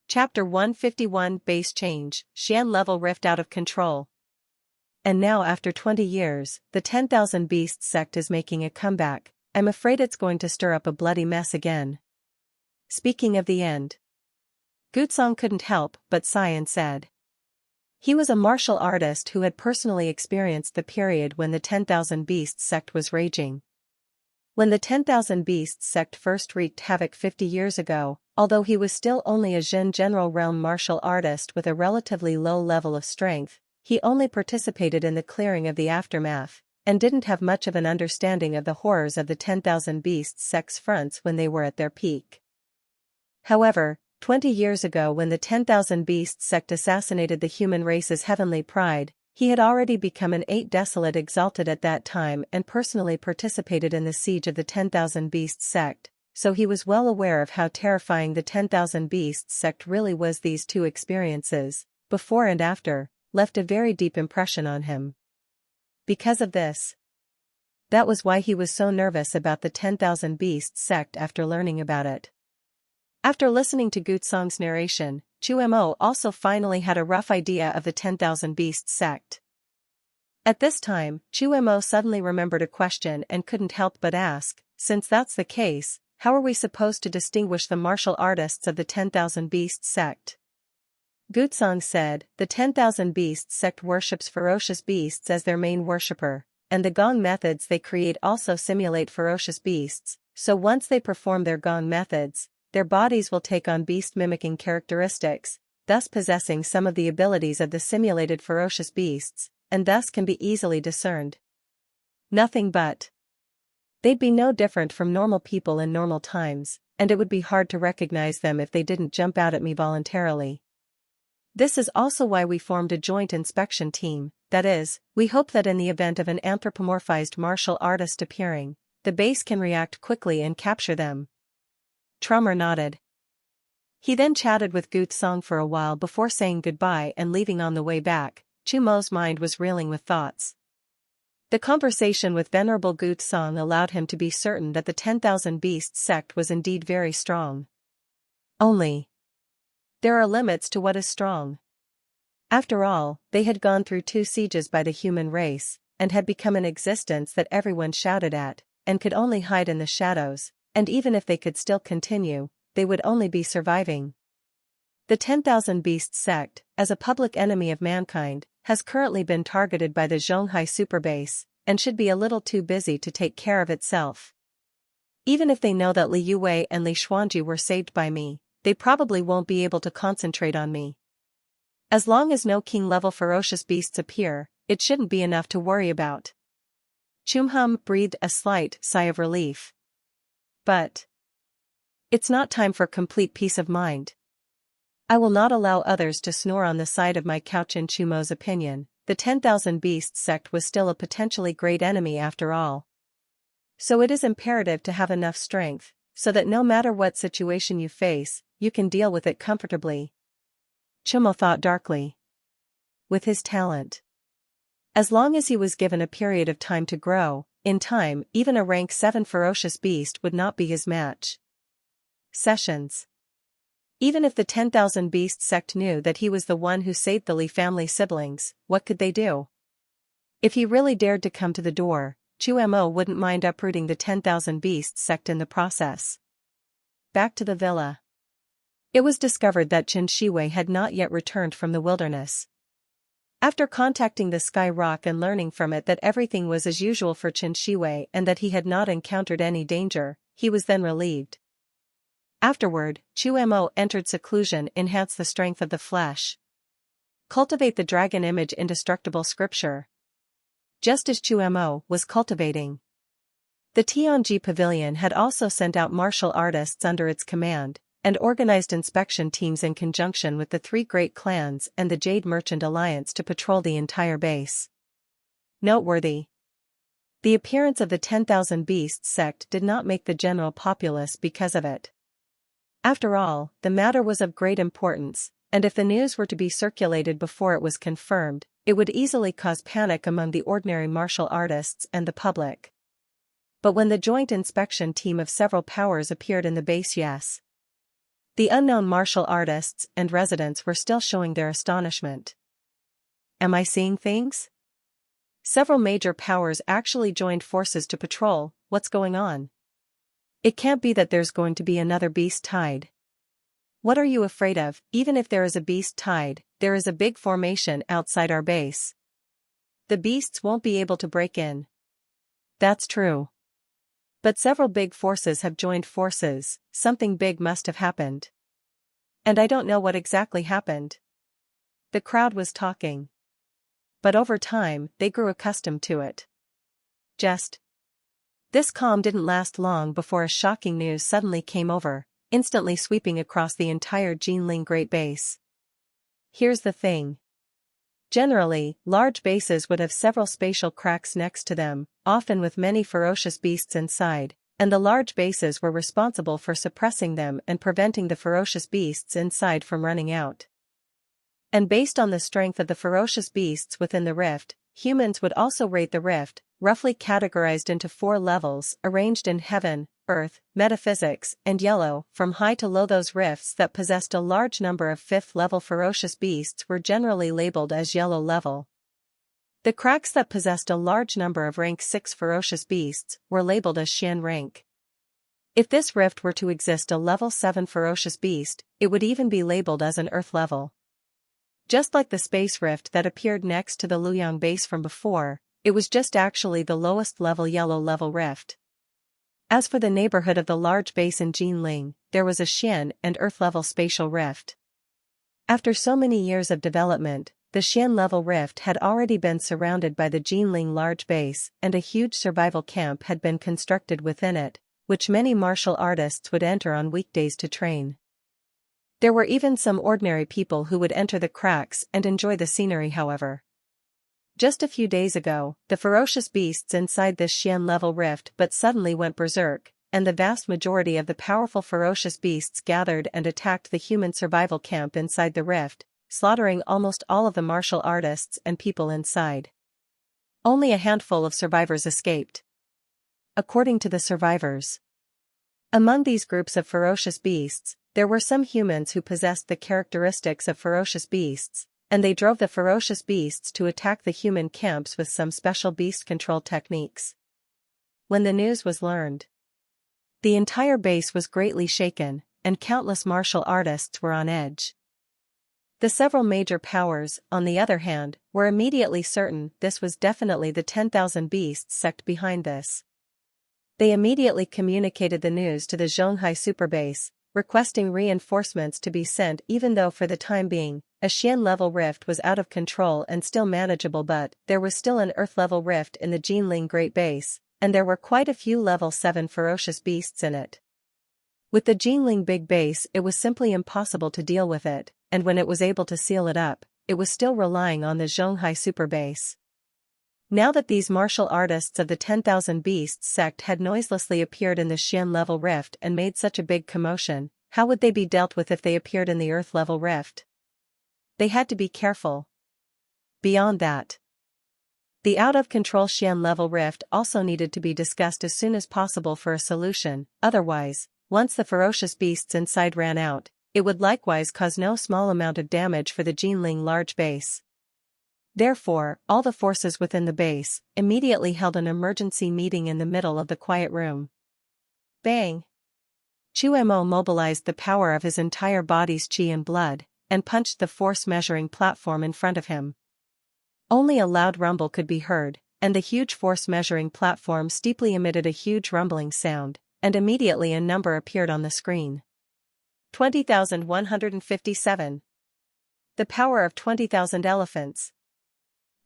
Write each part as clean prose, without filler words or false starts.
Chapter 151 Base Change, Xian Level Rift Out of Control. And now after 20 years, the 10,000 Beasts sect is making a comeback. I'm afraid it's going to stir up a bloody mess again. Speaking of the end, Gutsong couldn't help but sigh and said. He was a martial artist who had personally experienced the period when the 10,000 Beasts sect was raging. When the 10,000 Beasts sect first wreaked havoc 50 years ago, although he was still only a Jin general realm martial artist with a relatively low level of strength, he only participated in the clearing of the aftermath, and didn't have much of an understanding of the horrors of the 10,000 Beasts sect's fronts when they were at their peak. However, 20 years ago when the 10,000 Beasts sect assassinated the human race's heavenly pride, he had already become an 8 desolate exalted at that time and personally participated in the siege of the 10,000 Beasts sect, so he was well aware of how terrifying the 10,000 Beasts sect really was. These two experiences, before and after, left a very deep impression on him. Because of this, that was why he was so nervous about the 10,000 Beasts sect after learning about it. After listening to Gutsong's narration, Chu Mo also finally had a rough idea of the 10,000 Beasts sect. At this time, Chu Mo suddenly remembered a question and couldn't help but ask, since that's the case, how are we supposed to distinguish the martial artists of the 10,000 Beasts sect? Gutsong said, the 10,000 Beasts sect worships ferocious beasts as their main worshipper, and the gong methods they create also simulate ferocious beasts, so once they perform their gong methods, their bodies will take on beast-mimicking characteristics, thus possessing some of the abilities of the simulated ferocious beasts, and thus can be easily discerned. Nothing but. They'd be no different from normal people in normal times, and it would be hard to recognize them if they didn't jump out at me voluntarily. This is also why we formed a joint inspection team, that is, we hope that in the event of an anthropomorphized martial artist appearing, the base can react quickly and capture them. Trummer nodded. He then chatted with Gutsong for a while before saying goodbye and leaving. On the way back, Chu Mo's mind was reeling with thoughts. The conversation with Venerable Gutsong allowed him to be certain that the 10,000 Beasts sect was indeed very strong. Only, there are limits to what is strong. After all, they had gone through 2 sieges by the human race, and had become an existence that everyone shouted at, and could only hide in the shadows. And even if they could still continue, they would only be surviving. The 10,000 Beasts sect, as a public enemy of mankind, has currently been targeted by the Zhonghai superbase, and should be a little too busy to take care of itself. Even if they know that Li Yue and Li Xuanji were saved by me, they probably won't be able to concentrate on me. As long as no king-level ferocious beasts appear, it shouldn't be enough to worry about. Chumhum breathed a slight sigh of relief. But it's not time for complete peace of mind. I will not allow others to snore on the side of my couch. In Chu Mo's opinion, the 10,000 Beasts sect was still a potentially great enemy after all. So it is imperative to have enough strength, so that no matter what situation you face, you can deal with it comfortably. Chu Mo thought darkly. With his talent, as long as he was given a period of time to grow, in time, even a rank 7 ferocious beast would not be his match. Sessions. Even if the 10,000 Beasts sect knew that he was the one who saved the Li family siblings, what could they do? If he really dared to come to the door, Chu Mo wouldn't mind uprooting the 10,000 Beasts sect in the process. Back to the villa. It was discovered that Qin Shiwei had not yet returned from the wilderness. After contacting the Sky Rock and learning from it that everything was as usual for Qin Shiwei and that he had not encountered any danger, he was then relieved. Afterward, Chu Mo entered seclusion. Enhance the strength of the flesh. Cultivate the dragon image. Indestructible scripture. Just as Chu Mo was cultivating, the Tianji Pavilion had also sent out martial artists under its command, and organized inspection teams in conjunction with the 3 great clans and the Jade Merchant Alliance to patrol the entire base. Noteworthy. The appearance of the 10,000 Beasts sect did not make the general populace because of it. After all, the matter was of great importance, and if the news were to be circulated before it was confirmed, it would easily cause panic among the ordinary martial artists and the public. But when the joint inspection team of several powers appeared in the base, yes, The unknown martial artists and residents were still showing their astonishment. Am I seeing things? Several major powers actually joined forces to patrol. What's going on? It can't be that there's going to be another beast tide. What are you afraid of? Even if there is a beast tide, there is a big formation outside our base. The beasts won't be able to break in. That's true. But several big forces have joined forces. Something big must have happened. And I don't know what exactly happened. The crowd was talking. But over time, they grew accustomed to it. This calm didn't last long before a shocking news suddenly came over, instantly sweeping across the entire Jinling Great Base. Here's the thing. Generally, large bases would have several spatial cracks next to them, often with many ferocious beasts inside, and the large bases were responsible for suppressing them and preventing the ferocious beasts inside from running out. And based on the strength of the ferocious beasts within the rift, humans would also rate the rift, roughly categorized into 4 levels, arranged in heaven, earth, metaphysics, and yellow, from high to low. Those rifts that possessed a large number of 5th-level ferocious beasts were generally labeled as yellow level. The cracks that possessed a large number of rank 6 ferocious beasts were labeled as Xian rank. If this rift were to exist a level 7 ferocious beast, it would even be labeled as an earth level. Just like the space rift that appeared next to the Luoyang base from before, it was just actually the lowest level yellow level rift. As for the neighborhood of the large base in Jinling, there was a Xian and earth level spatial rift. After so many years of development, the Xian level rift had already been surrounded by the Jinling large base, and a huge survival camp had been constructed within it, which many martial artists would enter on weekdays to train. There were even some ordinary people who would enter the cracks and enjoy the scenery. However, just a few days ago, the ferocious beasts inside this Xian level rift but suddenly went berserk, and the vast majority of the powerful ferocious beasts gathered and attacked the human survival camp inside the rift, slaughtering almost all of the martial artists and people inside. Only a handful of survivors escaped. According to the survivors, among these groups of ferocious beasts, there were some humans who possessed the characteristics of ferocious beasts, and they drove the ferocious beasts to attack the human camps with some special beast control techniques. When the news was learned, the entire base was greatly shaken, and countless martial artists were on edge. The several major powers, on the other hand, were immediately certain this was definitely the 10,000 Beasts sect behind this. They immediately communicated the news to the Zhonghai Superbase, requesting reinforcements to be sent even though for the time being, a Xian-level rift was out of control and still manageable, but there was still an Earth-level rift in the Jinling Great Base, and there were quite a few level 7 ferocious beasts in it. With the Jinling Big Base it was simply impossible to deal with it, and when it was able to seal it up, it was still relying on the Zhonghai Superbase. Now that these martial artists of the 10,000 Beasts sect had noiselessly appeared in the Xian-level rift and made such a big commotion, how would they be dealt with if they appeared in the Earth-level rift? They had to be careful. Beyond that, the out-of-control Xian-level rift also needed to be discussed as soon as possible for a solution, otherwise, once the ferocious beasts inside ran out, it would likewise cause no small amount of damage for the Jinling large base. Therefore, all the forces within the base immediately held an emergency meeting in the middle of the quiet room. Bang! Chu Mo mobilized the power of his entire body's qi and blood, and punched the force-measuring platform in front of him. Only a loud rumble could be heard, and the huge force-measuring platform steeply emitted a huge rumbling sound, and immediately a number appeared on the screen. 20,157. The power of 20,000 elephants.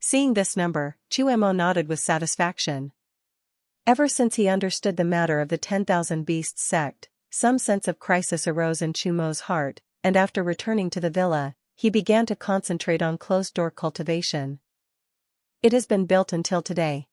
Seeing this number, Chu Mo nodded with satisfaction. Ever since he understood the matter of the 10,000 Beasts sect, some sense of crisis arose in Chu Mo's heart, and after returning to the villa, he began to concentrate on closed-door cultivation. It has been built until today.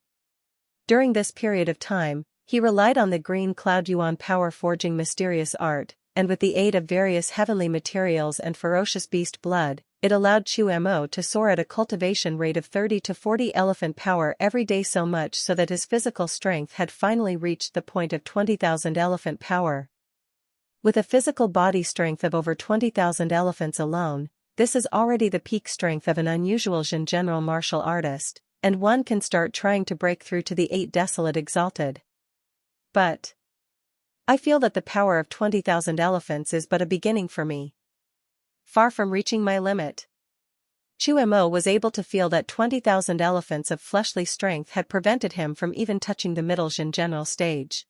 During this period of time, he relied on the green cloud yuan power forging mysterious art, and with the aid of various heavenly materials and ferocious beast blood, it allowed Chu Mo to soar at a cultivation rate of 30 to 40 elephant power every day, so much so that his physical strength had finally reached the point of 20,000 elephant power. With a physical body strength of over 20,000 elephants alone, this is already the peak strength of an unusual Jin general martial artist, and one can start trying to break through to the 8 desolate exalted. But I feel that the power of 20,000 elephants is but a beginning for me. Far from reaching my limit. Chu Mo was able to feel that 20,000 elephants of fleshly strength had prevented him from even touching the middle Jin general stage.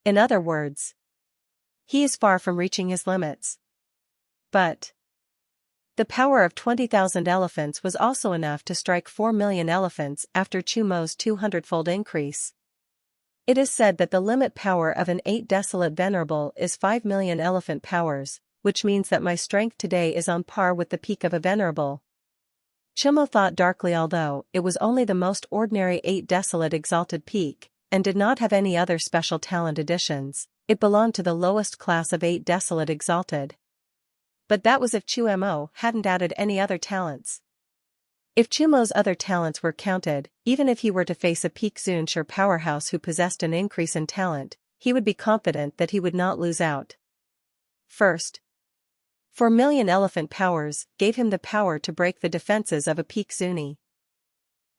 In other words, he is far from reaching his limits. But the power of 20,000 elephants was also enough to strike 4 million elephants after Chu Mo's 200-fold increase. It is said that the limit power of an 8 desolate venerable is 5 million elephant powers, which means that my strength today is on par with the peak of a venerable. Chu Mo thought darkly, although it was only the most ordinary 8 desolate exalted peak, and did not have any other special talent additions, it belonged to the lowest class of 8 desolate exalted. But that was if Chu Mo hadn't added any other talents. If Chu Mo's other talents were counted, even if he were to face a peak Zunshur powerhouse who possessed an increase in talent, he would be confident that he would not lose out. First, 4 million elephant powers gave him the power to break the defenses of a peak Zuni.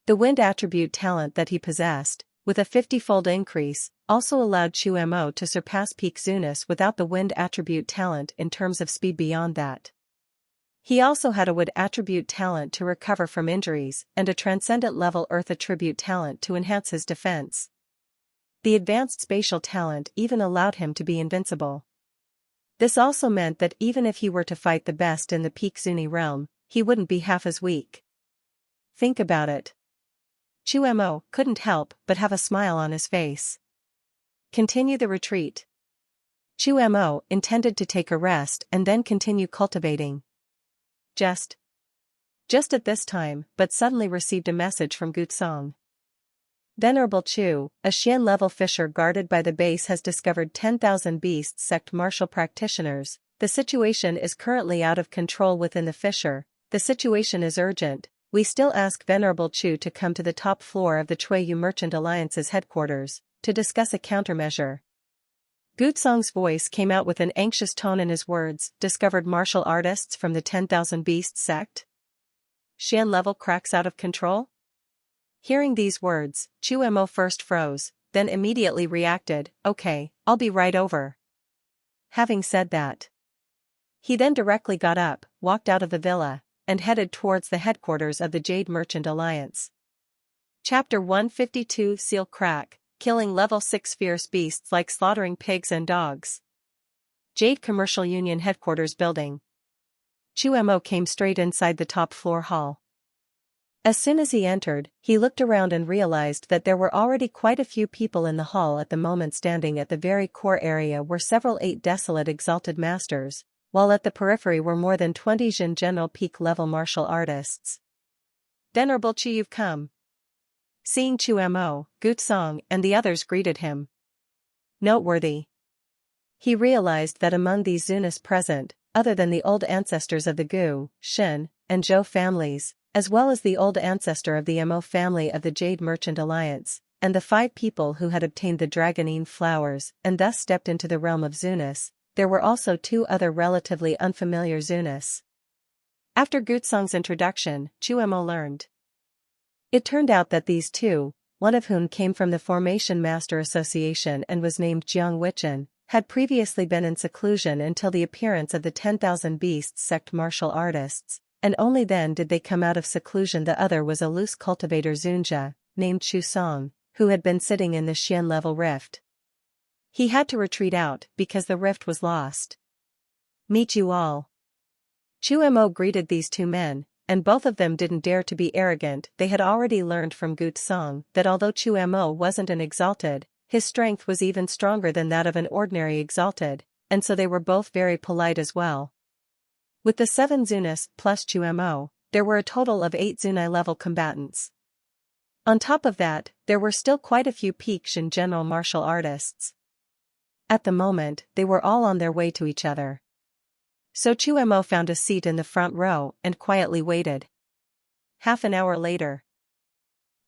The wind attribute talent that he possessed, with a 50-fold increase, also allowed Chu Mo to surpass peak Zunus without the wind attribute talent in terms of speed beyond that. He also had a wood attribute talent to recover from injuries and a transcendent level earth attribute talent to enhance his defense. The advanced spatial talent even allowed him to be invincible. This also meant that even if he were to fight the best in the peak Zuni realm, he wouldn't be half as weak. Think about it. Chu Mo couldn't help but have a smile on his face. Continue the retreat. Chu Mo intended to take a rest and then continue cultivating. Just at this time, but suddenly received a message from Gutsong. Venerable Chu, a Xian-level fisher guarded by the base has discovered 10,000 beast sect martial practitioners. The situation is currently out of control within the fisher. The situation is urgent. We still ask Venerable Chu to come to the top floor of the Chuiyu Merchant Alliance's headquarters, to discuss a countermeasure. Gutsong's voice came out with an anxious tone in his words. Discovered martial artists from the 10,000 beast sect? Xian level cracks out of control? Hearing these words, Chu Mo first froze, then immediately reacted, okay, I'll be right over. Having said that, he then directly got up, walked out of the villa, and headed towards the headquarters of the Jade Merchant Alliance. Chapter 152 Seal Crack, killing level 6 fierce beasts like slaughtering pigs and dogs. Jade Commercial Union Headquarters Building. Chu Mo came straight inside the top floor hall. As soon as he entered, he looked around and realized that there were already quite a few people in the hall at the moment. Standing at the very core area were several 8 desolate exalted masters, while at the periphery were more than 20 Jin general peak level martial artists. Venerable Chu, you've come. Seeing Chu Mo, Gutsong and the others greeted him. Noteworthy. He realized that among these Zunis present, other than the old ancestors of the Gu, Shin, and Zhou families, as well as the old ancestor of the Mo family of the Jade Merchant Alliance, and the 5 people who had obtained the Dragonine flowers and thus stepped into the realm of Zunis, there were also 2 other relatively unfamiliar Zunis. After Gutsong's introduction, Chu Mo learned. It turned out that these 2, one of whom came from the Formation Master Association and was named Jiang Wichen, had previously been in seclusion until the appearance of the 10,000 Beasts sect martial artists, and only then did they come out of seclusion. The other was a loose cultivator Zunjia, named Chu Song, who had been sitting in the Xian level rift. He had to retreat out because the rift was lost. Meet you all. Chu Mo greeted these 2 men, and both of them didn't dare to be arrogant. They had already learned from Gutsong that although Chu Mo wasn't an exalted, his strength was even stronger than that of an ordinary exalted, and so they were both very polite as well. With the 7 Zunis plus Chu Mo, there were a total of 8 Zuni level combatants. On top of that, there were still quite a few peak Jin general martial artists. At the moment, they were all on their way to each other. So Chu Mo found a seat in the front row and quietly waited. Half an hour later,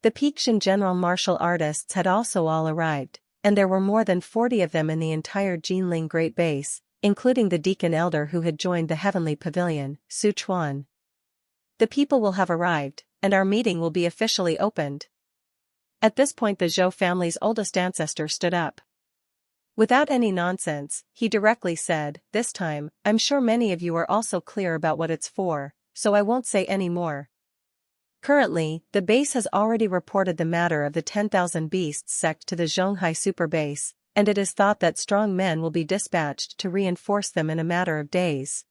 the peak Jin general martial artists had also all arrived, and there were more than 40 of them in the entire Jinling Great Base, including the deacon elder who had joined the heavenly pavilion, Su Chuan. The people will have arrived, and our meeting will be officially opened. At this point the Zhou family's oldest ancestor stood up. Without any nonsense, he directly said, "This time, I'm sure many of you are also clear about what it's for, so I won't say any more." Currently, the base has already reported the matter of the 10,000 Beasts sect to the Zhonghai Super Base, and it is thought that strong men will be dispatched to reinforce them in a matter of days.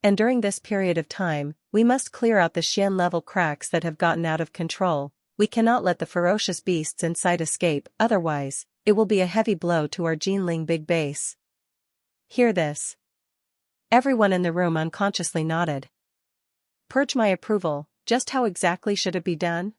And during this period of time, we must clear out the Xian-level cracks that have gotten out of control. We cannot let the ferocious beasts inside escape, otherwise, it will be a heavy blow to our Jinling big base. Hear this. Everyone in the room unconsciously nodded. Purge my approval. Just how exactly should it be done?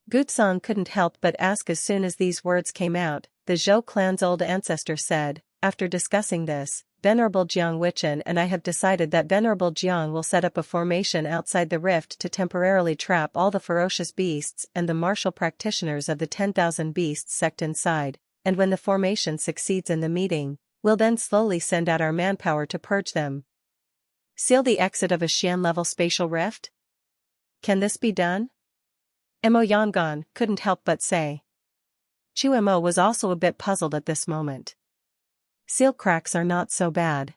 Gutsong couldn't help but ask as soon as these words came out. The Zhou clan's old ancestor said, "After discussing this, Venerable Jiang Wichen and I have decided that Venerable Jiang will set up a formation outside the rift to temporarily trap all the ferocious beasts and the martial practitioners of the 10,000 Beasts sect inside, and when the formation succeeds in the meeting, we'll then slowly send out our manpower to purge them. Seal the exit of a Xian-level spatial rift? Can this be done?" Mo Yangon couldn't help but say. Chu Mo was also a bit puzzled at this moment. Seal cracks are not so bad.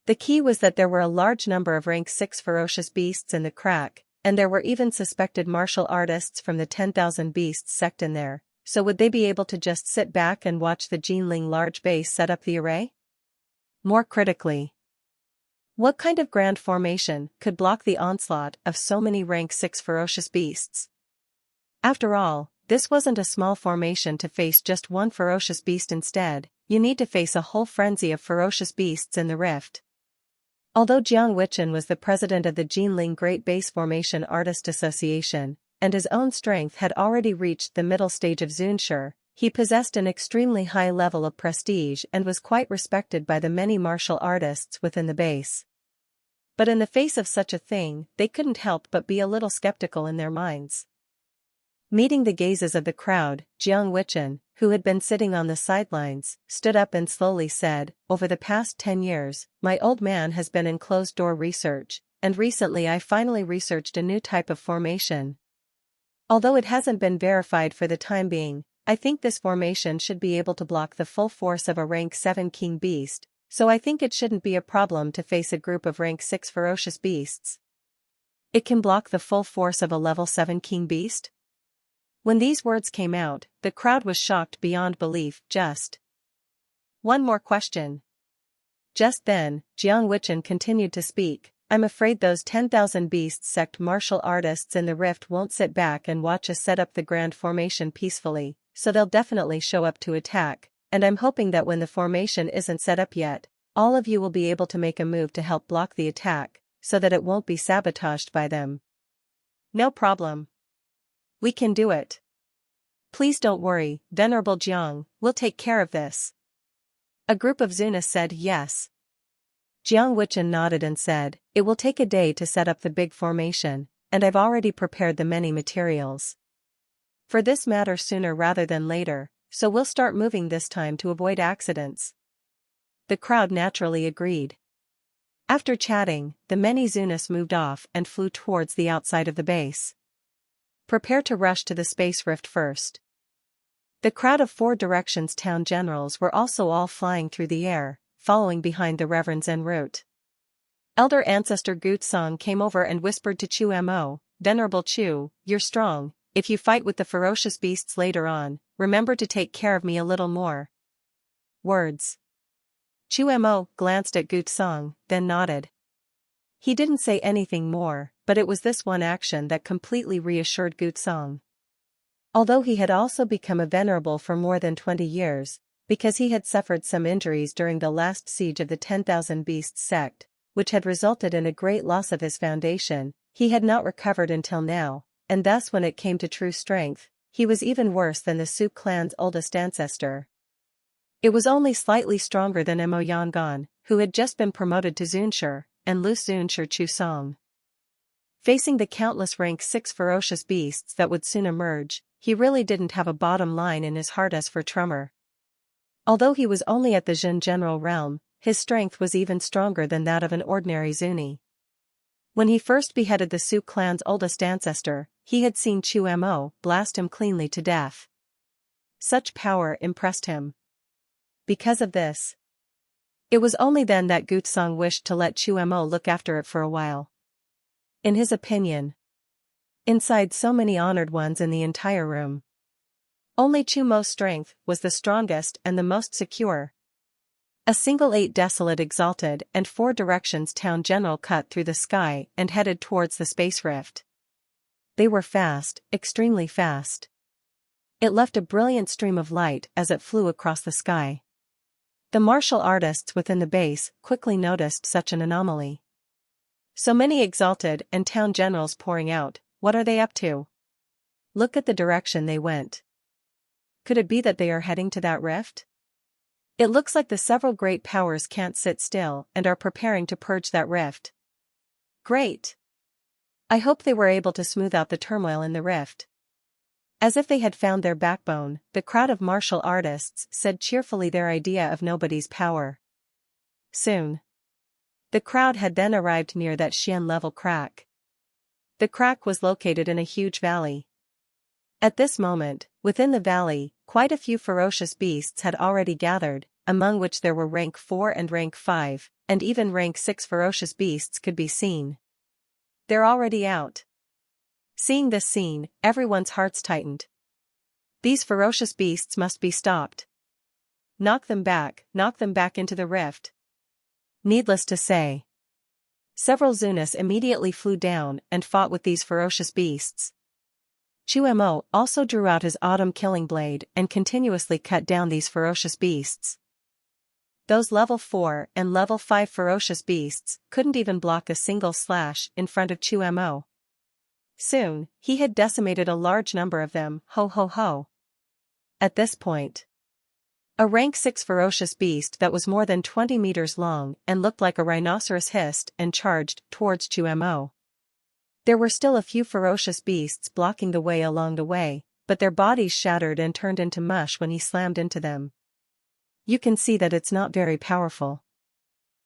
The key was that there were a large number of rank 6 ferocious beasts in the crack, and there were even suspected martial artists from the 10,000 Beasts sect in there, so would they be able to just sit back and watch the Jinling large base set up the array? More critically, what kind of grand formation could block the onslaught of so many rank 6 ferocious beasts? After all, this wasn't a small formation to face just one ferocious beast. Instead, you need to face a whole frenzy of ferocious beasts in the rift. Although Jiang Wichen was the president of the Jinling Great Base Formation Artist Association, and his own strength had already reached the middle stage of Zunshi, he possessed an extremely high level of prestige and was quite respected by the many martial artists within the base. But in the face of such a thing, they couldn't help but be a little skeptical in their minds. Meeting the gazes of the crowd, Jiang Wichen, who had been sitting on the sidelines, stood up and slowly said, "Over the past 10 years, my old man has been in closed-door research, and recently I finally researched a new type of formation. Although it hasn't been verified for the time being, I think this formation should be able to block the full force of a rank 7 king beast, so I think it shouldn't be a problem to face a group of rank 6 ferocious beasts." It can block the full force of a level 7 king beast? When these words came out, the crowd was shocked beyond belief. Just one more question. Just then, Jiang Wichen continued to speak. "I'm afraid those 10,000 Beasts sect martial artists in the rift won't sit back and watch us set up the grand formation peacefully, so they'll definitely show up to attack, and I'm hoping that when the formation isn't set up yet, all of you will be able to make a move to help block the attack, so that it won't be sabotaged by them." "No problem. We can do it. Please don't worry, Venerable Jiang, we'll take care of this." A group of Zunas said yes. Jiang Wichen nodded and said, "It will take a day to set up the big formation, and I've already prepared the many materials for this matter sooner rather than later, so we'll start moving this time to avoid accidents." The crowd naturally agreed. After chatting, the many Zunas moved off and flew towards the outside of the base. Prepare to rush to the space rift first. The crowd of 4 directions town generals were also all flying through the air, following behind the Reverends en route. Elder Ancestor Gutsong came over and whispered to Chu Mo, "Venerable Chu, you're strong. If you fight with the ferocious beasts later on, remember to take care of me a little more." Words. Chu Mo glanced at Gutsong, then nodded. He didn't say anything more, but it was this one action that completely reassured Gutsong. Although he had also become a venerable for more than 20 years, because he had suffered some injuries during the last siege of the 10,000 Beasts sect, which had resulted in a great loss of his foundation, he had not recovered until now, and thus when it came to true strength, he was even worse than the Su clan's oldest ancestor. It was only slightly stronger than Mo Yangon, who had just been promoted to Zunshi, and Lu Zunshi Chu Song. Facing the countless rank 6 ferocious beasts that would soon emerge, he really didn't have a bottom line in his heart as for Trummer. Although he was only at the Jin general realm, his strength was even stronger than that of an ordinary Zuni. When he first beheaded the Sioux clan's oldest ancestor, he had seen Chu-mo blast him cleanly to death. Such power impressed him. Because of this, it was only then that Gutsong wished to let Chu-mo look after it for a while. In his opinion, inside so many honored ones in the entire room, only Chu-mo's strength was the strongest and the most secure. A single 8 desolate exalted and 4 directions town general cut through the sky and headed towards the space rift. They were fast, extremely fast. It left a brilliant stream of light as it flew across the sky. The martial artists within the base quickly noticed such an anomaly. So many exalted and town generals pouring out, what are they up to? Look at the direction they went. Could it be that they are heading to that rift? It looks like the several great powers can't sit still and are preparing to purge that rift. Great! I hope they were able to smooth out the turmoil in the rift. As if they had found their backbone, the crowd of martial artists said cheerfully their idea of nobody's power. Soon, the crowd had then arrived near that Xian-level crack. The crack was located in a huge valley. At this moment, within the valley, quite a few ferocious beasts had already gathered, among which there were rank 4 and rank 5, and even rank 6 ferocious beasts could be seen. They're already out. Seeing this scene, everyone's hearts tightened. These ferocious beasts must be stopped. Knock them back into the rift. Needless to say, several Zunis immediately flew down and fought with these ferocious beasts. Chu-mo also drew out his autumn killing blade and continuously cut down these ferocious beasts. Those level 4 and level 5 ferocious beasts couldn't even block a single slash in front of Chu-mo. Soon, he had decimated a large number of them, ho ho ho. At this point, a rank 6 ferocious beast that was more than 20 meters long and looked like a rhinoceros hissed and charged towards Chu-mo. There were still a few ferocious beasts blocking the way along the way, but their bodies shattered and turned into mush when he slammed into them. You can see that it's not very powerful.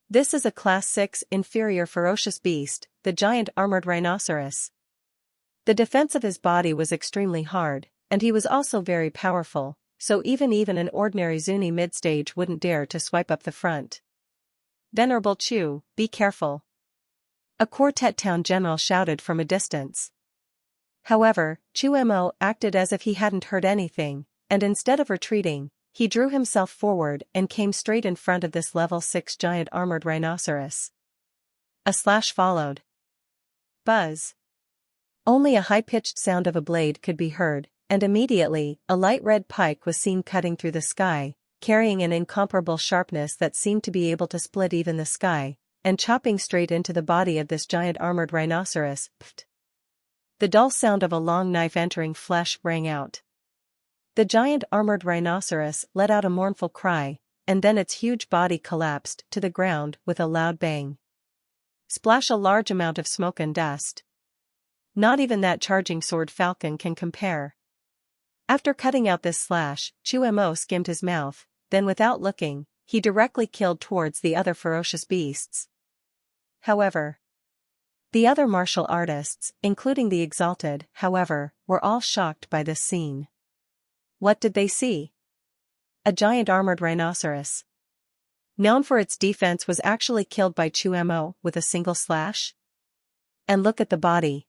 This is a class 6 inferior ferocious beast, the giant armored rhinoceros. The defense of his body was extremely hard, and he was also very powerful, so even an ordinary Zuni mid-stage wouldn't dare to swipe up the front. Venerable Chu, be careful. A quartet town general shouted from a distance. However, Chu-mo acted as if he hadn't heard anything, and instead of retreating, he drew himself forward and came straight in front of this level 6 giant armored rhinoceros. A slash followed. Buzz. Only a high-pitched sound of a blade could be heard, and immediately, a light red pike was seen cutting through the sky, carrying an incomparable sharpness that seemed to be able to split even the sky, and chopping straight into the body of this giant armored rhinoceros. Pft. The dull sound of a long knife entering flesh rang out. The giant armored rhinoceros let out a mournful cry, and then its huge body collapsed to the ground with a loud bang. Splash a large amount of smoke and dust. Not even that charging sword falcon can compare. After cutting out this slash, Chu-mo skimmed his mouth, then without looking, he directly killed towards the other ferocious beasts. However, the other martial artists, including the exalted, however, were all shocked by this scene. What did they see? A giant armored rhinoceros, known for its defense, was actually killed by Chu-mo with a single slash? And look at the body.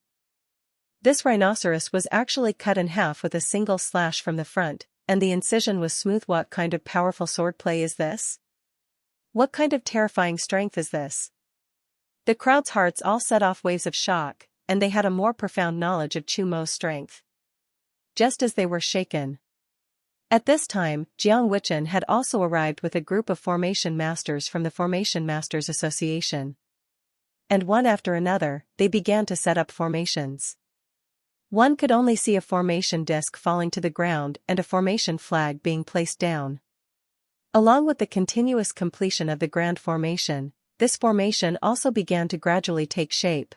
This rhinoceros was actually cut in half with a single slash from the front, and the incision was smooth. What kind of powerful swordplay is this? What kind of terrifying strength is this? The crowd's hearts all set off waves of shock, and they had a more profound knowledge of Chu-mo's strength. Just as they were shaken. At this time, Jiang Wichen had also arrived with a group of formation masters from the Formation Masters Association. And one after another, they began to set up formations. One could only see a formation disc falling to the ground and a formation flag being placed down. Along with the continuous completion of the grand formation, this formation also began to gradually take shape.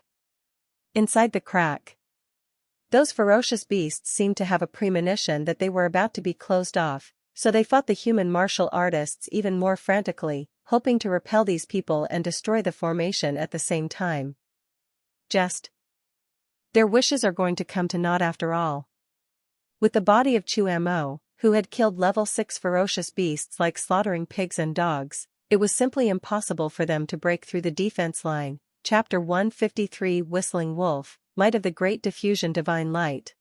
Inside the crack, those ferocious beasts seemed to have a premonition that they were about to be closed off, so they fought the human martial artists even more frantically, hoping to repel these people and destroy the formation at the same time. Just. Their wishes are going to come to naught after all. With the body of Chu Mo, who had killed level 6 ferocious beasts like slaughtering pigs and dogs, it was simply impossible for them to break through the defense line. Chapter 153 Whistling Wolf, Might of the Great Diffusion Divine Light.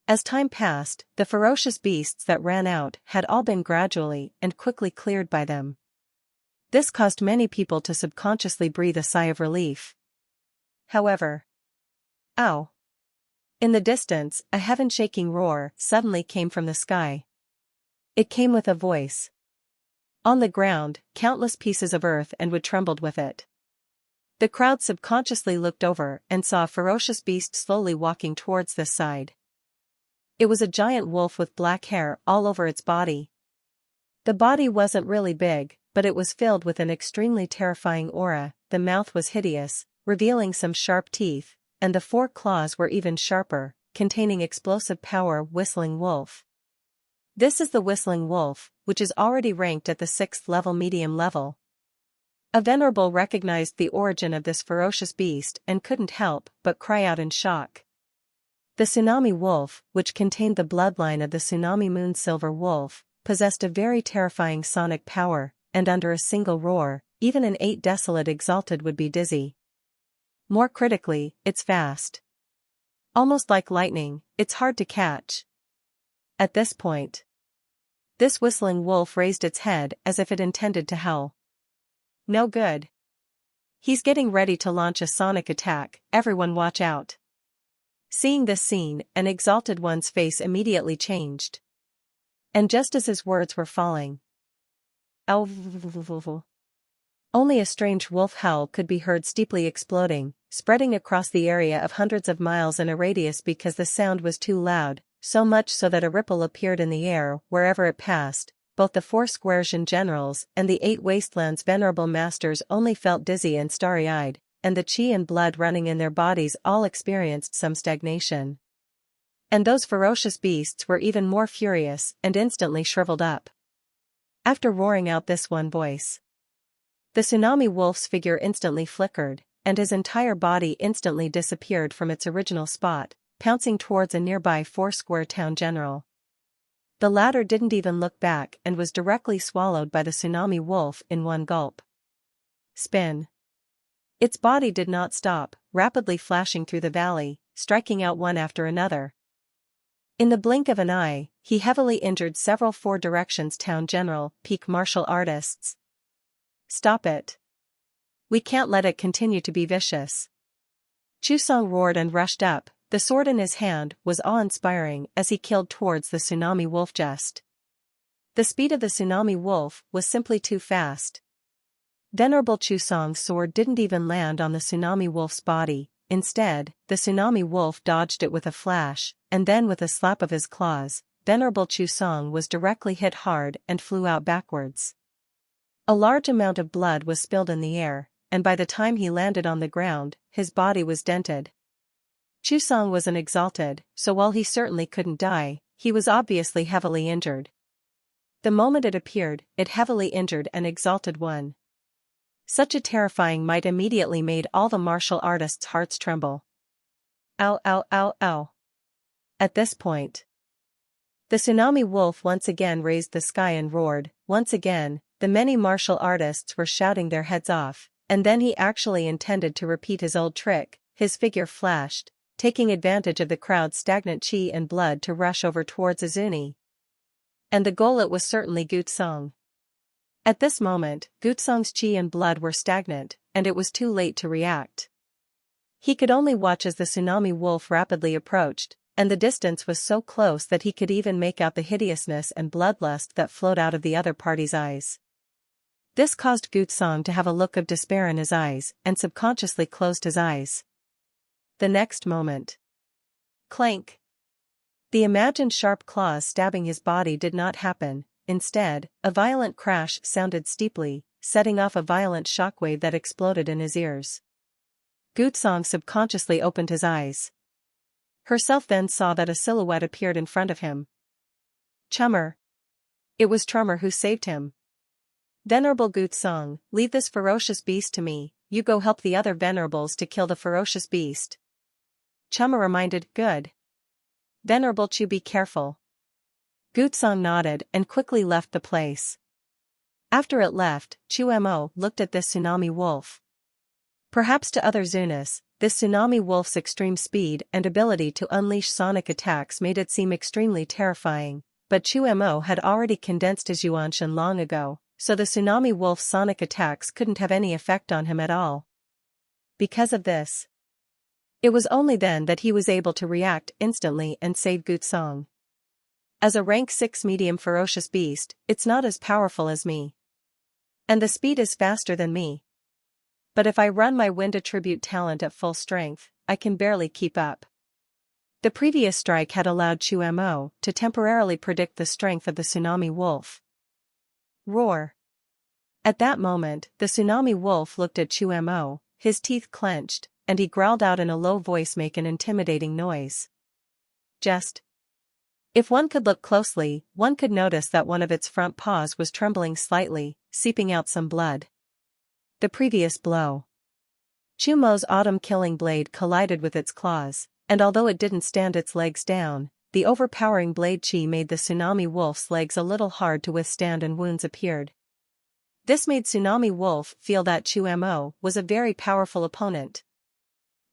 As time passed, the ferocious beasts that ran out had all been gradually and quickly cleared by them. This caused many people to subconsciously breathe a sigh of relief. However, ow! In the distance, a heaven-shaking roar suddenly came from the sky. It came with a voice. On the ground, countless pieces of earth and wood trembled with it. The crowd subconsciously looked over and saw a ferocious beast slowly walking towards this side. It was a giant wolf with black hair all over its body. The body wasn't really big, but it was filled with an extremely terrifying aura. The mouth was hideous, revealing some sharp teeth, and the 4 claws were even sharper, containing explosive power. Whistling Wolf. This is the Whistling Wolf, which is already ranked at the 6th level medium level. A venerable recognized the origin of this ferocious beast and couldn't help but cry out in shock. The Tsunami Wolf, which contained the bloodline of the Tsunami Moon Silver Wolf, possessed a very terrifying sonic power, and under a single roar, even an 8 desolate exalted would be dizzy. More critically, it's fast. Almost like lightning, it's hard to catch. At this point, this Whistling Wolf raised its head as if it intended to howl. No good. He's getting ready to launch a sonic attack, everyone watch out. Seeing this scene, an exalted one's face immediately changed. And just as his words were falling, only a strange wolf howl could be heard steeply exploding, spreading across the area of hundreds of miles in a radius because the sound was too loud, so much so that a ripple appeared in the air wherever it passed. Both the 4 Squaresian generals and the 8 Wastelands venerable masters only felt dizzy and starry-eyed, and the chi and blood running in their bodies all experienced some stagnation. And those ferocious beasts were even more furious and instantly shriveled up. After roaring out this one voice, the Tsunami Wolf's figure instantly flickered, and his entire body instantly disappeared from its original spot, pouncing towards a nearby 4 Square town general. The latter didn't even look back and was directly swallowed by the Tsunami Wolf in one gulp. Spin. Its body did not stop, rapidly flashing through the valley, striking out one after another. In the blink of an eye, he heavily injured several 4 Directions town general, peak martial artists. Stop it. We can't let it continue to be vicious. Chusong roared and rushed up. The sword in his hand was awe-inspiring as he killed towards the Tsunami Wolf. Just. The speed of the Tsunami Wolf was simply too fast. Venerable Chusong's sword didn't even land on the Tsunami Wolf's body. Instead, the Tsunami Wolf dodged it with a flash, and then with a slap of his claws, Venerable Chusong was directly hit hard and flew out backwards. A large amount of blood was spilled in the air, and by the time he landed on the ground, his body was dented. Chusong was an exalted, so while he certainly couldn't die, he was obviously heavily injured. The moment it appeared, it heavily injured an exalted one. Such a terrifying might immediately made all the martial artists' hearts tremble. Ow ow ow ow. At this point, the Tsunami Wolf once again raised the sky and roared. Once again, the many martial artists were shouting their heads off, and then he actually intended to repeat his old trick. His figure flashed, taking advantage of the crowd's stagnant chi and blood to rush over towards Izuni. And the goal it was certainly Gutsong. At this moment, Gutsong's chi and blood were stagnant, and it was too late to react. He could only watch as the Tsunami Wolf rapidly approached, and the distance was so close that he could even make out the hideousness and bloodlust that flowed out of the other party's eyes. This caused Gutsong to have a look of despair in his eyes and subconsciously closed his eyes. The next moment. Clank. The imagined sharp claws stabbing his body did not happen. Instead, a violent crash sounded steeply, setting off a violent shockwave that exploded in his ears. Gutsong subconsciously opened his eyes. Herself then saw that a silhouette appeared in front of him. Chummer. It was Trummer who saved him. Venerable Gutsong, leave this ferocious beast to me, you go help the other venerables to kill the ferocious beast. Chuma reminded, good. Venerable Chu, be careful. Gutsong nodded and quickly left the place. After it left, Chu Mo looked at this tsunami wolf. Perhaps to other Zunis, this tsunami wolf's extreme speed and ability to unleash sonic attacks made it seem extremely terrifying, but Chu Mo had already condensed his Yuanshan long ago, so the tsunami wolf's sonic attacks couldn't have any effect on him at all. Because of this, it was only then that he was able to react instantly and save Gutsong. As a rank 6 medium ferocious beast, it's not as powerful as me. And the speed is faster than me. But if I run my wind attribute talent at full strength, I can barely keep up. The previous strike had allowed Chu Mo to temporarily predict the strength of the tsunami wolf. Roar. At that moment, the tsunami wolf looked at Chu Mo, his teeth clenched, and he growled out in a low voice, make an intimidating noise. If one could look closely, one could notice that one of its front paws was trembling slightly, seeping out some blood. The previous blow. Chu Mo's autumn killing blade collided with its claws, and although it didn't stand its legs down, the overpowering blade chi made the tsunami wolf's legs a little hard to withstand and wounds appeared. This made Tsunami Wolf feel that Chu Mo was a very powerful opponent.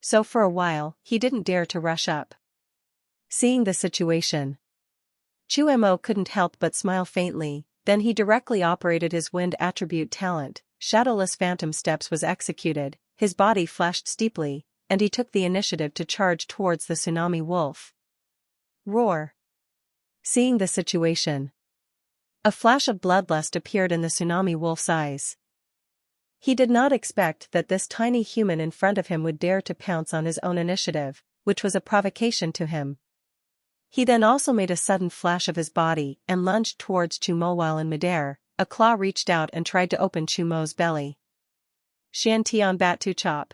So for a while, he didn't dare to rush up. Seeing the situation, Chu Mo couldn't help but smile faintly, then he directly operated his wind attribute talent. Shadowless Phantom Steps was executed, his body flashed steeply, and he took the initiative to charge towards the tsunami wolf. Roar. Seeing the situation, a flash of bloodlust appeared in the tsunami wolf's eyes. He did not expect that this tiny human in front of him would dare to pounce on his own initiative, which was a provocation to him. He then also made a sudden flash of his body and lunged towards Chu Mo while in midair. A claw reached out and tried to open Chu Mo's belly. Shan Tian Bat Tu Chop.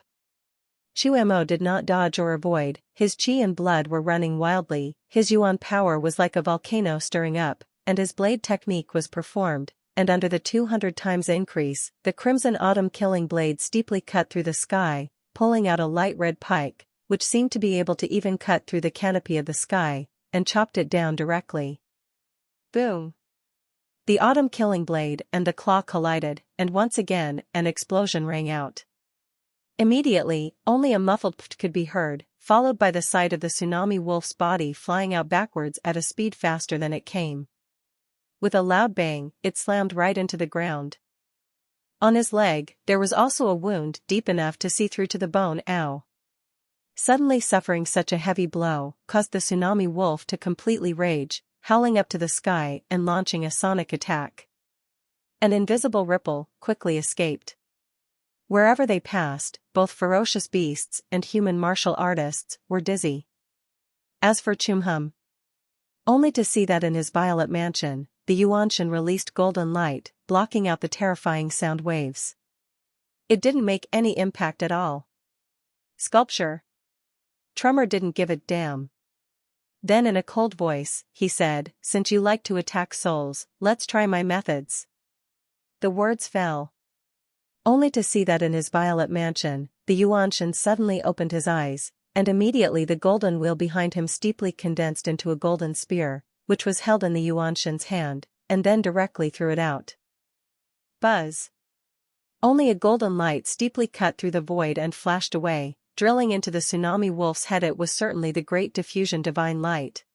Chu Mo did not dodge or avoid, his chi and blood were running wildly, his yuan power was like a volcano stirring up, and his blade technique was performed, and under the 200 times increase, the crimson autumn killing blade steeply cut through the sky, pulling out a light red pike, which seemed to be able to even cut through the canopy of the sky, and chopped it down directly. Boom! The autumn killing blade and the claw collided, and once again, an explosion rang out. Immediately, only a muffled pft could be heard, followed by the sight of the tsunami wolf's body flying out backwards at a speed faster than it came. With a loud bang, it slammed right into the ground. On his leg, there was also a wound deep enough to see through to the bone. Ow! Suddenly suffering such a heavy blow caused the tsunami wolf to completely rage, howling up to the sky and launching a sonic attack. An invisible ripple quickly escaped. Wherever they passed, both ferocious beasts and human martial artists were dizzy. As for Chumhum, only to see that in his violet mansion, the Yuanshan released golden light, blocking out the terrifying sound waves. It didn't make any impact at all. Sculpture. Tremor didn't give a damn. Then in a cold voice, he said, since you like to attack souls, let's try my methods. The words fell. Only to see that in his violet mansion, the Yuanshan suddenly opened his eyes, and immediately the golden wheel behind him steeply condensed into a golden spear, which was held in the Yuanshan's hand, and then directly threw it out. Buzz! Only a golden light steeply cut through the void and flashed away, drilling into the tsunami wolf's head. It was certainly the great diffusion divine light.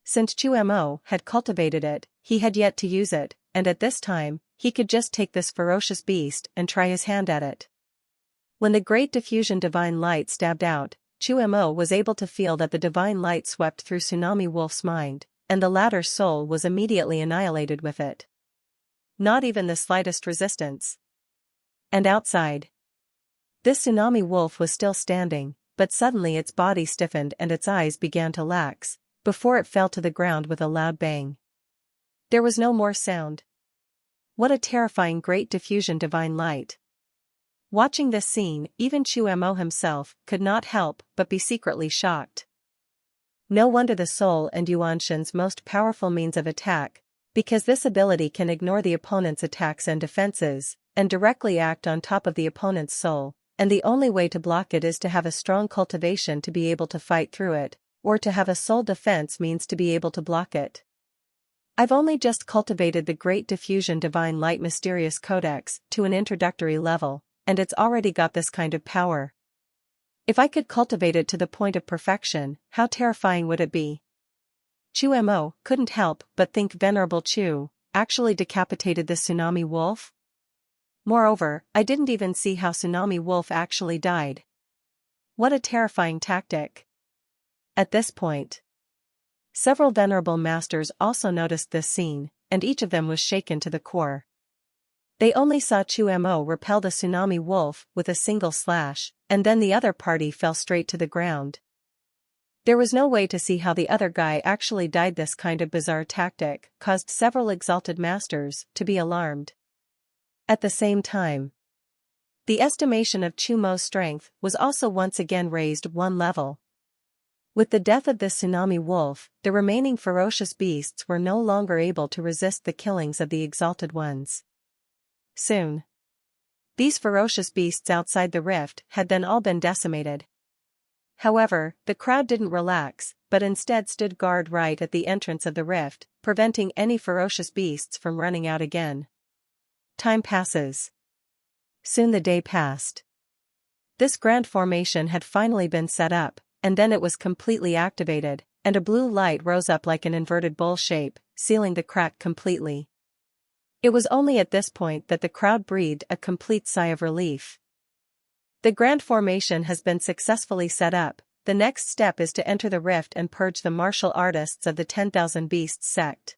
Since Chu Mo had cultivated it, he had yet to use it, and at this time, he could just take this ferocious beast and try his hand at it. When the great diffusion divine light stabbed out, Chu Mo was able to feel that the divine light swept through Tsunami Wolf's mind, and the latter's soul was immediately annihilated with it. Not even the slightest resistance. And outside, this Tsunami Wolf was still standing, but suddenly its body stiffened and its eyes began to lax, before it fell to the ground with a loud bang. There was no more sound. What a terrifying great diffusion divine light. Watching this scene, even Chu Mo himself could not help but be secretly shocked. No wonder the soul and Yuanshan's most powerful means of attack, Because this ability can ignore the opponent's attacks and defenses, and directly act on top of the opponent's soul, and the only way to block it is to have a strong cultivation to be able to fight through it, or to have a soul defense means to be able to block it. I've only just cultivated the Great Diffusion Divine Light Mysterious Codex to an introductory level, and it's already got this kind of power. If I could cultivate it to the point of perfection, how terrifying would it be? Chu Mo couldn't help but think Venerable Chu actually decapitated the Tsunami Wolf. Moreover, I didn't even see how Tsunami Wolf actually died. What a terrifying tactic. At this point, several venerable masters also noticed this scene, and each of them was shaken to the core. They only saw Chu Mo repel the Tsunami Wolf with a single slash, and then the other party fell straight to the ground. There was no way to see how the other guy actually died. This kind of bizarre tactic caused several exalted masters to be alarmed. At the same time, the estimation of Chu Mo's strength was also once again raised one level. With the death of this Tsunami Wolf, the remaining ferocious beasts were no longer able to resist the killings of the exalted ones. Soon, these ferocious beasts outside the rift had then all been decimated. However, the crowd didn't relax, but instead stood guard right at the entrance of the rift, preventing any ferocious beasts from running out again. Time passes. Soon the day passed. This grand formation had finally been set up, and then it was completely activated, and a blue light rose up like an inverted bowl shape, sealing the crack completely. It was only at this point that the crowd breathed a complete sigh of relief. The grand formation has been successfully set up. The next step is to enter the rift and purge the martial artists of the 10,000 Beasts sect.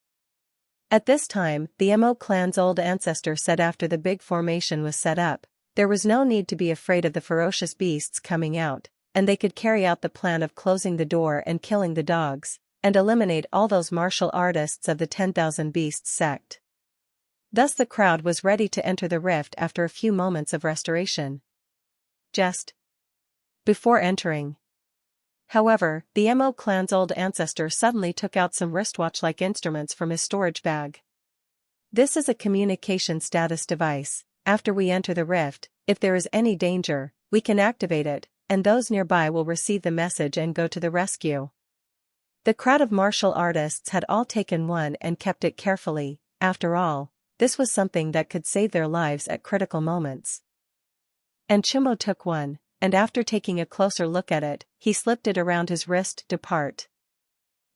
At this time, the Mo clan's old ancestor said after the big formation was set up, there was no need to be afraid of the ferocious beasts coming out, and they could carry out the plan of closing the door and killing the dogs, and eliminate all those martial artists of the 10,000 Beasts sect. Thus the crowd was ready to enter the rift after a few moments of restoration. Just before entering, however, the Mo clan's old ancestor suddenly took out some wristwatch-like instruments from his storage bag. This is a communication status device. After we enter the rift, if there is any danger, we can activate it, and those nearby will receive the message and go to the rescue. The crowd of martial artists had all taken one and kept it carefully. After all, this was something that could save their lives at critical moments. And Chu Mo took one, and after taking a closer look at it, he slipped it around his wrist. Depart.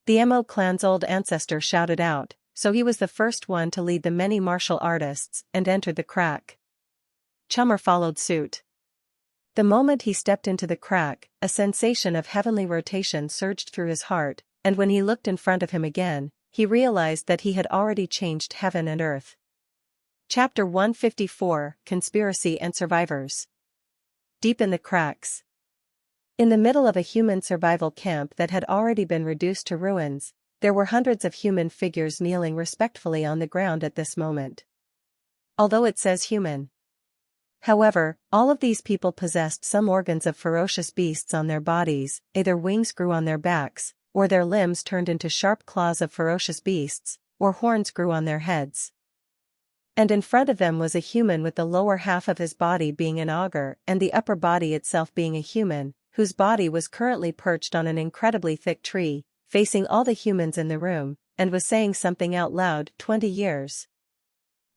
The Mo clan's old ancestor shouted out, so he was the first one to lead the many martial artists and entered the crack. Chummer followed suit. The moment he stepped into the crack, a sensation of heavenly rotation surged through his heart, and when he looked in front of him again, he realized that he had already changed heaven and earth. Chapter 154, Conspiracy and Survivors. Deep in the cracks. In the middle of a human survival camp that had already been reduced to ruins, there were hundreds of human figures kneeling respectfully on the ground at this moment. Although it says human. However, all of these people possessed some organs of ferocious beasts on their bodies, either wings grew on their backs, or their limbs turned into sharp claws of ferocious beasts, or horns grew on their heads. And in front of them was a human with the lower half of his body being an augur and the upper body itself being a human, whose body was currently perched on an incredibly thick tree, facing all the humans in the room, and was saying something out loud. 20 years.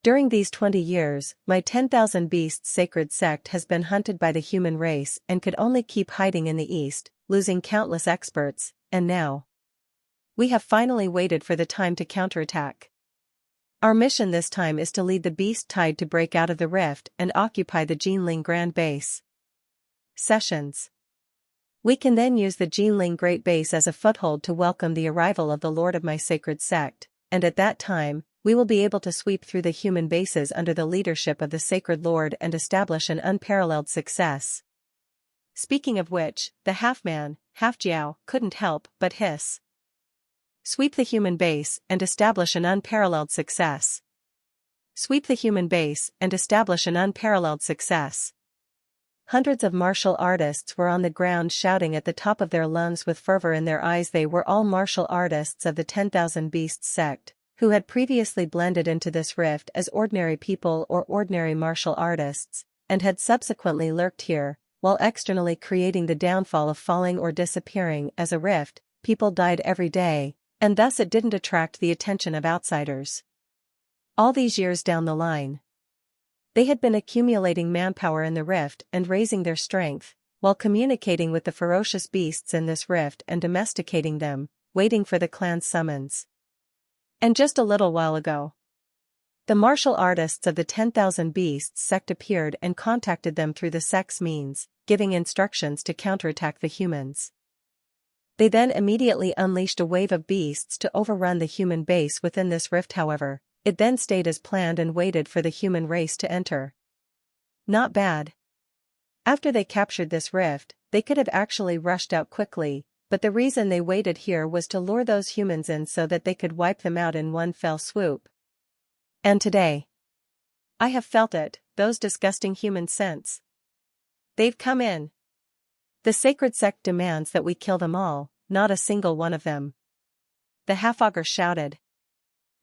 During these 20 years, my 10,000 Beasts sacred sect has been hunted by the human race and could only keep hiding in the east, losing countless experts, and now we have finally waited for the time to counterattack. Our mission this time is to lead the beast tide to break out of the rift and occupy the Jinling Grand Base. Sessions. We can then use the Jinling Great Base as a foothold to welcome the arrival of the Lord of my sacred sect, and at that time, we will be able to sweep through the human bases under the leadership of the Sacred Lord and establish an unparalleled success. Speaking of which, the half-man, half-jiao, couldn't help but hiss. Sweep the human base and establish an unparalleled success. Sweep the human base and establish an unparalleled success. Hundreds of martial artists were on the ground shouting at the top of their lungs with fervor in their eyes. They were all martial artists of the 10,000 Beasts sect, who had previously blended into this rift as ordinary people or ordinary martial artists, and had subsequently lurked here, while externally creating the downfall of falling or disappearing as a rift. People died every day, and thus it didn't attract the attention of outsiders. All these years down the line, they had been accumulating manpower in the rift and raising their strength, while communicating with the ferocious beasts in this rift and domesticating them, waiting for the clan's summons. And just a little while ago, the martial artists of the 10,000 Beasts sect appeared and contacted them through the sect's means, giving instructions to counterattack the humans. They then immediately unleashed a wave of beasts to overrun the human base within this rift. However, it then stayed as planned and waited for the human race to enter. Not bad. After they captured this rift, they could have actually rushed out quickly, but the reason they waited here was to lure those humans in so that they could wipe them out in one fell swoop. And today, I have felt it, those disgusting human scents. They've come in. The sacred sect demands that we kill them all, not a single one of them. The half-augur shouted.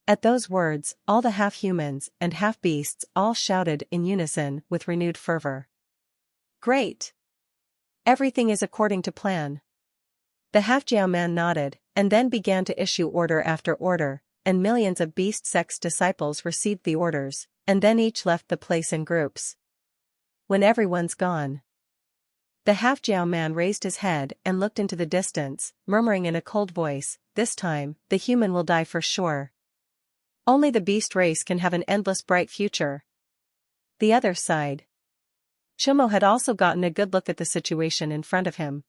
At those words, all the half-humans and half-beasts all shouted in unison with renewed fervor. Great! Everything is according to plan. The half-Jiao man nodded, and then began to issue order after order, and millions of beast sect's disciples received the orders, and then each left the place in groups. When everyone's gone, the half-Jiao man raised his head and looked into the distance, murmuring in a cold voice, "This time, the human will die for sure. Only the beast race can have an endless bright future." The other side. Chumo had also gotten a good look at the situation in front of him.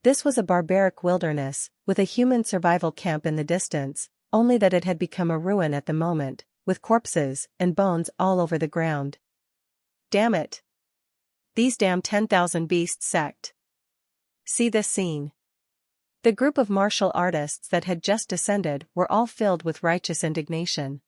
This was a barbaric wilderness, with a human survival camp in the distance, only that it had become a ruin at the moment, with corpses and bones all over the ground. Damn it! These damn 10,000 Beast sect. See this scene. The group of martial artists that had just descended were all filled with righteous indignation.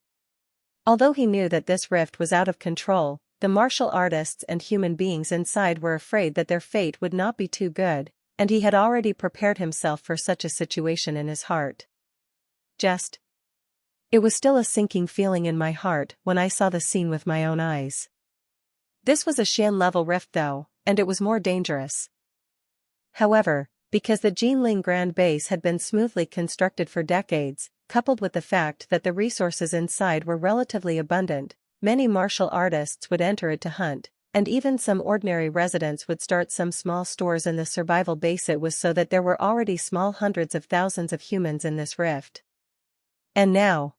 Although he knew that this rift was out of control, the martial artists and human beings inside were afraid that their fate would not be too good, and he had already prepared himself for such a situation in his heart. It was still a sinking feeling in my heart when I saw the scene with my own eyes. This was a Xian-level rift though, and it was more dangerous. However, because the Jinling Grand Base had been smoothly constructed for decades, coupled with the fact that the resources inside were relatively abundant, many martial artists would enter it to hunt, and even some ordinary residents would start some small stores in the survival base. It was so that there were already small hundreds of thousands of humans in this rift. And now,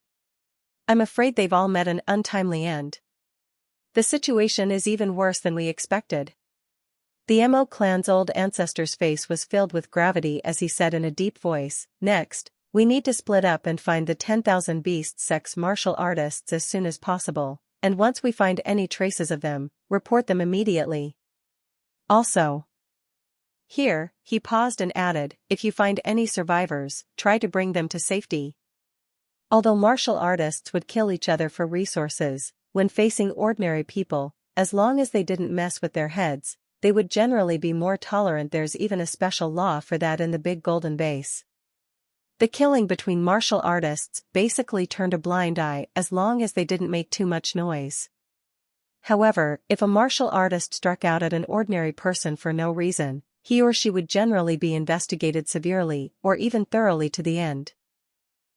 I'm afraid they've all met an untimely end. The situation is even worse than we expected. The Mo clan's old ancestor's face was filled with gravity as he said in a deep voice, "Next, we need to split up and find the 10,000 Beast sect's martial artists as soon as possible, and once we find any traces of them, report them immediately. Also," here, he paused and added, "if you find any survivors, try to bring them to safety." Although martial artists would kill each other for resources, when facing ordinary people, as long as they didn't mess with their heads, they would generally be more tolerant. There's even a special law for that in the Big Golden Base. The killing between martial artists basically turned a blind eye as long as they didn't make too much noise. However, if a martial artist struck out at an ordinary person for no reason, he or she would generally be investigated severely or even thoroughly to the end.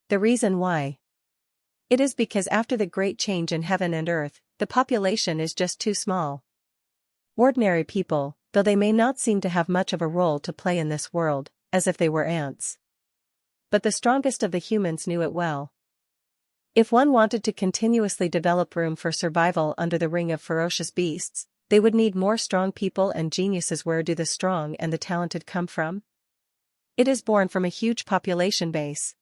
The reason why? It is because after the great change in heaven and earth, the population is just too small. Ordinary people, though they may not seem to have much of a role to play in this world, as if they were ants. But the strongest of the humans knew it well. If one wanted to continuously develop room for survival under the ring of ferocious beasts, they would need more strong people and geniuses. Where do the strong and the talented come from? It is born from a huge population base.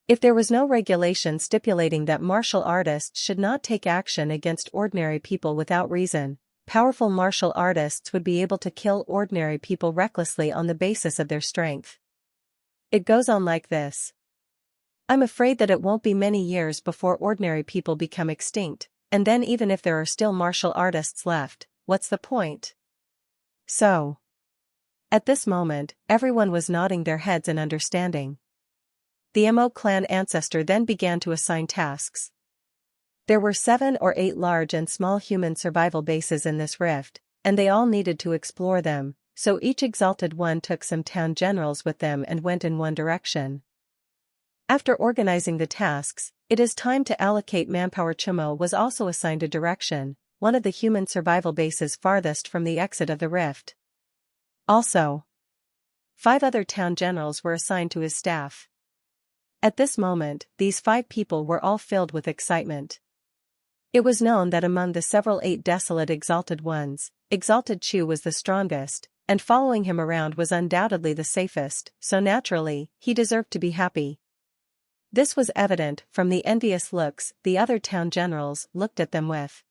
If there was no regulation stipulating that martial artists should not take action against ordinary people without reason, powerful martial artists would be able to kill ordinary people recklessly on the basis of their strength. It goes on like this. I'm afraid that it won't be many years before ordinary people become extinct, and then even if there are still martial artists left, what's the point? So, at this moment, everyone was nodding their heads in understanding. The Mo clan ancestor then began to assign tasks. There were 7 or 8 large and small human survival bases in this rift, and they all needed to explore them, so each exalted one took some town generals with them and went in one direction. After organizing the tasks, it is time to allocate manpower. Chumo was also assigned a direction, one of the human survival bases farthest from the exit of the rift. Also, 5 other town generals were assigned to his staff. At this moment, these 5 people were all filled with excitement. It was known that among the several 8 desolate exalted ones, Exalted Chu was the strongest, and following him around was undoubtedly the safest, so naturally, he deserved to be happy. This was evident from the envious looks the other town generals looked at them with.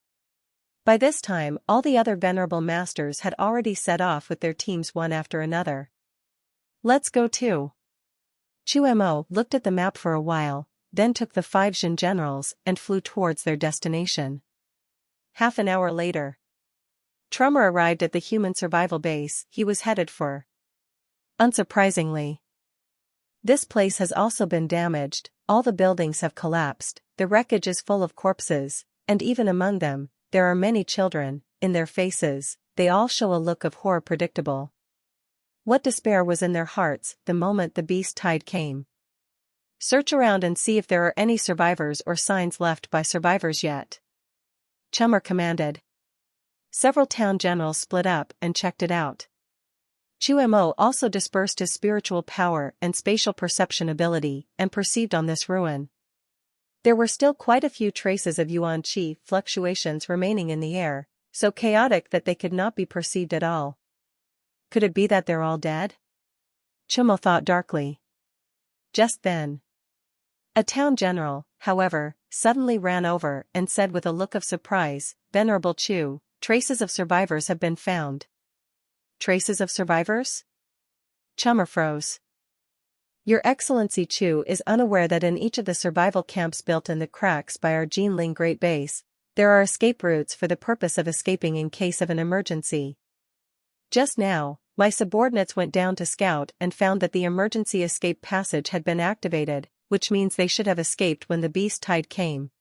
By this time, all the other venerable masters had already set off with their teams one after another. Let's go too. Chu Mo looked at the map for a while, then took the 5 Jin generals and flew towards their destination. Half an hour later, Trummer arrived at the human survival base he was headed for. Unsurprisingly, this place has also been damaged, all the buildings have collapsed, the wreckage is full of corpses, and even among them, there are many children. In their faces, they all show a look of horror predictable. What despair was in their hearts the moment the beast tide came. Search around and see if there are any survivors or signs left by survivors yet. Chummer commanded. Several town generals split up and checked it out. Chu Mo also dispersed his spiritual power and spatial perception ability and perceived on this ruin. There were still quite a few traces of yuan qi fluctuations remaining in the air, so chaotic that they could not be perceived at all. Could it be that they're all dead? Chumo thought darkly. Just then, a town general, however, suddenly ran over and said with a look of surprise, "Venerable Chu, traces of survivors have been found." Traces of survivors? Chummer froze. Your Excellency Chu is unaware that in each of the survival camps built in the cracks by our Jinling Great Base, there are escape routes for the purpose of escaping in case of an emergency. Just now, my subordinates went down to scout and found that the emergency escape passage had been activated, which means they should have escaped when the beast tide came.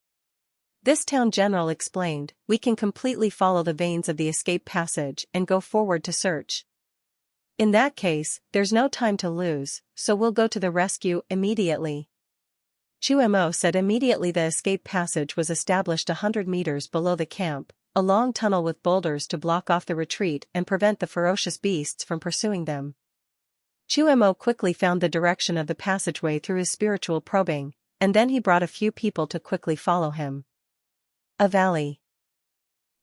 This town general explained, we can completely follow the veins of the escape passage and go forward to search. In that case, there's no time to lose, so we'll go to the rescue immediately. Chu Mo said immediately the escape passage was established 100 meters below the camp, a long tunnel with boulders to block off the retreat and prevent the ferocious beasts from pursuing them. Chu Mo quickly found the direction of the passageway through his spiritual probing, and then he brought a few people to quickly follow him. A valley.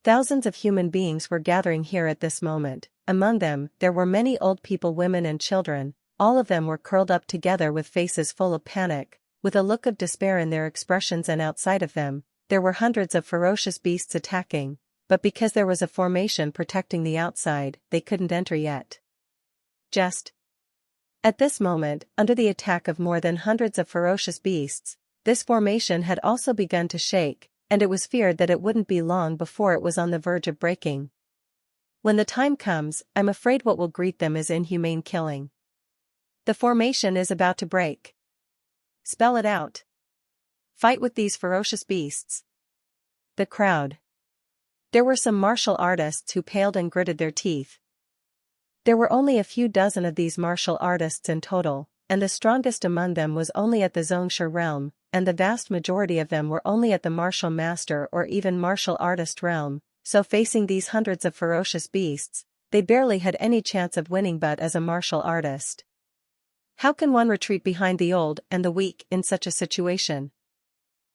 Thousands of human beings were gathering here at this moment. Among them, there were many old people, women and children. All of them were curled up together with faces full of panic, with a look of despair in their expressions, and outside of them, there were hundreds of ferocious beasts attacking, but because there was a formation protecting the outside, they couldn't enter yet. Just at this moment, under the attack of more than hundreds of ferocious beasts, this formation had also begun to shake, and it was feared that it wouldn't be long before it was on the verge of breaking. When the time comes, I'm afraid what will greet them is inhumane killing. The formation is about to break. Spell it out. Fight with these ferocious beasts. The crowd. There were some martial artists who paled and gritted their teeth. There were only a few dozen of these martial artists in total, and the strongest among them was only at the Zhongshe realm, and the vast majority of them were only at the martial master or even martial artist realm, so facing these hundreds of ferocious beasts, they barely had any chance of winning but as a martial artist. How can one retreat behind the old and the weak in such a situation?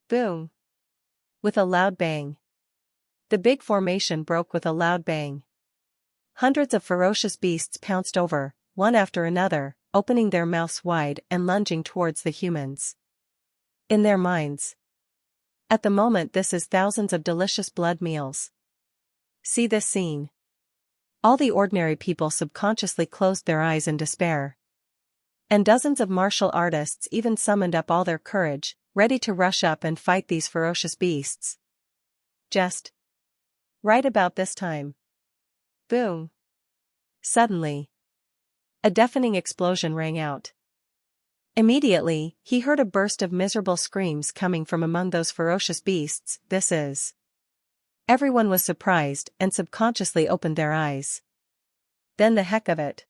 Boom! With a loud bang. The big formation broke with a loud bang. Hundreds of ferocious beasts pounced over, one after another, opening their mouths wide and lunging towards the humans. In their minds, at the moment, this is thousands of delicious blood meals. See this scene. All the ordinary people subconsciously closed their eyes in despair. And dozens of martial artists even summoned up all their courage, ready to rush up and fight these ferocious beasts. Just right about this time. Boom! Suddenly, a deafening explosion rang out. Immediately, he heard a burst of miserable screams coming from among those ferocious beasts. This is. Everyone was surprised and subconsciously opened their eyes. Then the heck of it.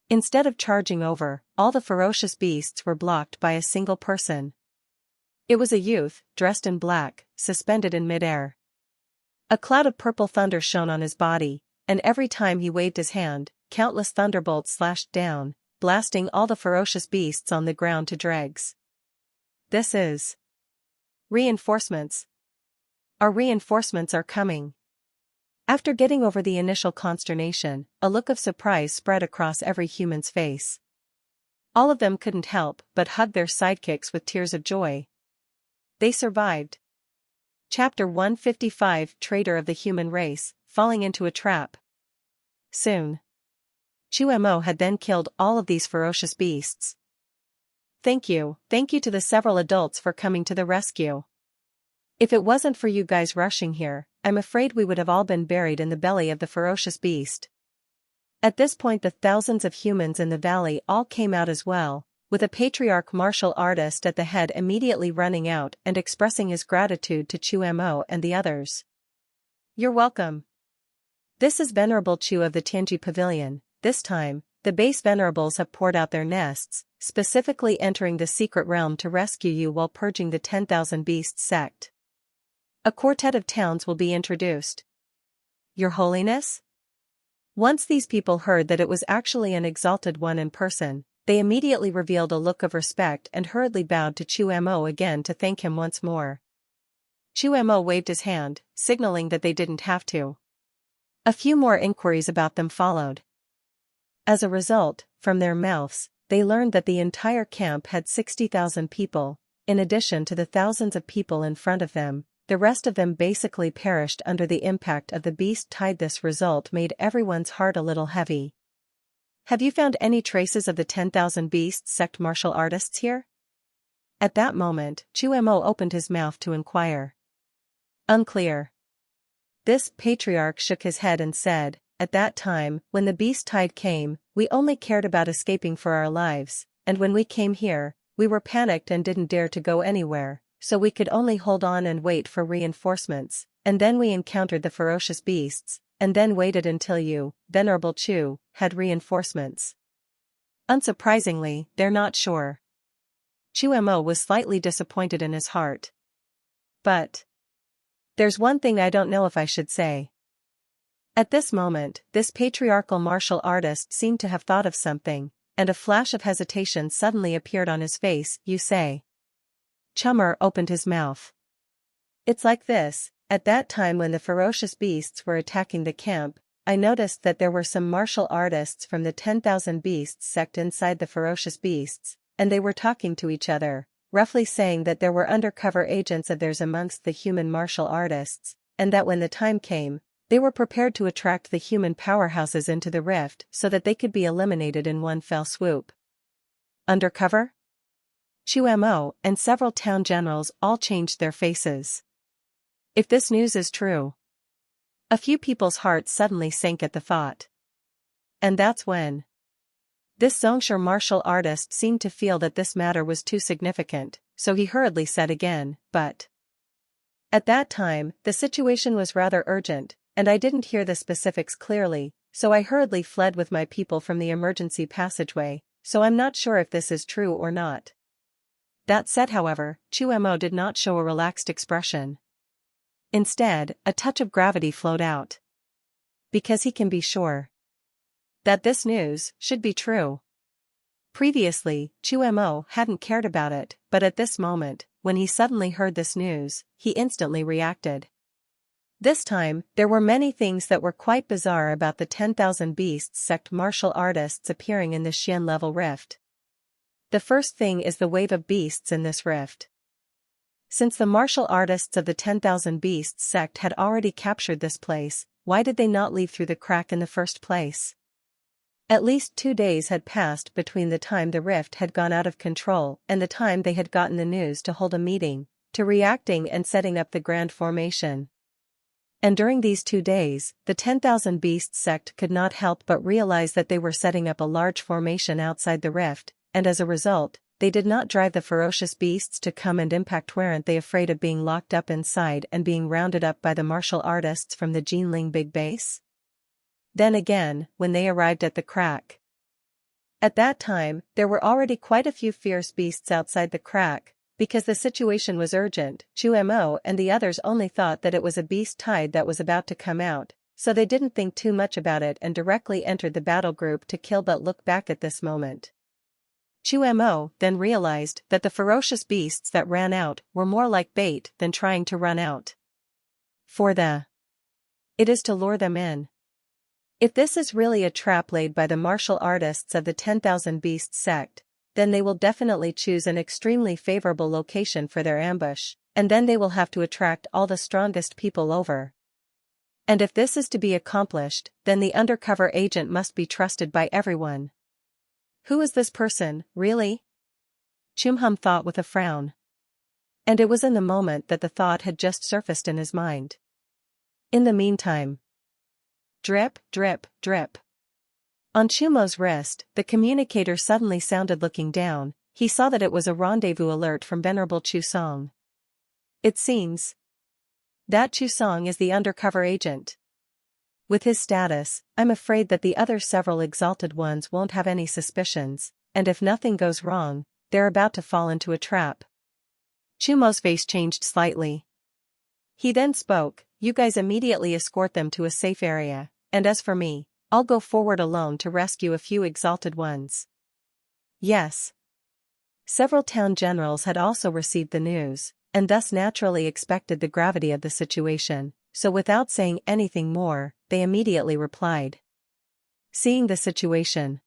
Instead of charging over, all the ferocious beasts were blocked by a single person. It was a youth, dressed in black, suspended in midair. A cloud of purple thunder shone on his body, and every time he waved his hand, countless thunderbolts slashed down, blasting all the ferocious beasts on the ground to dregs. This is. Reinforcements. Our reinforcements are coming. After getting over the initial consternation, a look of surprise spread across every human's face. All of them couldn't help but hug their sidekicks with tears of joy. They survived. Chapter 155 Traitor of the Human Race, Falling into a Trap. Soon. Chumo had then killed all of these ferocious beasts. Thank you to the several adults for coming to the rescue. If it wasn't for you guys rushing here, I'm afraid we would have all been buried in the belly of the ferocious beast. At this point the thousands of humans in the valley all came out as well, with a patriarch martial artist at the head immediately running out and expressing his gratitude to Chumo and the others. You're welcome. This is Venerable Chu of the Tianji Pavilion. This time, the base venerables have poured out their nests, specifically entering the secret realm to rescue you while purging the 10,000 Beasts sect. A quartet of towns will be introduced. Your Holiness? Once these people heard that it was actually an exalted one in person, they immediately revealed a look of respect and hurriedly bowed to Chumo again to thank him once more. Chumo waved his hand, signaling that they didn't have to. A few more inquiries about them followed. As a result, from their mouths, they learned that the entire camp had 60,000 people, in addition to the thousands of people in front of them. The rest of them basically perished under the impact of the beast tide. This result made everyone's heart a little heavy. Have you found any traces of the 10,000 Beasts sect martial artists here? At that moment, Chumo opened his mouth to inquire. Unclear. This patriarch shook his head and said, at that time, when the beast tide came, we only cared about escaping for our lives, and when we came here, we were panicked and didn't dare to go anywhere, so we could only hold on and wait for reinforcements, and then we encountered the ferocious beasts, and then waited until you, Venerable Chu, had reinforcements. Unsurprisingly, they're not sure. Chumo was slightly disappointed in his heart. But there's one thing I don't know if I should say. At this moment, this patriarchal martial artist seemed to have thought of something, and a flash of hesitation suddenly appeared on his face. You say. Chummer opened his mouth. It's like this, at that time when the ferocious beasts were attacking the camp, I noticed that there were some martial artists from the 10,000 Beasts sect inside the ferocious beasts, and they were talking to each other, roughly saying that there were undercover agents of theirs amongst the human martial artists, and that when the time came, they were prepared to attract the human powerhouses into the rift so that they could be eliminated in one fell swoop. Undercover? Chumo and several town generals all changed their faces. If this news is true. A few people's hearts suddenly sank at the thought. And that's when. This Zhongshan martial artist seemed to feel that this matter was too significant, so he hurriedly said again, but. At that time, the situation was rather urgent, and I didn't hear the specifics clearly, so I hurriedly fled with my people from the emergency passageway, so I'm not sure if this is true or not. That said, however, Chumo did not show a relaxed expression. Instead, a touch of gravity flowed out. Because he can be sure that this news should be true. Previously, Chumo hadn't cared about it, but at this moment, when he suddenly heard this news, he instantly reacted. This time, there were many things that were quite bizarre about the 10,000 Beasts sect martial artists appearing in the Xian level rift. The first thing is the wave of beasts in this rift. Since the martial artists of the 10,000 Beasts sect had already captured this place, why did they not leave through the crack in the first place? At least 2 days had passed between the time the rift had gone out of control and the time they had gotten the news to hold a meeting, to reacting and setting up the grand formation. And during these 2 days, the 10,000 Beasts sect could not help but realize that they were setting up a large formation outside the rift, and as a result, they did not drive the ferocious beasts to come and impact. Weren't they afraid of being locked up inside and being rounded up by the martial artists from the Jinling Big Base? Then again, when they arrived at the crack. At that time, there were already quite a few fierce beasts outside the crack, because the situation was urgent. Chu Mo and the others only thought that it was a beast tide that was about to come out, so they didn't think too much about it and directly entered the battle group to kill. But look back at this moment. Chu Mo then realized that the ferocious beasts that ran out were more like bait than trying to run out. It is to lure them in. If this is really a trap laid by the martial artists of the 10,000 Beasts sect, then they will definitely choose an extremely favorable location for their ambush, and then they will have to attract all the strongest people over. And if this is to be accomplished, then the undercover agent must be trusted by everyone. Who is this person, really? Chumhum thought with a frown. And it was in the moment that the thought had just surfaced in his mind. In the meantime. Drip, drip, drip. On Chumo's wrist, the communicator suddenly sounded. Looking down, he saw that it was a rendezvous alert from Venerable Chu Song. It seems that Chu Song is the undercover agent. With his status, I'm afraid that the other several exalted ones won't have any suspicions, and if nothing goes wrong, they're about to fall into a trap. Chumo's face changed slightly. He then spoke, "You guys immediately escort them to a safe area, and as for me, I'll go forward alone to rescue a few exalted ones." Yes. Several town generals had also received the news, and thus naturally expected the gravity of the situation, so without saying anything more, they immediately replied. Seeing the situation,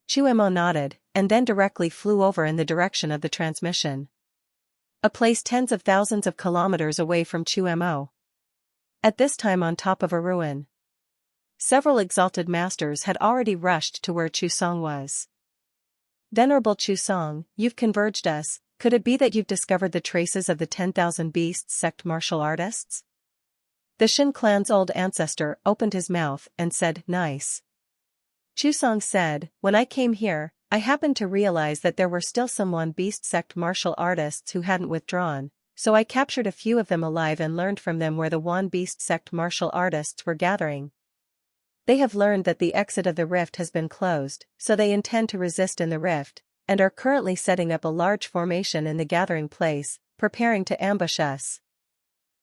Chu Mo nodded, and then directly flew over in the direction of the transmission. A place tens of thousands of kilometers away from Chu Mo. At this time on top of a ruin. Several exalted masters had already rushed to where Chu Song was. Venerable Chu Song, you've converged us. Could it be that you've discovered the traces of the 10,000 Beasts sect martial artists? The Shin clan's old ancestor opened his mouth and said, "Nice." Chu Song said, "When I came here, I happened to realize that there were still some One Beast sect martial artists who hadn't withdrawn, so I captured a few of them alive and learned from them where the One Beast sect martial artists were gathering. They have learned that the exit of the rift has been closed, so they intend to resist in the rift, and are currently setting up a large formation in the gathering place, preparing to ambush us."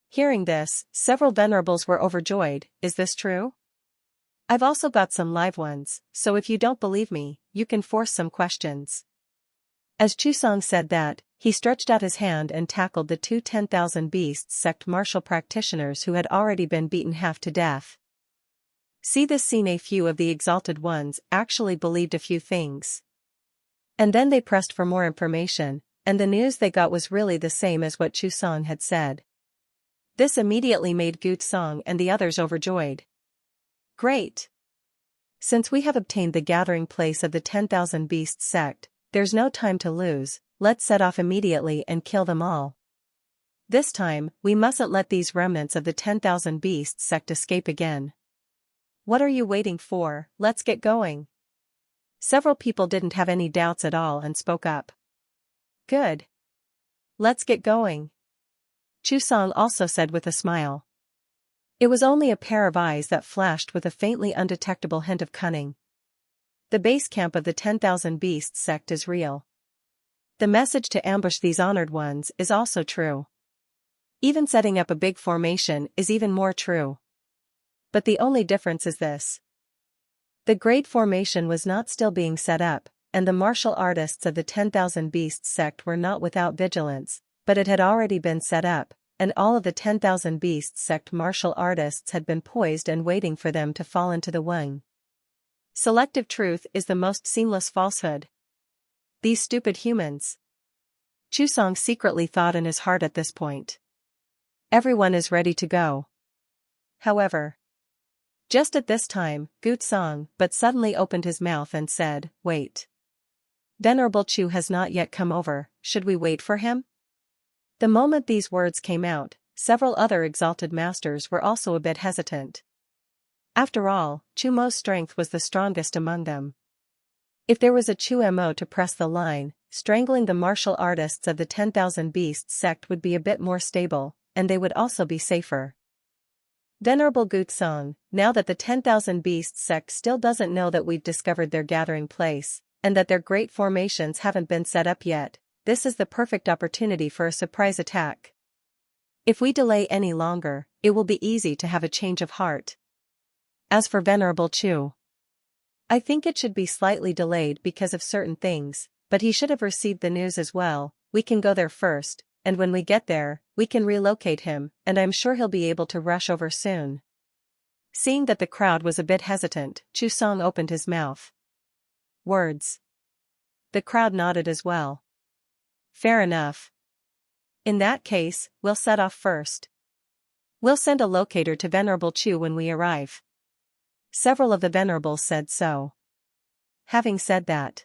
Hearing this, several venerables were overjoyed. "Is this true? I've also got some live ones, so if you don't believe me, you can force some questions." As Chu Song said that, he stretched out his hand and tackled the two 10,000 Beasts sect martial practitioners who had already been beaten half to death. See this scene. A few of the exalted ones actually believed a few things. And then they pressed for more information, and the news they got was really the same as what Chu Song had said. This immediately made Gu Song and the others overjoyed. Great! Since we have obtained the gathering place of the 10,000 Beasts sect, there's no time to lose. Let's set off immediately and kill them all. This time, we mustn't let these remnants of the 10,000 Beasts sect escape again. What are you waiting for? Let's get going. Several people didn't have any doubts at all and spoke up. Good. Let's get going. Chu Song also said with a smile. It was only a pair of eyes that flashed with a faintly undetectable hint of cunning. The base camp of the 10,000 Beasts sect is real. The message to ambush these honored ones is also true. Even setting up a big formation is even more true. But the only difference is this. The great formation was not still being set up, and the martial artists of the 10,000 Beasts sect were not without vigilance, but it had already been set up, and all of the 10,000 Beasts sect martial artists had been poised and waiting for them to fall into the wing. Selective truth is the most seamless falsehood. These stupid humans. Chu Song secretly thought in his heart at this point. Everyone is ready to go. However, just at this time, Gu Song but suddenly opened his mouth and said, "Wait. Venerable Chu has not yet come over, should we wait for him?" The moment these words came out, several other exalted masters were also a bit hesitant. After all, Chu Mo's strength was the strongest among them. If there was a Chu Mo to press the line, strangling the martial artists of the 10,000 Beasts sect would be a bit more stable, and they would also be safer. Venerable Gutsong, now that the 10,000 Beasts sect still doesn't know that we've discovered their gathering place, and that their great formations haven't been set up yet, this is the perfect opportunity for a surprise attack. If we delay any longer, it will be easy to have a change of heart. As for Venerable Chu, I think it should be slightly delayed because of certain things, but he should have received the news as well. We can go there first, and when we get there, we can relocate him, and I'm sure he'll be able to rush over soon. Seeing that the crowd was a bit hesitant, Chu Song opened his mouth. Words. The crowd nodded as well. Fair enough. In that case, we'll set off first. We'll send a locator to Venerable Chu when we arrive. Several of the venerables said so. Having said that,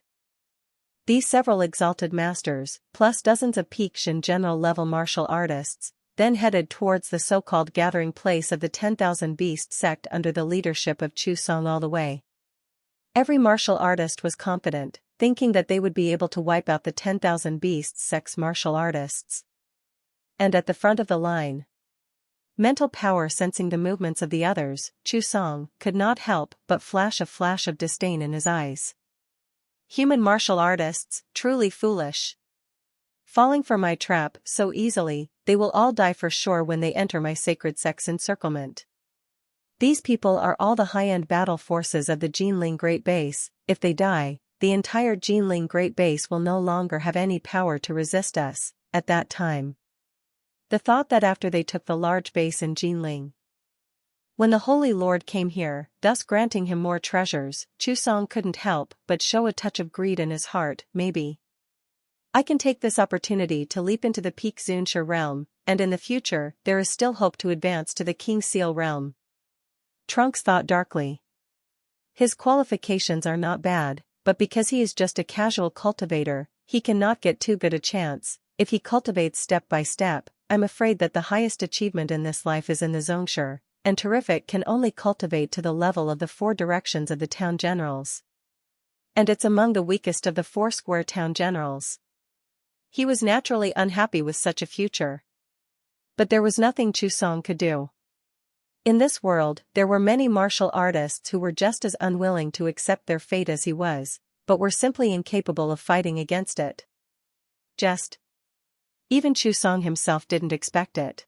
these several exalted masters, plus dozens of Pekshin general-level martial artists, then headed towards the so-called gathering place of the 10,000 Beast sect under the leadership of Chu Song all the way. Every martial artist was confident, thinking that they would be able to wipe out the 10,000 Beast sect's martial artists. And at the front of the line, mental power sensing the movements of the others, Chu Song could not help but flash of disdain in his eyes. Human martial artists, truly foolish. Falling for my trap so easily, they will all die for sure when they enter my sacred sect's encirclement. These people are all the high-end battle forces of the Jinling Great Base. If they die, the entire Jinling Great Base will no longer have any power to resist us, at that time. The thought that after they took the large base in Jinling, when the Holy Lord came here, thus granting him more treasures, Chu Song couldn't help but show a touch of greed in his heart. Maybe I can take this opportunity to leap into the Peak Zunsha realm, and in the future there is still hope to advance to the King Seal realm. Trunks thought darkly. His qualifications are not bad, but because he is just a casual cultivator, he cannot get too good a chance. If he cultivates step by step, I'm afraid that the highest achievement in this life is in the Zhongshu, and terrific can only cultivate to the level of the 4 directions of the town generals. And it's among the weakest of the 4 square town generals. He was naturally unhappy with such a future. But there was nothing Chu Song could do. In this world, there were many martial artists who were just as unwilling to accept their fate as he was, but were simply incapable of fighting against it. Even Chu Song himself didn't expect it.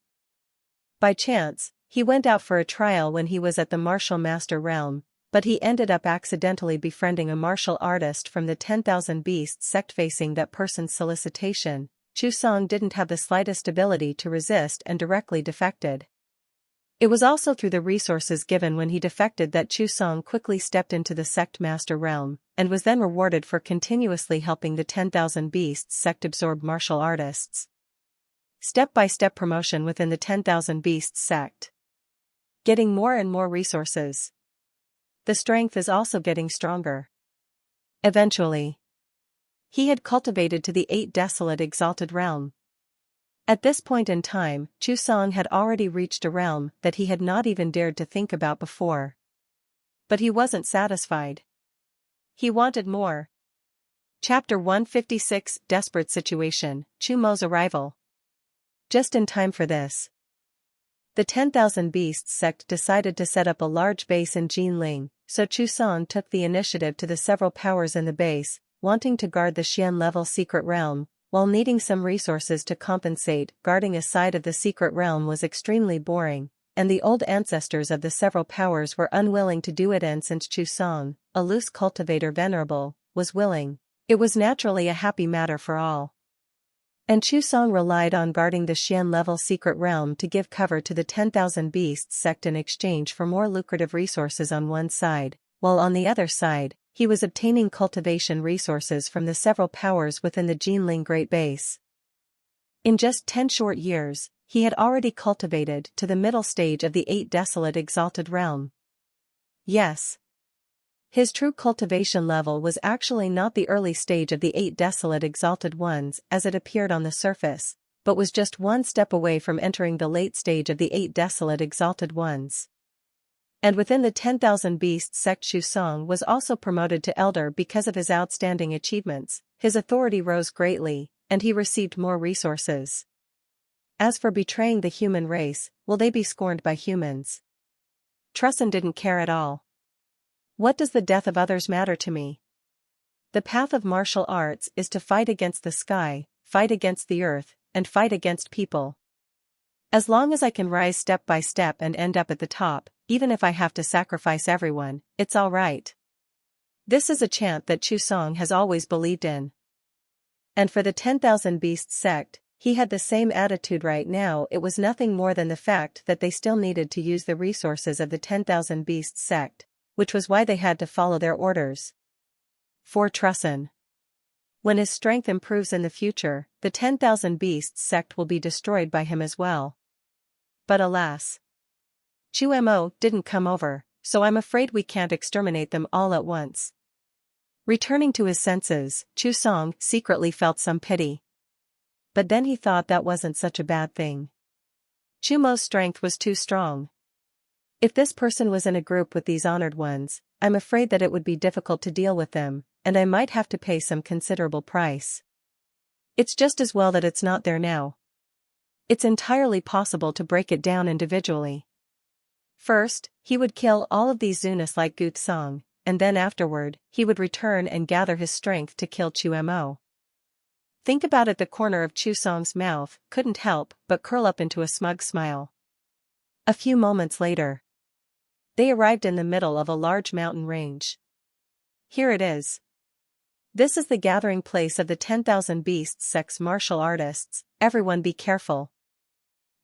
By chance, he went out for a trial when he was at the martial master realm, but he ended up accidentally befriending a martial artist from the 10,000 Beasts sect. Facing that person's solicitation, Chu Song didn't have the slightest ability to resist and directly defected. It was also through the resources given when he defected that Chu Song quickly stepped into the sect master realm, and was then rewarded for continuously helping the 10,000 Beasts sect absorb martial artists. Step-by-step promotion within the 10,000 Beasts sect. Getting more and more resources. The strength is also getting stronger. Eventually, he had cultivated to the 8 desolate exalted realm. At this point in time, Chu Song had already reached a realm that he had not even dared to think about before. But he wasn't satisfied. He wanted more. Chapter 156, Desperate Situation, Chu Mo's arrival. Just in time for this, the 10,000 Beasts sect decided to set up a large base in Jinling, so Chu Song took the initiative to the several powers in the base, wanting to guard the Xian-level secret realm, while needing some resources to compensate. Guarding a side of the secret realm was extremely boring, and the old ancestors of the several powers were unwilling to do it, and since Chu Song, a loose cultivator venerable, was willing, it was naturally a happy matter for all. And Chu Song relied on guarding the Xian-level secret realm to give cover to the 10,000 Beasts sect in exchange for more lucrative resources on one side, while on the other side, he was obtaining cultivation resources from the several powers within the Jinling Great Base. In just 10 short years, he had already cultivated to the middle stage of the 8 desolate exalted realm. Yes. His true cultivation level was actually not the early stage of the 8 desolate exalted ones as it appeared on the surface, but was just one step away from entering the late stage of the 8 desolate exalted ones. And within the 10,000 Beasts sect, Chu Song was also promoted to elder because of his outstanding achievements. His authority rose greatly, and he received more resources. As for betraying the human race, will they be scorned by humans? Trusin didn't care at all. What does the death of others matter to me? The path of martial arts is to fight against the sky, fight against the earth, and fight against people. As long as I can rise step by step and end up at the top, even if I have to sacrifice everyone, it's all right. This is a chant that Chu Song has always believed in. And for the 10,000 Beasts sect, he had the same attitude right now. It was nothing more than the fact that they still needed to use the resources of the 10,000 Beasts sect, which was why they had to follow their orders. For Trusin. When his strength improves in the future, the 10,000 Beasts sect will be destroyed by him as well. But alas. Chu Mo didn't come over, so I'm afraid we can't exterminate them all at once. Returning to his senses, Chu Song secretly felt some pity. But then he thought that wasn't such a bad thing. Chu Mo's strength was too strong. If this person was in a group with these honored ones, I'm afraid that it would be difficult to deal with them, and I might have to pay some considerable price. It's just as well that it's not there now. It's entirely possible to break it down individually. First, he would kill all of these Zunis like Gu Song, and then afterward, he would return and gather his strength to kill Chu Mo. Think about it. The corner of Chu Song's mouth couldn't help but curl up into a smug smile. A few moments later, they arrived in the middle of a large mountain range. Here it is. This is the gathering place of the 10,000 Beasts sect's martial artists. Everyone be careful.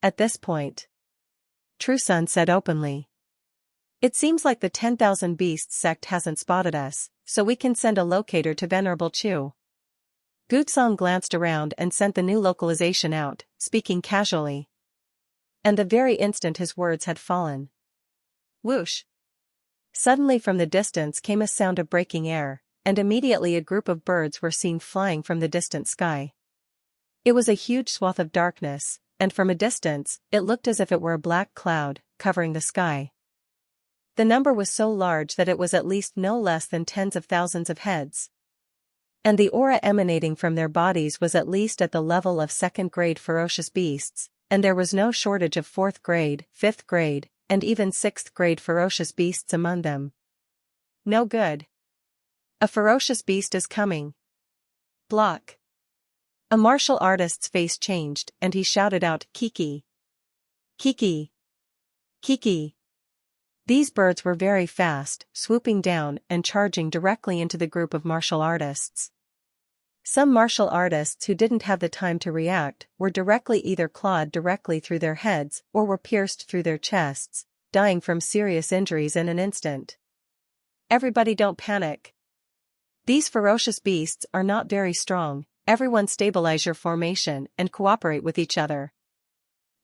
At this point, Trusin said openly, "It seems like the 10,000 Beasts sect hasn't spotted us, so we can send a locator to Venerable Chu." Gu Song glanced around and sent the new localization out, speaking casually. And the very instant his words had fallen. Whoosh! Suddenly from the distance came a sound of breaking air, and immediately a group of birds were seen flying from the distant sky. It was a huge swath of darkness, and from a distance, it looked as if it were a black cloud, covering the sky. The number was so large that it was at least no less than tens of thousands of heads. And the aura emanating from their bodies was at least at the level of second-grade ferocious beasts, and there was no shortage of 4th grade, 5th grade, and even 6th grade ferocious beasts among them. No good. A ferocious beast is coming. Block. A martial artist's face changed and he shouted out, "Kiki! Kiki! Kiki!" These birds were very fast, swooping down and charging directly into the group of martial artists. Some martial artists who didn't have the time to react were directly either clawed directly through their heads or were pierced through their chests, dying from serious injuries in an instant. Everybody don't panic. These ferocious beasts are not very strong. Everyone stabilize your formation and cooperate with each other.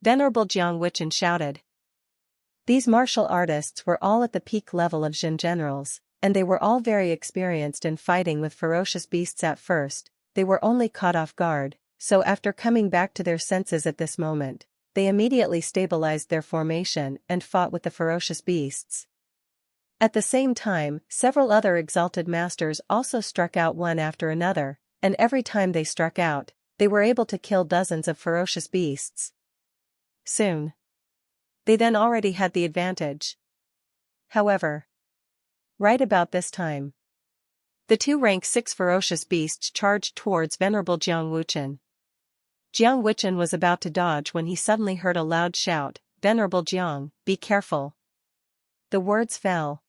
Venerable Jiang Wuchen shouted. These martial artists were all at the peak level of Jin generals, and they were all very experienced in fighting with ferocious beasts at first. They were only caught off guard, so after coming back to their senses at this moment, they immediately stabilized their formation and fought with the ferocious beasts. At the same time, several other exalted masters also struck out one after another, and every time they struck out, they were able to kill dozens of ferocious beasts. Soon. They then already had the advantage. However, right about this time, the two rank 6 ferocious beasts charged towards Venerable Jiang Wuchen. Jiang Wuchen was about to dodge when he suddenly heard a loud shout, "Venerable Jiang, be careful." The words fell.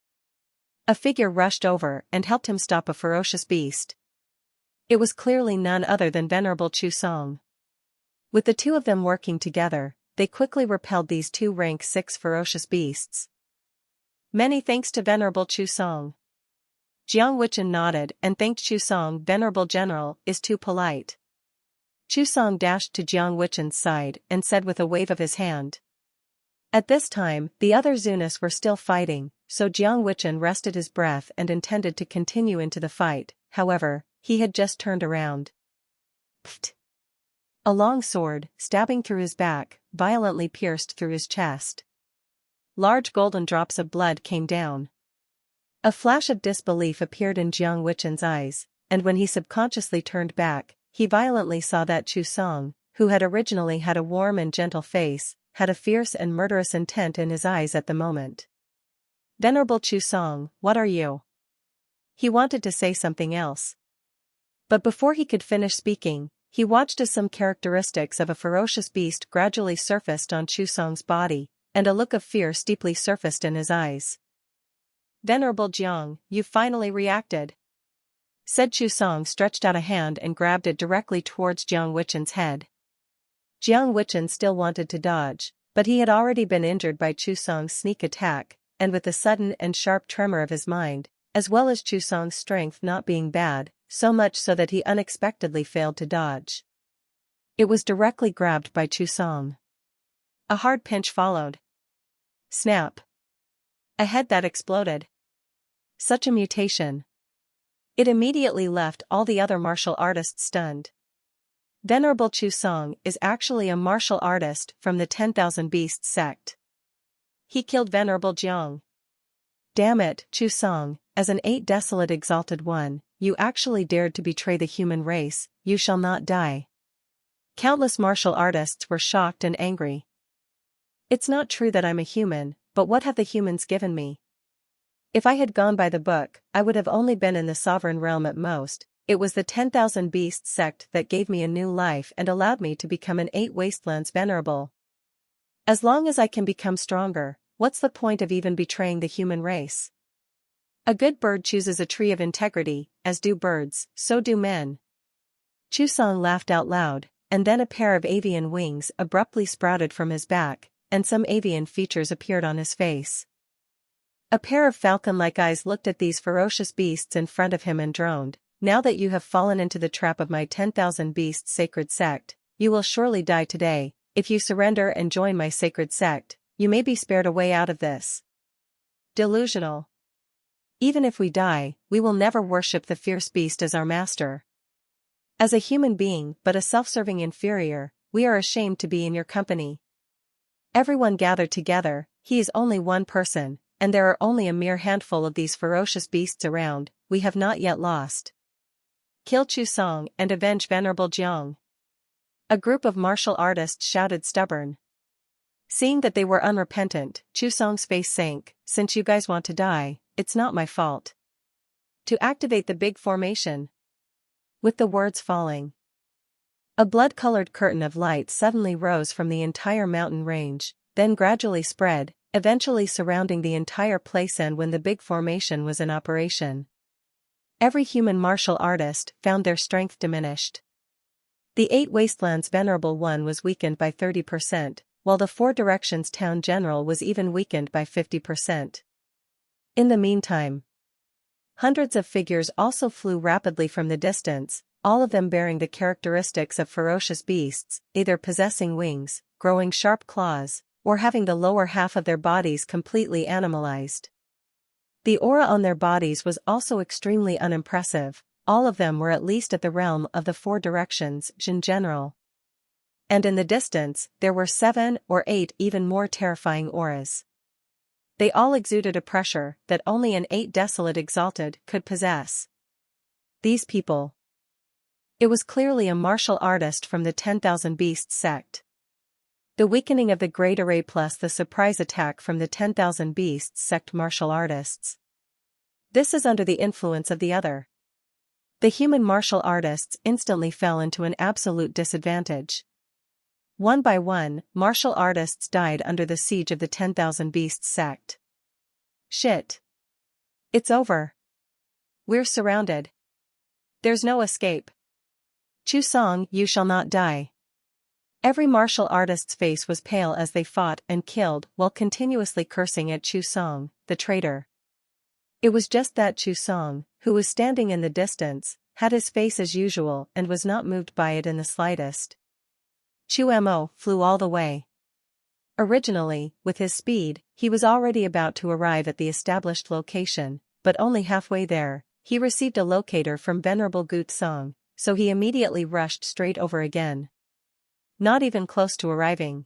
A figure rushed over and helped him stop a ferocious beast. It was clearly none other than Venerable Chu Song. With the two of them working together, they quickly repelled these two rank 6 ferocious beasts. Many thanks to Venerable Chu Song. Jiang Wuchen nodded and thanked Chu Song. Venerable General is too polite. Chu Song dashed to Jiang Wuchen's side and said with a wave of his hand. At this time, the other Zunis were still fighting, so Jiang Wuchen rested his breath and intended to continue into the fight. However, he had just turned around. Pfft! A long sword, stabbing through his back, violently pierced through his chest. large golden drops of blood came down. A flash of disbelief appeared in Jiang Weichen's eyes, and when he subconsciously turned back, he violently saw that Chu Song, who had originally had a warm and gentle face, had a fierce and murderous intent in his eyes at the moment. "Venerable Chu Song, what are you?" He wanted to say something else. But before he could finish speaking, he watched as some characteristics of a ferocious beast gradually surfaced on Chu Song's body, and a look of fear steeply surfaced in his eyes. "Venerable Jiang, you've finally reacted," said Chu Song, stretched out a hand and grabbed it directly towards Jiang Weichen's head. Jiang Weichen still wanted to dodge, but he had already been injured by Chu Song's sneak attack, and with the sudden and sharp tremor of his mind, as well as Chu Song's strength not being bad, so much so that he unexpectedly failed to dodge. It was directly grabbed by Chu Song. A hard pinch followed. Snap. A head that exploded. Such a mutation. It immediately left all the other martial artists stunned. Venerable Chu Song is actually a martial artist from the 10,000 Beasts sect. He killed Venerable Jiang. Damn it, Chu Song, as an 8 desolate exalted one, you actually dared to betray the human race, you shall not die. Countless martial artists were shocked and angry. It's not true that I'm a human, but what have the humans given me? If I had gone by the book, I would have only been in the sovereign realm at most. It was the 10,000 Beasts sect that gave me a new life and allowed me to become an 8 wastelands venerable. As long as I can become stronger, what's the point of even betraying the human race? A good bird chooses a tree of integrity, as do birds, so do men. Chu Song laughed out loud, and then a pair of avian wings abruptly sprouted from his back, and some avian features appeared on his face. A pair of falcon-like eyes looked at these ferocious beasts in front of him and droned, "Now that you have fallen into the trap of my 10,000 Beasts sacred sect, you will surely die today. If you surrender and join my sacred sect, you may be spared a way out of this." Delusional. Even if we die, we will never worship the fierce beast as our master. As a human being but a self-serving inferior, we are ashamed to be in your company. Everyone gathered together, he is only one person, and there are only a mere handful of these ferocious beasts around, we have not yet lost. Kill Chu Song and avenge Venerable Jiang. A group of martial artists shouted stubborn. Seeing that they were unrepentant, Chu Song's face sank. "Since you guys want to die, it's not my fault." To activate the big formation. With the words falling, a blood-colored curtain of light suddenly rose from the entire mountain range, then gradually spread, eventually surrounding the entire place, and when the big formation was in operation, every human martial artist found their strength diminished. The 8 Wastelands Venerable One was weakened by 30%, while the 4 Directions Town General was even weakened by 50%. In the meantime, hundreds of figures also flew rapidly from the distance, all of them bearing the characteristics of ferocious beasts, either possessing wings, growing sharp claws, or having the lower half of their bodies completely animalized. The aura on their bodies was also extremely unimpressive. All of them were at least at the realm of the 4 Directions in general. And in the distance, there were 7 or 8 even more terrifying auras. They all exuded a pressure that only an 8 desolate exalted could possess. These people. It was clearly a martial artist from the 10,000 Beasts sect. The weakening of the Great Array plus the surprise attack from the 10,000 Beasts sect martial artists. This is under the influence of the other. The human martial artists instantly fell into an absolute disadvantage. One by one, martial artists died under the siege of the 10,000 Beasts sect. Shit. It's over. We're surrounded. There's no escape. Chu Song, you shall not die. Every martial artist's face was pale as they fought and killed while continuously cursing at Chu Song, the traitor. It was just that Chu Song, who was standing in the distance, had his face as usual and was not moved by it in the slightest. Chu Mo flew all the way. Originally, with his speed, he was already about to arrive at the established location, but only halfway there, he received a locator from Venerable Gut Song, so he immediately rushed straight over again. Not even close to arriving.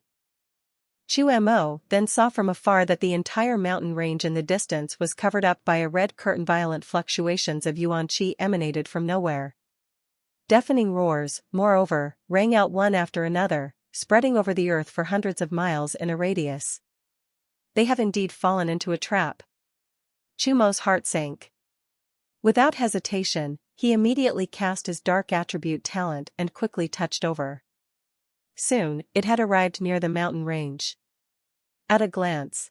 Chu Mo then saw from afar that the entire mountain range in the distance was covered up by a red curtain. Violent fluctuations of yuan qi emanated from nowhere. Deafening roars, moreover, rang out one after another, spreading over the earth for hundreds of miles in a radius. They have indeed fallen into a trap. Chu Mo's heart sank. Without hesitation, he immediately cast his dark attribute talent and quickly touched over. Soon, it had arrived near the mountain range. At a glance,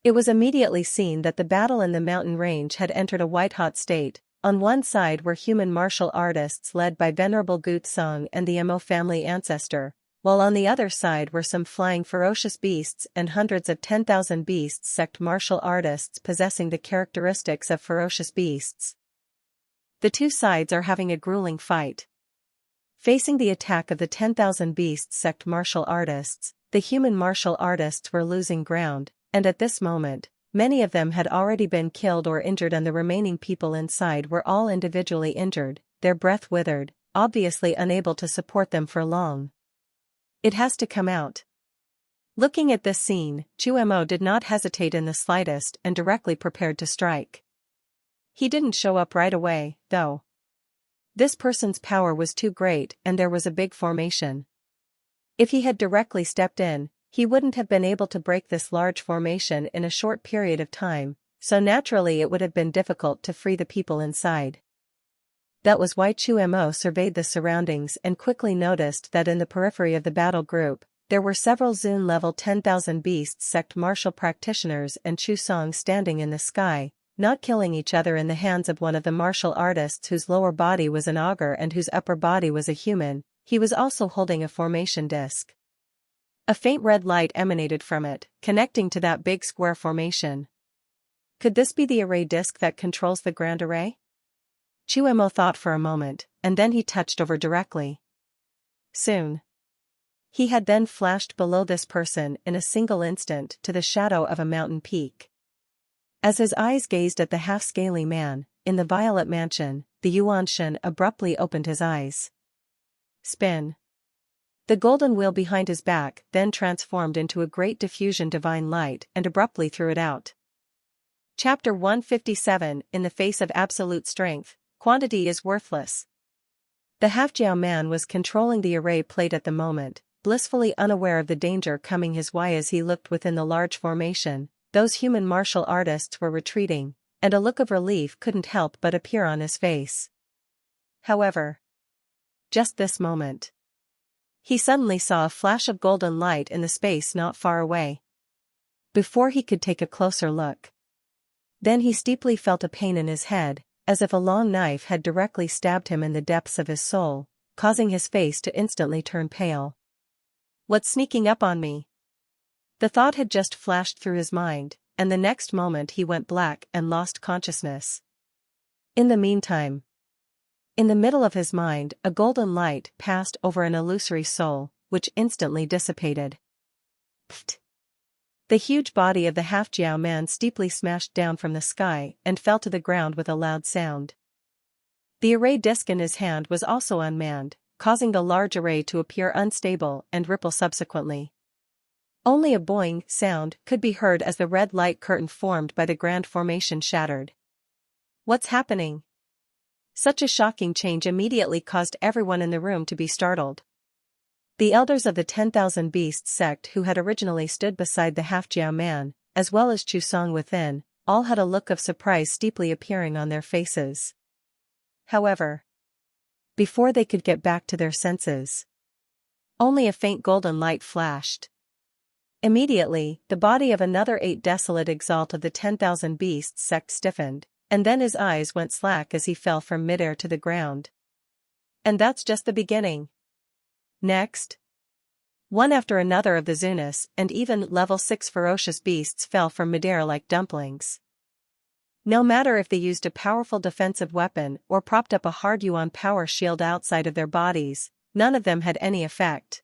it was immediately seen that the battle in the mountain range had entered a white-hot state. On one side were human martial artists led by Venerable Gu Tsong and the Mo family ancestor, while on the other side were some flying ferocious beasts and hundreds of 10,000 beasts sect martial artists possessing the characteristics of ferocious beasts. The two sides are having a grueling fight. Facing the attack of the 10,000 beasts sect martial artists, the human martial artists were losing ground, and at this moment, many of them had already been killed or injured, and the remaining people inside were all individually injured, their breath withered, obviously unable to support them for long. It has to come out. Looking at this scene, Chu Mo did not hesitate in the slightest and directly prepared to strike. He didn't show up right away, though. This person's power was too great and there was a big formation. If he had directly stepped in, he wouldn't have been able to break this large formation in a short period of time, so naturally it would have been difficult to free the people inside. That was why Chu Mo surveyed the surroundings and quickly noticed that in the periphery of the battle group, there were several Zun level 10,000 beasts sect martial practitioners and Chu Song standing in the sky, not killing each other in the hands of one of the martial artists whose lower body was an augur and whose upper body was a human. He was also holding a formation disc. A faint red light emanated from it, connecting to that big square formation. Could this be the array disc that controls the grand array? Chu Mo thought for a moment, and then he touched over directly. Soon. He had then flashed below this person in a single instant to the shadow of a mountain peak. As his eyes gazed at the half-scaly man, in the violet mansion, the Yuanshan abruptly opened his eyes. Spin. The golden wheel behind his back then transformed into a great diffusion divine light and abruptly threw it out. Chapter 157. In the face of absolute strength, quantity is worthless. The half-jiao man was controlling the array plate at the moment, blissfully unaware of the danger coming his way. As he looked within the large formation, those human martial artists were retreating, and a look of relief couldn't help but appear on his face. However, just this moment, he suddenly saw a flash of golden light in the space not far away. Before he could take a closer look, then he steeply felt a pain in his head, as if a long knife had directly stabbed him in the depths of his soul, causing his face to instantly turn pale. What's sneaking up on me? The thought had just flashed through his mind, and the next moment he went black and lost consciousness. In the meantime, in the middle of his mind, a golden light passed over an illusory soul, which instantly dissipated. Pfft! The huge body of the half-jiao man steeply smashed down from the sky and fell to the ground with a loud sound. The array disc in his hand was also unmanned, causing the large array to appear unstable and ripple subsequently. Only a boing sound could be heard as the red light curtain formed by the grand formation shattered. What's happening? Such a shocking change immediately caused everyone in the room to be startled. The elders of the 10,000 Beasts sect who had originally stood beside the half-jiao man, as well as Chu Song within, all had a look of surprise steeply appearing on their faces. However, before they could get back to their senses, only a faint golden light flashed. Immediately, the body of another 8 desolate exalt of the 10,000 Beasts sect stiffened, and then his eyes went slack as he fell from midair to the ground. And that's just the beginning. Next, one after another of the Zunus and even level 6 ferocious beasts fell from midair like dumplings. No matter if they used a powerful defensive weapon or propped up a hard yuan power shield outside of their bodies, none of them had any effect.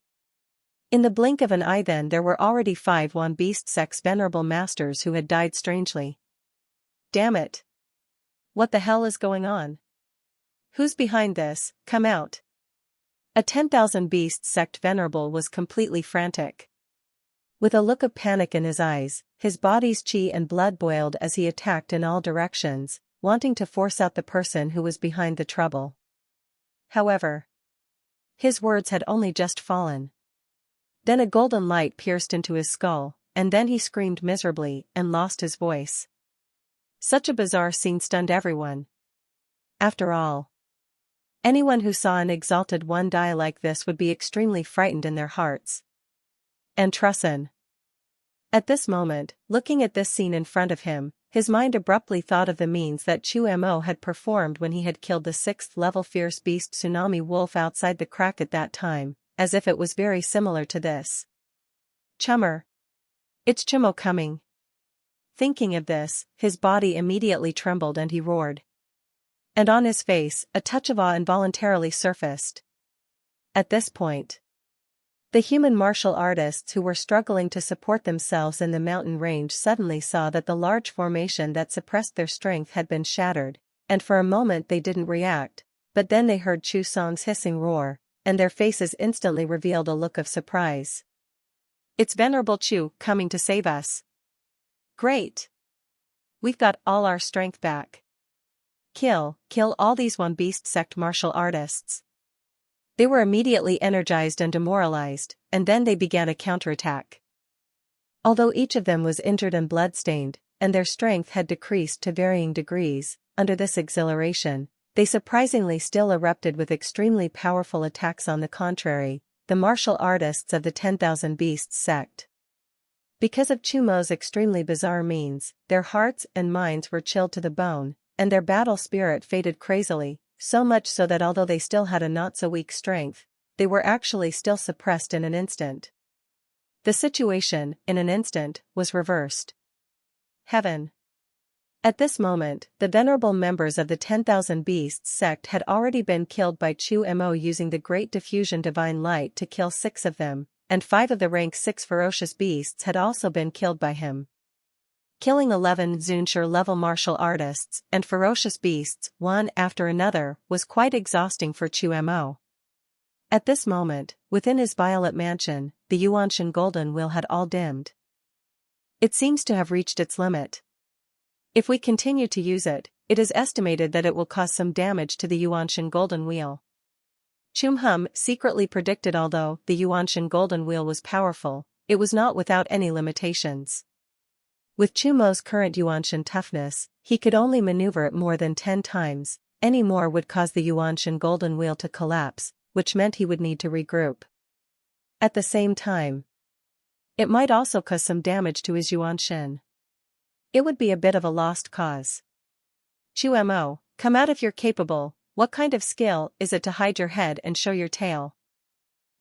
In the blink of an eye then there were already 5 Yuan beast sect's venerable masters who had died strangely. Damn it! What the hell is going on? Who's behind this? Come out! A 10,000 Beast sect venerable was completely frantic. With a look of panic in his eyes, his body's chi and blood boiled as he attacked in all directions, wanting to force out the person who was behind the trouble. However, his words had only just fallen. Then a golden light pierced into his skull, and then he screamed miserably and lost his voice. Such a bizarre scene stunned everyone. After all, anyone who saw an exalted one die like this would be extremely frightened in their hearts. And Trusson. At this moment, looking at this scene in front of him, his mind abruptly thought of the means that Chu Mo had performed when he had killed the 6th-level fierce beast tsunami wolf outside the crack at that time, as if it was very similar to this. Chummer. It's Chumo coming. Thinking of this, his body immediately trembled and he roared. And on his face, a touch of awe involuntarily surfaced. At this point, the human martial artists who were struggling to support themselves in the mountain range suddenly saw that the large formation that suppressed their strength had been shattered, and for a moment they didn't react, but then they heard Chu Song's hissing roar, and their faces instantly revealed a look of surprise. It's Venerable Chu coming to save us. Great! We've got all our strength back. Kill all these one beast sect martial artists. They were immediately energized and demoralized, and then they began a counterattack. Although each of them was injured and bloodstained, and their strength had decreased to varying degrees, under this exhilaration, they surprisingly still erupted with extremely powerful attacks. On the contrary, the martial artists of the 10,000 Beasts sect. Because of Chumo's extremely bizarre means, their hearts and minds were chilled to the bone, and their battle spirit faded crazily, so much so that although they still had a not-so-weak strength, they were actually still suppressed in an instant. The situation, in an instant, was reversed. Heaven. At this moment, the venerable members of the 10,000 Beasts sect had already been killed by Chu Mo using the Great Diffusion Divine Light to kill 6 of them, and 5 of the rank 6 ferocious beasts had also been killed by him. Killing 11 Zunshur-level martial artists and ferocious beasts one after another was quite exhausting for Chu Mo. At this moment, within his violet mansion, the Yuanshan golden wheel had all dimmed. It seems to have reached its limit. If we continue to use it, it is estimated that it will cause some damage to the Yuanshan golden wheel. Chumhum secretly predicted although the Yuanshan golden wheel was powerful, it was not without any limitations. With Chumo's current Yuanshan toughness, he could only maneuver it more than 10 times, any more would cause the Yuanshan golden wheel to collapse, which meant he would need to regroup. At the same time, it might also cause some damage to his Yuanshan. It would be a bit of a lost cause. Chu Mo, come out if you're capable. What kind of skill is it to hide your head and show your tail?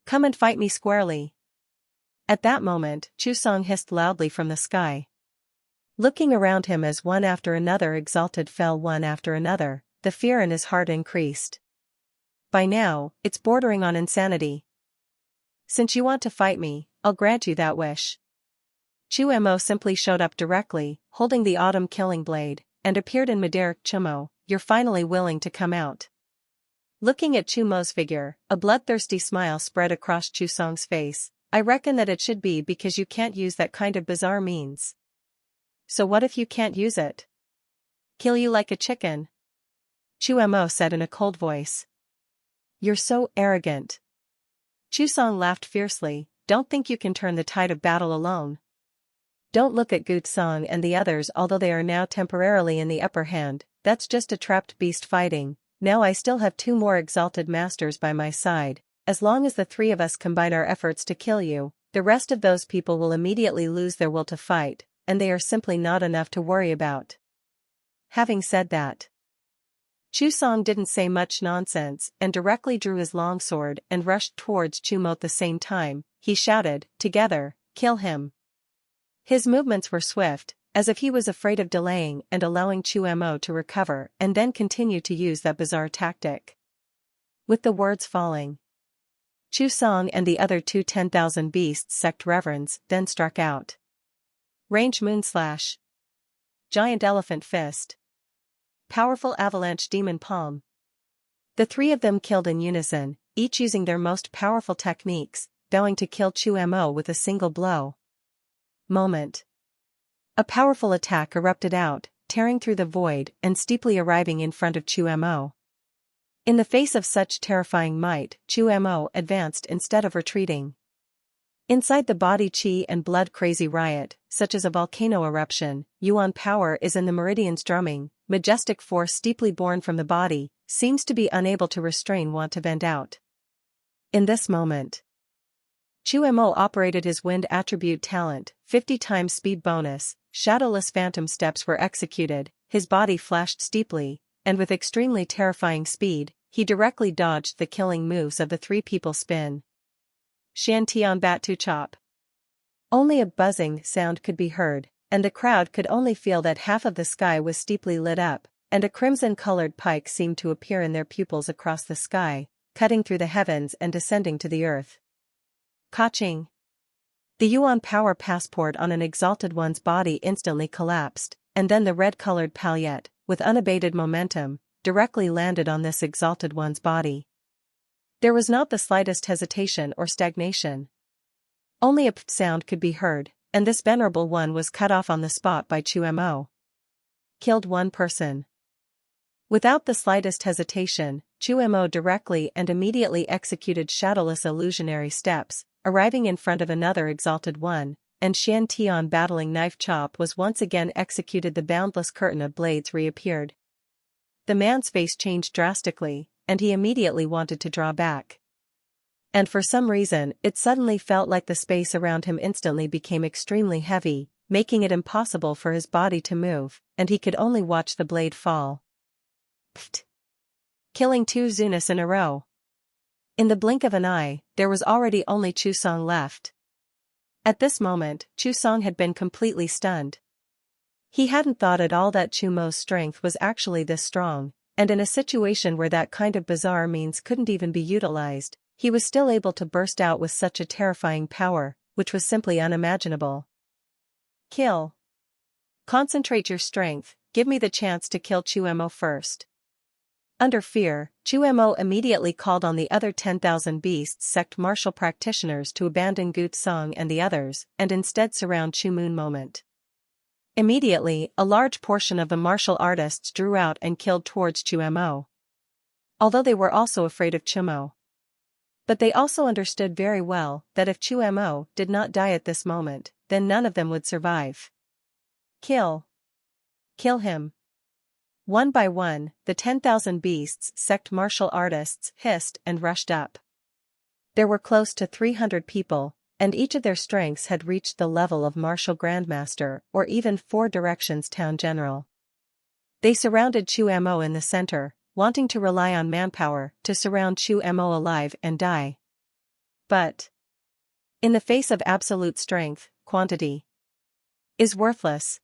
Come and fight me squarely. At that moment, Chu Song hissed loudly from the sky. Looking around him as one after another exalted fell one after another, the fear in his heart increased. By now, it's bordering on insanity. Since you want to fight me, I'll grant you that wish. Chu Mo simply showed up directly, holding the autumn killing blade, and appeared in midair. Chumo, you're finally willing to come out. Looking at Chumo's figure, a bloodthirsty smile spread across Chu Song's face. I reckon that it should be because you can't use that kind of bizarre means. So what if you can't use it? Kill you like a chicken? Chu Mo said in a cold voice. You're so arrogant. Chu Song laughed fiercely. Don't think you can turn the tide of battle alone. Don't look at Gut Song and the others, although they are now temporarily in the upper hand, that's just a trapped beast fighting. Now I still have 2 more exalted masters by my side. As long as the 3 of us combine our efforts to kill you, the rest of those people will immediately lose their will to fight, and they are simply not enough to worry about. Having said that, Chu Song didn't say much nonsense and directly drew his longsword and rushed towards Chumo at the same time. He shouted, "Together, kill him." His movements were swift, as if he was afraid of delaying and allowing Chu Mo to recover and then continue to use that bizarre tactic. With the words falling, Chu Song and the other 2 10,000 Beasts sect reverends then struck out. Range Moonslash, Giant Elephant Fist, Powerful Avalanche Demon Palm. The 3 of them killed in unison, each using their most powerful techniques, vowing to kill Chu Mo with a single blow. moment. A powerful attack erupted out, tearing through the void and steeply arriving in front of Chu Mo. In the face of such terrifying might, Chu Mo advanced instead of retreating. Inside the body chi and blood-crazy riot, such as a volcano eruption, Yuan power is in the meridians drumming, majestic force steeply born from the body, seems to be unable to restrain want to vent out. In this moment, Chu Mo operated his wind attribute talent, 50 times speed bonus, shadowless phantom steps were executed, his body flashed steeply, and with extremely terrifying speed, he directly dodged the killing moves of the three people spin. Shan Tian Bat Tu Chop. Only a buzzing sound could be heard, and the crowd could only feel that half of the sky was steeply lit up, and a crimson-colored pike seemed to appear in their pupils across the sky, cutting through the heavens and descending to the earth. Kaching. The Yuan power passport on an exalted one's body instantly collapsed, and then the red-colored palette, with unabated momentum, directly landed on this exalted one's body. There was not the slightest hesitation or stagnation. Only a p sound could be heard, and this venerable one was cut off on the spot by Chu Mo. Killed one person. Without the slightest hesitation, Chu Mo directly and immediately executed shadowless illusionary steps, arriving in front of another exalted one, and Shan Tian battling knife chop was once again executed. The boundless curtain of blades reappeared. The man's face changed drastically, and he immediately wanted to draw back. And for some reason, it suddenly felt like the space around him instantly became extremely heavy, making it impossible for his body to move, and he could only watch the blade fall. Pfft! Killing two Zunis in a row. In the blink of an eye, there was already only Chu Song left. At this moment, Chu Song had been completely stunned. He hadn't thought at all that Chu Mo's strength was actually this strong, and in a situation where that kind of bizarre means couldn't even be utilized, he was still able to burst out with such a terrifying power, which was simply unimaginable. Kill. Concentrate your strength, give me the chance to kill Chu Mo first. Under fear, Chu Mo immediately called on the other 10,000 beasts sect martial practitioners to abandon Gut Song and the others, and instead surround Chu Moon moment. Immediately, a large portion of the martial artists drew out and killed towards Chu Mo. Although they were also afraid of Chu Mo. But they also understood very well that if Chu Mo did not die at this moment, then none of them would survive. Kill. Kill him. One by one, the 10,000 beasts sect martial artists hissed and rushed up. There were close to 300 people, and each of their strengths had reached the level of martial grandmaster or even 4 directions town general. They surrounded Chu Mo in the center, wanting to rely on manpower to surround Chu Mo alive and die. But in the face of absolute strength, quantity is worthless.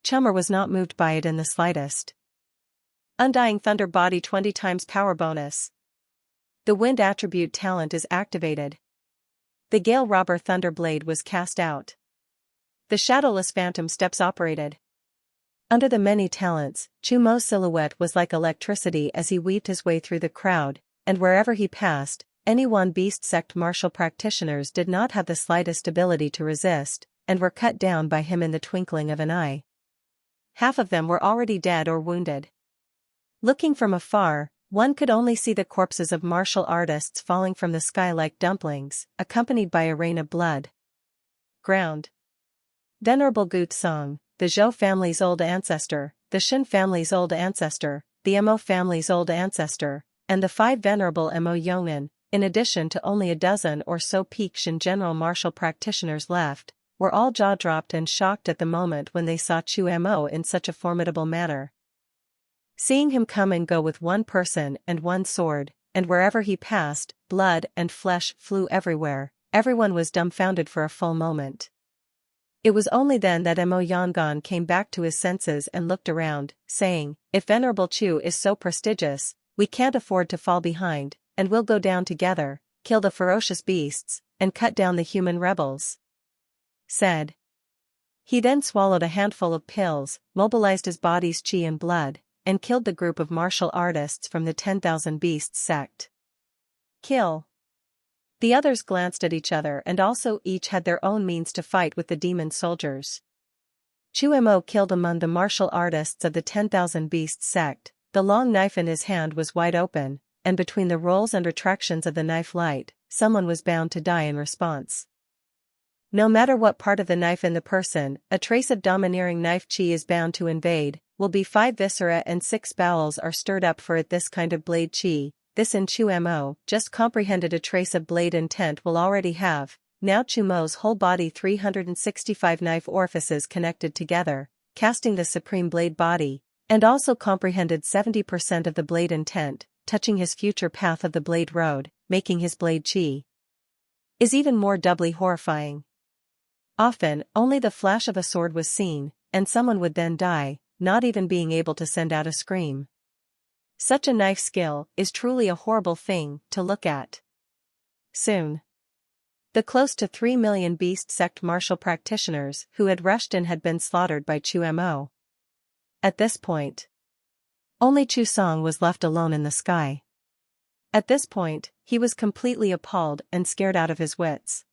Chummer was not moved by it in the slightest. Undying Thunder Body 20 times power bonus. The wind attribute talent is activated. The Gale Robber Thunder Blade was cast out. The Shadowless Phantom Steps operated. Under the many talents, Chu Mo's silhouette was like electricity as he weaved his way through the crowd, and wherever he passed, any one beast sect martial practitioners did not have the slightest ability to resist, and were cut down by him in the twinkling of an eye. Half of them were already dead or wounded. Looking from afar, one could only see the corpses of martial artists falling from the sky like dumplings, accompanied by a rain of blood. Ground. Venerable Gut Song, the Zhou family's old ancestor, the Shin family's old ancestor, the Mo family's old ancestor, and the 5 venerable Mo Yong'an, in addition to only a dozen or so peak Shin general martial practitioners left, were all jaw-dropped and shocked at the moment when they saw Chu Mo in such a formidable manner. Seeing him come and go with one person and one sword, and wherever he passed, blood and flesh flew everywhere, everyone was dumbfounded for a full moment. It was only then that Mo Yangon came back to his senses and looked around, saying, "If Venerable Chu is so prestigious, we can't afford to fall behind, and we'll go down together, kill the ferocious beasts, and cut down the human rebels," said. He then swallowed a handful of pills, mobilized his body's chi and blood, and killed the group of martial artists from the 10,000 beasts sect. Kill. The others glanced at each other and also each had their own means to fight with the demon soldiers. Chu Mo killed among the martial artists of the 10,000 Beasts sect. The long knife in his hand was wide open, and between the rolls and retractions of the knife light, someone was bound to die in response. No matter what part of the knife in the person, a trace of domineering knife chi is bound to invade, will be 5 viscera and 6 bowels are stirred up for it. This kind of blade chi, this in Chu Mo, just comprehended a trace of blade intent will already have, now Chu Mo's whole body 365 knife orifices connected together, casting the supreme blade body, and also comprehended 70% of the blade intent, touching his future path of the blade road, making his blade chi is even more doubly horrifying. Often, only the flash of a sword was seen, and someone would then die, not even being able to send out a scream. Such a knife skill is truly a horrible thing to look at. Soon, the close to 3 million Beast Sect martial practitioners who had rushed in had been slaughtered by Chu Mo. At this point, only Chu Song was left alone in the sky. At this point, he was completely appalled and scared out of his wits.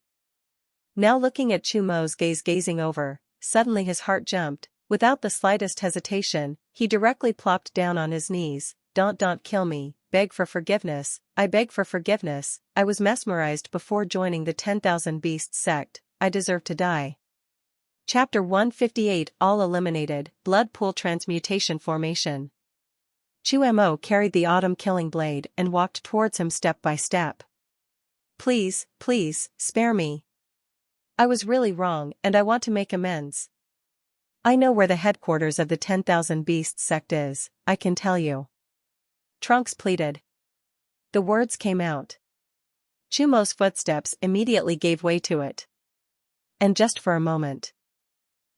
Now looking at Chu Mo's gazing over, suddenly his heart jumped. Without the slightest hesitation, he directly plopped down on his knees. Don't kill me, beg for forgiveness, I beg for forgiveness, I was mesmerized before joining the 10,000 Beasts sect, I deserve to die. Chapter 158 All eliminated, Blood Pool Transmutation Formation. Chu Mo carried the autumn killing blade and walked towards him step by step. Please, spare me. I was really wrong and I want to make amends. I know where the headquarters of the 10,000 Beasts sect is, I can tell you. Trunks pleaded. The words came out. Chu Mo's footsteps immediately gave way to it. And just for a moment,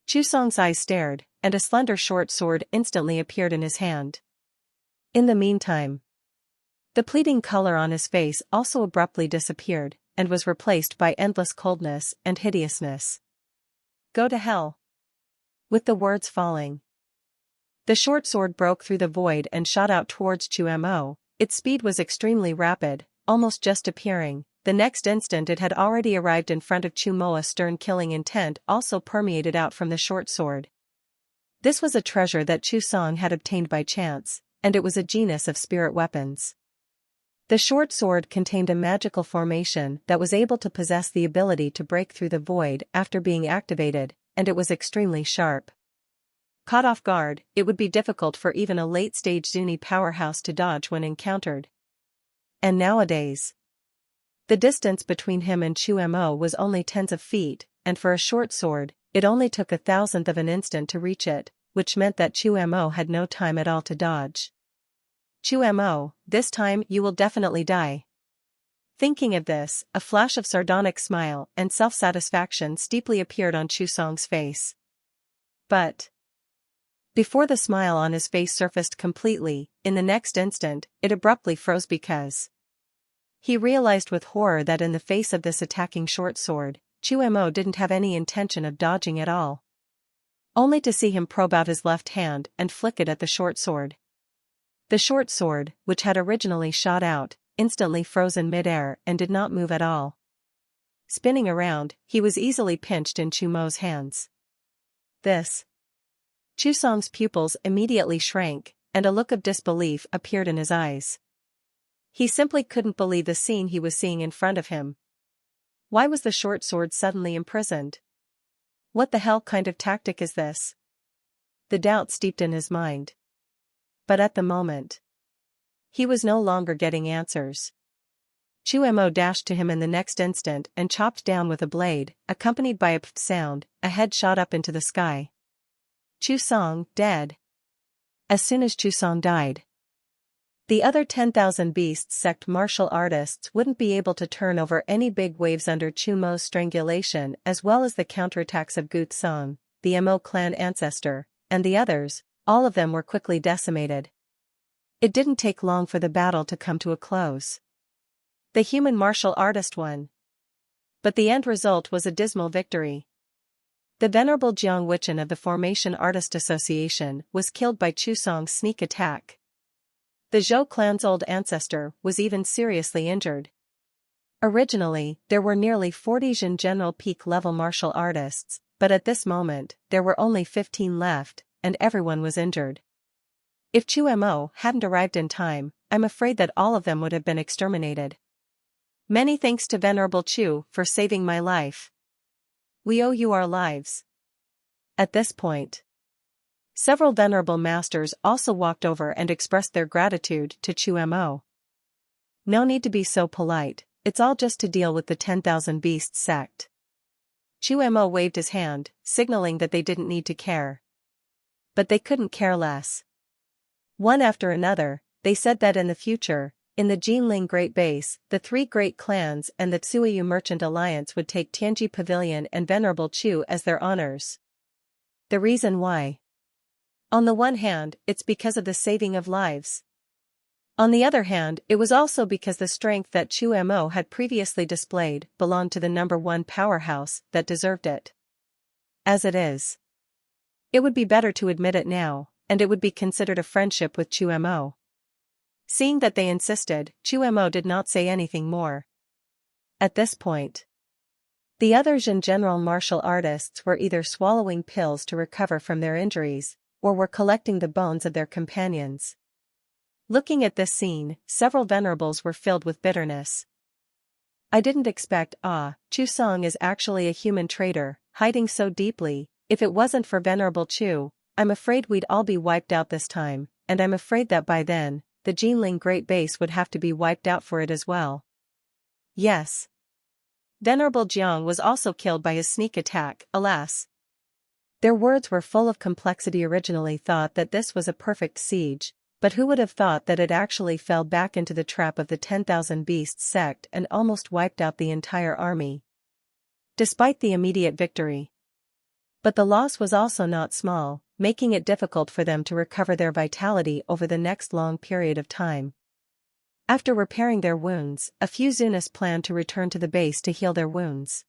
Chu Song's eyes stared, and a slender short sword instantly appeared in his hand. In the meantime, the pleading color on his face also abruptly disappeared, and was replaced by endless coldness and hideousness. Go to hell. With the words falling, the short sword broke through the void and shot out towards Chu Mo. Its speed was extremely rapid, almost just appearing. The next instant it had already arrived in front of Chu Mo. A stern killing intent also permeated out from the short sword. This was a treasure that Chu Song had obtained by chance, and it was a genus of spirit weapons. The short sword contained a magical formation that was able to possess the ability to break through the void after being activated, and it was extremely sharp. Caught off guard, it would be difficult for even a late-stage Zuni powerhouse to dodge when encountered. And nowadays, the distance between him and Chu Mo was only tens of feet, and for a short sword, it only took 1,000th of an instant to reach it, which meant that Chu Mo had no time at all to dodge. Chu Mo, this time you will definitely die. Thinking of this, a flash of sardonic smile and self-satisfaction steeply appeared on Chu Song's face. But before the smile on his face surfaced completely, in the next instant, it abruptly froze because he realized with horror that in the face of this attacking short sword, Chu Mo didn't have any intention of dodging at all. Only to see him probe out his left hand and flick it at the short sword. The short sword, which had originally shot out, instantly froze in midair and did not move at all. Spinning around, he was easily pinched in Chu Mo's hands. This. Chu Song's pupils immediately shrank, and a look of disbelief appeared in his eyes. He simply couldn't believe the scene he was seeing in front of him. Why was the short sword suddenly imprisoned? What the hell kind of tactic is this? The doubt steeped in his mind. But at the moment, he was no longer getting answers. Chu Mo dashed to him in the next instant and chopped down with a blade, accompanied by a pft sound. A head shot up into the sky. Chu Song, dead. As soon as Chu Song died, the other 10,000 Beasts sect martial artists wouldn't be able to turn over any big waves under Chu Mo's strangulation, as well as the counterattacks of Gut Song, the Mo clan ancestor, and the others. All of them were quickly decimated. It didn't take long for the battle to come to a close. The human martial artist won. But the end result was a dismal victory. The venerable Jiang Wichen of the Formation Artist Association was killed by Chu Song's sneak attack. The Zhou clan's old ancestor was even seriously injured. Originally, there were nearly 40 general peak-level martial artists, but at this moment, there were only 15 left, and everyone was injured. If Chu Mo hadn't arrived in time, I'm afraid that all of them would have been exterminated. Many thanks to Venerable Chu for saving my life. We owe you our lives. At this point, several venerable masters also walked over and expressed their gratitude to Chu Mo. No need to be so polite, it's all just to deal with the 10,000 Beasts sect. Chu Mo waved his hand, signaling that they didn't need to care. But they couldn't care less. One after another, they said that in the future, in the Jinling Great Base, the three great clans and the Tsuyu Merchant Alliance would take Tianji Pavilion and Venerable Chu as their honors. The reason why? On the one hand, it's because of the saving of lives. On the other hand, it was also because the strength that Chu Mo had previously displayed belonged to the number one powerhouse that deserved it. As it is, it would be better to admit it now, and it would be considered a friendship with Chu Mo. Seeing that they insisted, Chu Mo did not say anything more. At this point, the other general martial artists were either swallowing pills to recover from their injuries, or were collecting the bones of their companions. Looking at this scene, several venerables were filled with bitterness. I didn't expect Chu Song is actually a human traitor, hiding so deeply. If it wasn't for Venerable Chu, I'm afraid we'd all be wiped out this time, and I'm afraid that by then, the Jinling Great Base would have to be wiped out for it as well. Yes. Venerable Jiang was also killed by his sneak attack, alas. Their words were full of complexity. Originally thought that this was a perfect siege, but who would have thought that it actually fell back into the trap of the 10,000 Beasts sect and almost wiped out the entire army. Despite the immediate victory. But the loss was also not small, making it difficult for them to recover their vitality over the next long period of time. After repairing their wounds, a few Zunis planned to return to the base to heal their wounds.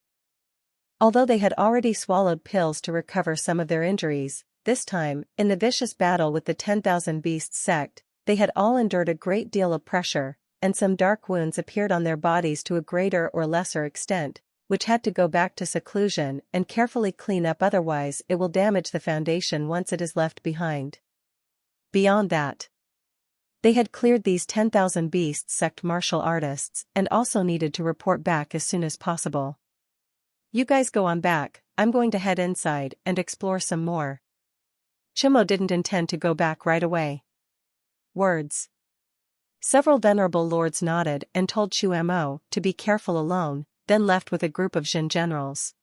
Although they had already swallowed pills to recover some of their injuries, this time, in the vicious battle with the 10,000 Beasts sect, they had all endured a great deal of pressure, and some dark wounds appeared on their bodies to a greater or lesser extent, which had to go back to seclusion and carefully clean up, otherwise it will damage the foundation once it is left behind. Beyond that, they had cleared these 10,000 Beasts sect martial artists and also needed to report back as soon as possible. You guys go on back, I'm going to head inside and explore some more. Chu Mo didn't intend to go back right away. Words. Several venerable lords nodded and told Chu Mo to be careful alone, then left with a group of generals.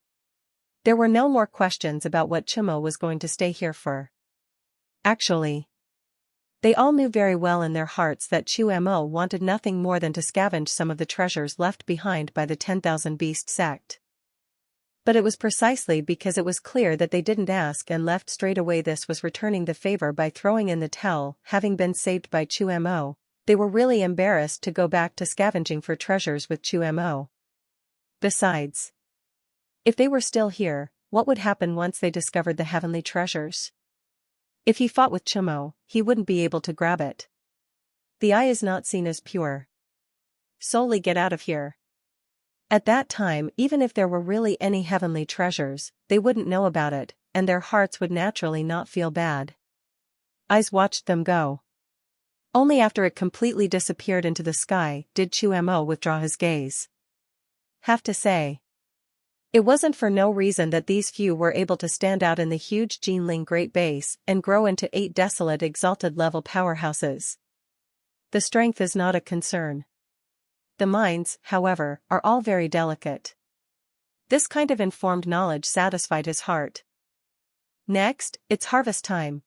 There were no more questions about what Chu Mo was going to stay here for. Actually, they all knew very well in their hearts that Chu Mo wanted nothing more than to scavenge some of the treasures left behind by the 10,000 Beast sect. But it was precisely because it was clear that they didn't ask and left straight away. This was returning the favor by throwing in the towel. Having been saved by Chu Mo, they were really embarrassed to go back to scavenging for treasures with Chu Mo. Besides, if they were still here, what would happen once they discovered the heavenly treasures? If he fought with Chu Mo, he wouldn't be able to grab it. The eye is not seen as pure. Solely get out of here. At that time, even if there were really any heavenly treasures, they wouldn't know about it, and their hearts would naturally not feel bad. Eyes watched them go. Only after it completely disappeared into the sky did Chu Mo withdraw his gaze. Have to say, it wasn't for no reason that these few were able to stand out in the huge Jinling Great Base and grow into 8 desolate exalted level powerhouses. The strength is not a concern. The minds, however, are all very delicate. This kind of informed knowledge satisfied his heart. Next, it's harvest time.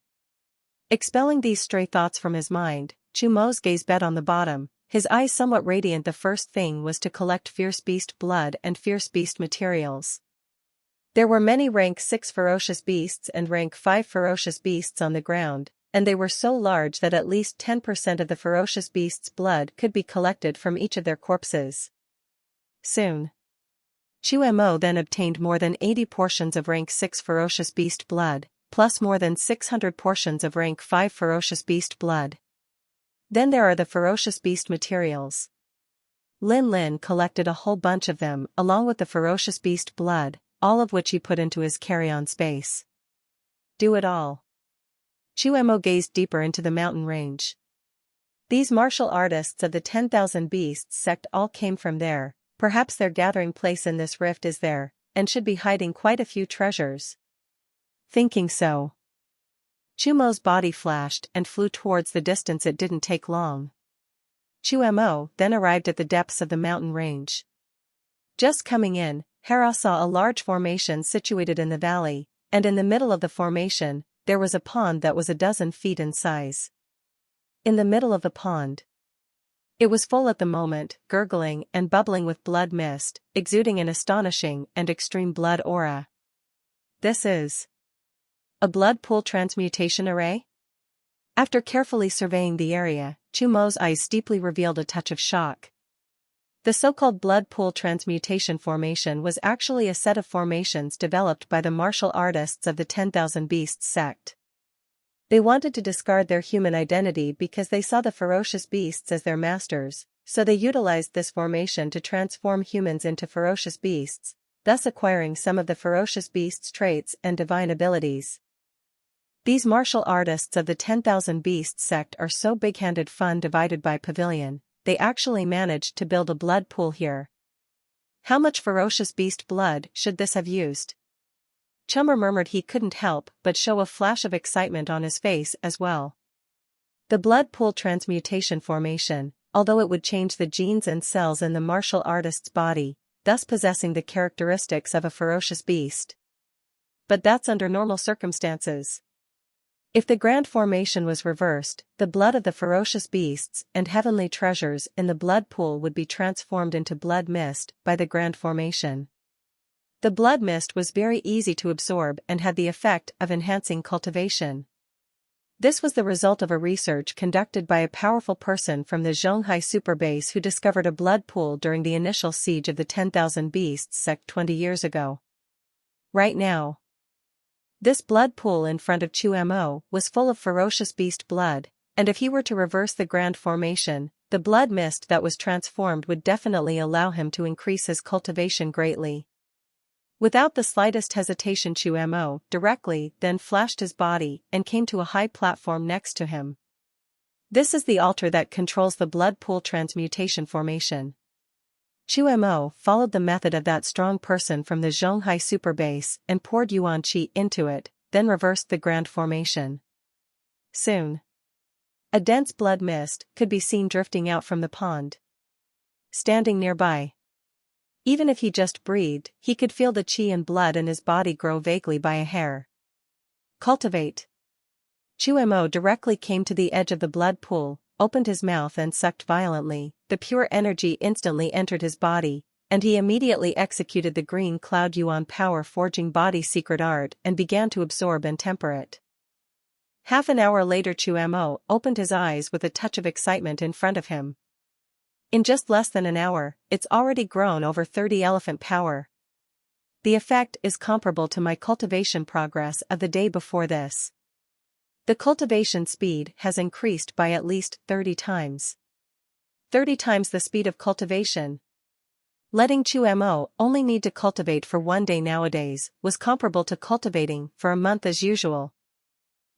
Expelling these stray thoughts from his mind, Chu Mo's gaze bed on the bottom, his eyes somewhat radiant. The first thing was to collect fierce beast blood and fierce beast materials. There were many rank 6 ferocious beasts and rank 5 ferocious beasts on the ground, and they were so large that at least 10% of the ferocious beast's blood could be collected from each of their corpses. Soon, Chu Mo then obtained more than 80 portions of rank 6 ferocious beast blood, plus more than 600 portions of rank 5 ferocious beast blood. Then there are the ferocious beast materials. Lin Lin collected a whole bunch of them along with the ferocious beast blood, all of which he put into his carry-on space. Do it all. Chu Mo gazed deeper into the mountain range. These martial artists of the 10,000 Beasts sect all came from there. Perhaps their gathering place in this rift is there, and should be hiding quite a few treasures. Thinking so, Chu Mo's body flashed and flew towards the distance. It didn't take long. Chu Mo then arrived at the depths of the mountain range. Just coming in, Hera saw a large formation situated in the valley, and in the middle of the formation, there was a pond that was 12 feet in size. In the middle of the pond, it was full at the moment, gurgling and bubbling with blood mist, exuding an astonishing and extreme blood aura. This is a blood pool transmutation array? After carefully surveying the area, Chu Mo's eyes steeply revealed a touch of shock. The so-called blood pool transmutation formation was actually a set of formations developed by the martial artists of the 10,000 Beasts sect. They wanted to discard their human identity because they saw the ferocious beasts as their masters, so they utilized this formation to transform humans into ferocious beasts, thus acquiring some of the ferocious beasts' traits and divine abilities. These martial artists of the 10,000 Beasts sect are so big-handed. Fun divided by pavilion, they actually managed to build a blood pool here. How much ferocious beast blood should this have used? Chummer murmured. He couldn't help but show a flash of excitement on his face as well. The blood pool transmutation formation, although it would change the genes and cells in the martial artist's body, thus possessing the characteristics of a ferocious beast. But that's under normal circumstances. If the grand formation was reversed, the blood of the ferocious beasts and heavenly treasures in the blood pool would be transformed into blood mist by the grand formation. The blood mist was very easy to absorb and had the effect of enhancing cultivation. This was the result of a research conducted by a powerful person from the Zhonghai superbase who discovered a blood pool during the initial siege of the 10,000 Beasts sect 20 years ago. Right now, this blood pool in front of Chu Mo was full of ferocious beast blood, and if he were to reverse the grand formation, the blood mist that was transformed would definitely allow him to increase his cultivation greatly. Without the slightest hesitation, Chu Mo directly then flashed his body and came to a high platform next to him. This is the altar that controls the blood pool transmutation formation. Chu Mo followed the method of that strong person from the Zhonghai superbase and poured Yuan Qi into it, then reversed the grand formation. Soon, a dense blood mist could be seen drifting out from the pond. Standing nearby, even if he just breathed, he could feel the qi and blood in his body grow vaguely by a hair. Cultivate. Chu Mo directly came to the edge of the blood pool, opened his mouth and sucked violently. The pure energy instantly entered his body, and he immediately executed the green cloud Yuan power forging body secret art and began to absorb and temper it. Half an hour later, Chu Mo opened his eyes with a touch of excitement in front of him. In just less than an hour, it's already grown over 30 elephant power. The effect is comparable to my cultivation progress of the day before this. The cultivation speed has increased by at least 30 times. 30 times the speed of cultivation. Letting Chu Mo only need to cultivate for 1 day nowadays was comparable to cultivating for a month as usual.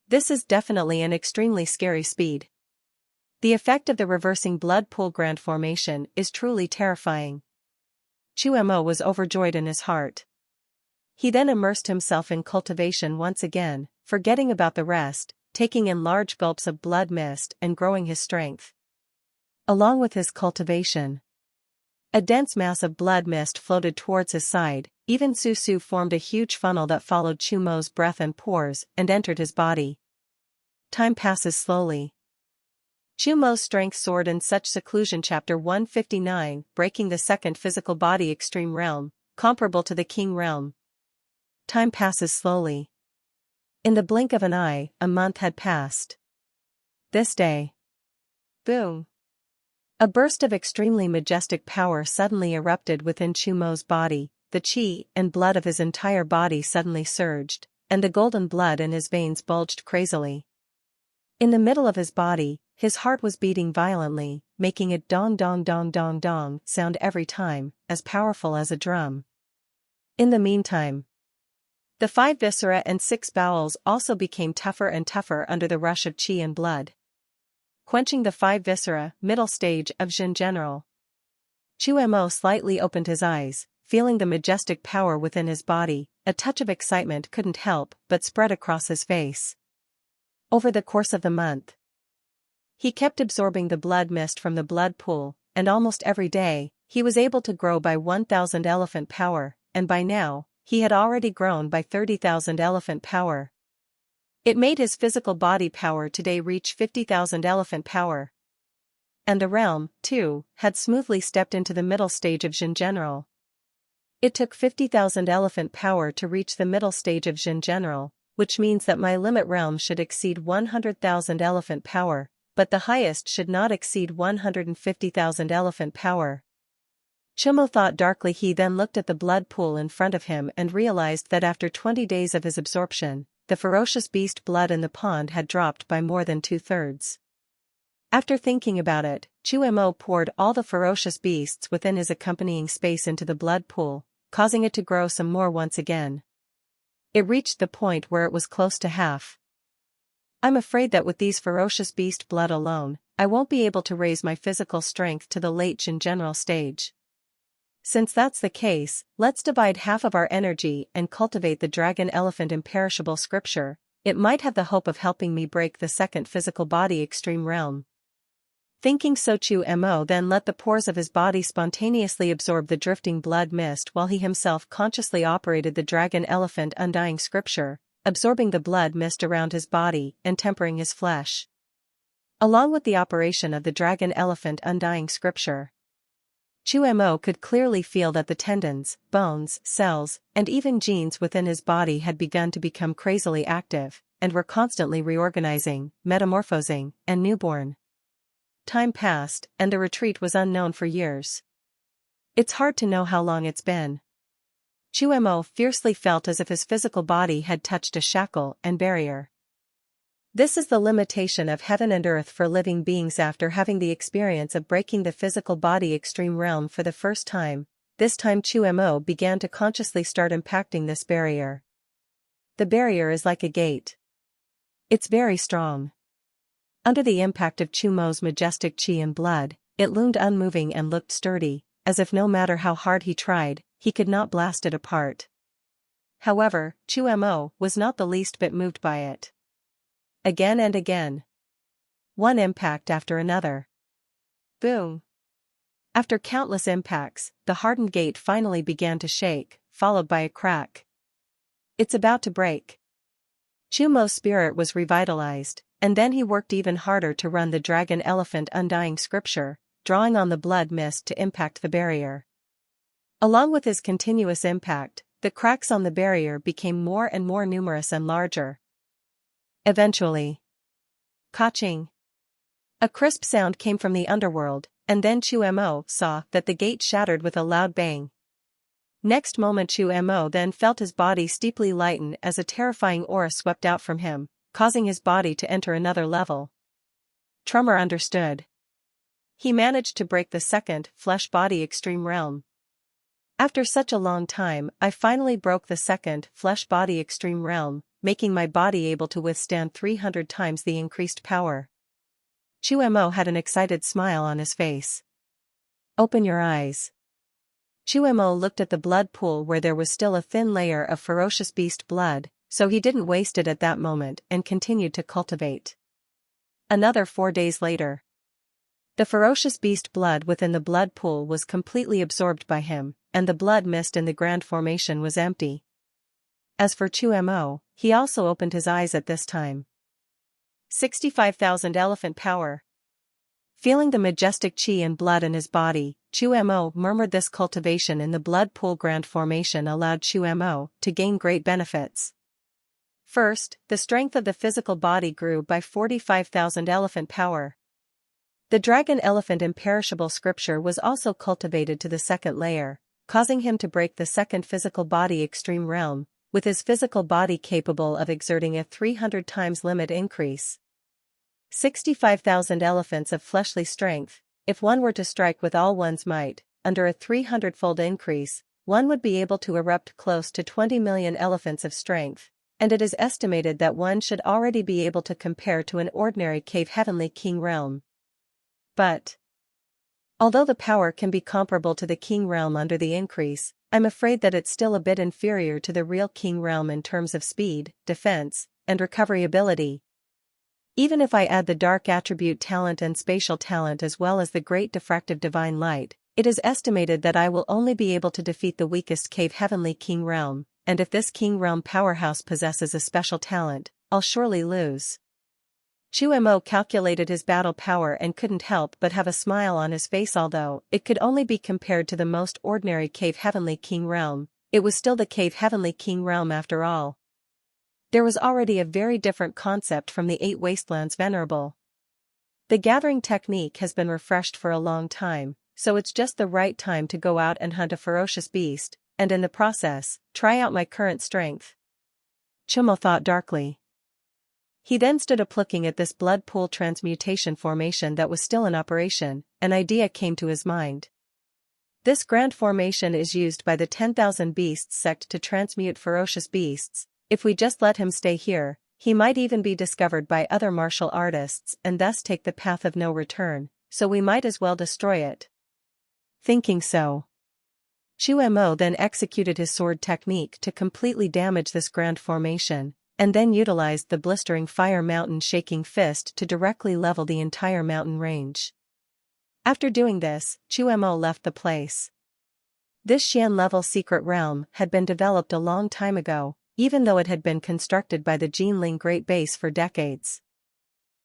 This is definitely an extremely scary speed. The effect of the reversing blood pool grand formation is truly terrifying. Chu Mo was overjoyed in his heart. He then immersed himself in cultivation once again, forgetting about the rest, taking in large gulps of blood mist and growing his strength. Along with his cultivation, a dense mass of blood mist floated towards his side. Even Su formed a huge funnel that followed Chu Mo's breath and pores and entered his body. Time passes slowly. Chu Mo's strength soared in such seclusion. Chapter 159, breaking the second physical body extreme realm, comparable to the king realm. Time passes slowly. In the blink of an eye, a month had passed. This day. Boom. A burst of extremely majestic power suddenly erupted within Chu Mo's body. The qi and blood of his entire body suddenly surged, and the golden blood in his veins bulged crazily. In the middle of his body, his heart was beating violently, making it dong dong dong dong dong sound every time, as powerful as a drum. In the meantime, the 5 viscera and 6 bowels also became tougher and tougher under the rush of qi and blood. Quenching the 5 viscera, middle stage of Jin General. Chu Mo slightly opened his eyes, feeling the majestic power within his body. A touch of excitement couldn't help but spread across his face. Over the course of the month, he kept absorbing the blood mist from the blood pool, and almost every day, he was able to grow by 1,000 elephant power, and by now, he had already grown by 30,000 elephant power. It made his physical body power today reach 50,000 elephant power. And the realm, too, had smoothly stepped into the middle stage of Jin General. It took 50,000 elephant power to reach the middle stage of Jin General, which means that my limit realm should exceed 100,000 elephant power, but the highest should not exceed 150,000 elephant power. Chumo thought darkly. He then looked at the blood pool in front of him and realized that after 20 days of his absorption, the ferocious beast blood in the pond had dropped by more than 2/3. After thinking about it, Chu Mo poured all the ferocious beasts within his accompanying space into the blood pool, causing it to grow some more once again. It reached the point where it was close to half. I'm afraid that with these ferocious beast blood alone, I won't be able to raise my physical strength to the late Jin General stage. Since that's the case, let's divide half of our energy and cultivate the dragon elephant imperishable scripture. It might have the hope of helping me break the second physical body extreme realm. Thinking so, Chu Mo then let the pores of his body spontaneously absorb the drifting blood mist while he himself consciously operated the dragon elephant undying scripture, absorbing the blood mist around his body and tempering his flesh. Along with the operation of the dragon elephant undying scripture, Chu Mo could clearly feel that the tendons, bones, cells, and even genes within his body had begun to become crazily active, and were constantly reorganizing, metamorphosing, and newborn. Time passed, and the retreat was unknown for years. It's hard to know how long it's been. Chu Mo fiercely felt as if his physical body had touched a shackle and barrier. This is the limitation of heaven and earth for living beings. After having the experience of breaking the physical body extreme realm for the first time, this time Chu Mo began to consciously start impacting this barrier. The barrier is like a gate. It's very strong. Under the impact of Chu Mo's majestic qi and blood, it loomed unmoving and looked sturdy, as if no matter how hard he tried, he could not blast it apart. However, Chu Mo was not the least bit moved by it. Again and again. One impact after another. Boom. After countless impacts, the hardened gate finally began to shake, followed by a crack. It's about to break. Chu Mo's spirit was revitalized, and then he worked even harder to run the dragon elephant undying scripture, drawing on the blood mist to impact the barrier. Along with his continuous impact, the cracks on the barrier became more and more numerous and larger. Eventually, Ka-ching! A crisp sound came from the underworld, and then Chu Mo saw that the gate shattered with a loud bang. Next moment Chu Mo then felt his body steeply lighten as a terrifying aura swept out from him, causing his body to enter another level. Trummer understood. He managed to break the second flesh body extreme realm. After such a long time, I finally broke the second flesh body extreme realm, making my body able to withstand 300 times the increased power. Chu Mo had an excited smile on his face. Open your eyes. Chu Mo looked at the blood pool where there was still a thin layer of ferocious beast blood, so he didn't waste it at that moment and continued to cultivate. Another 4 days later, the ferocious beast blood within the blood pool was completely absorbed by him, and the blood mist in the grand formation was empty. As for Chu Mo, he also opened his eyes at this time. 65,000 elephant power. Feeling the majestic qi and blood in his body, Chu Mo murmured. This cultivation in the blood pool grand formation allowed Chu Mo to gain great benefits. First, the strength of the physical body grew by 45,000 elephant power. The dragon elephant imperishable scripture was also cultivated to the second layer, causing him to break the second physical body extreme realm, with his physical body capable of exerting a 300 times limit increase. 65,000 elephants of fleshly strength, if one were to strike with all one's might, under a 300-fold increase, one would be able to erupt close to 20 million elephants of strength, and it is estimated that one should already be able to compare to an ordinary cave heavenly king realm. But although the power can be comparable to the king realm under the increase, I'm afraid that it's still a bit inferior to the real king realm in terms of speed, defense, and recovery ability. Even if I add the dark attribute talent and spatial talent as well as the great diffractive divine light, it is estimated that I will only be able to defeat the weakest cave heavenly king realm, and if this king realm powerhouse possesses a special talent, I'll surely lose. Chu Mo calculated his battle power and couldn't help but have a smile on his face. Although it could only be compared to the most ordinary cave heavenly king realm, it was still the cave heavenly king realm after all. There was already a very different concept from the 8 wastelands venerable. The gathering technique has been refreshed for a long time, so it's just the right time to go out and hunt a ferocious beast, and in the process, try out my current strength. Chu Mo thought darkly. He then stood up looking at this blood pool transmutation formation that was still in operation. An idea came to his mind. This grand formation is used by the 10,000 Beasts sect to transmute ferocious beasts. If we just let him stay here, he might even be discovered by other martial artists and thus take the path of no return, so we might as well destroy it. Thinking so, Chu Mo then executed his sword technique to completely damage this grand formation, and then utilized the blistering fire mountain shaking fist to directly level the entire mountain range. After doing this, Chu Mo left the place. This Xian-level secret realm had been developed a long time ago, even though it had been constructed by the Jinling Great Base for decades.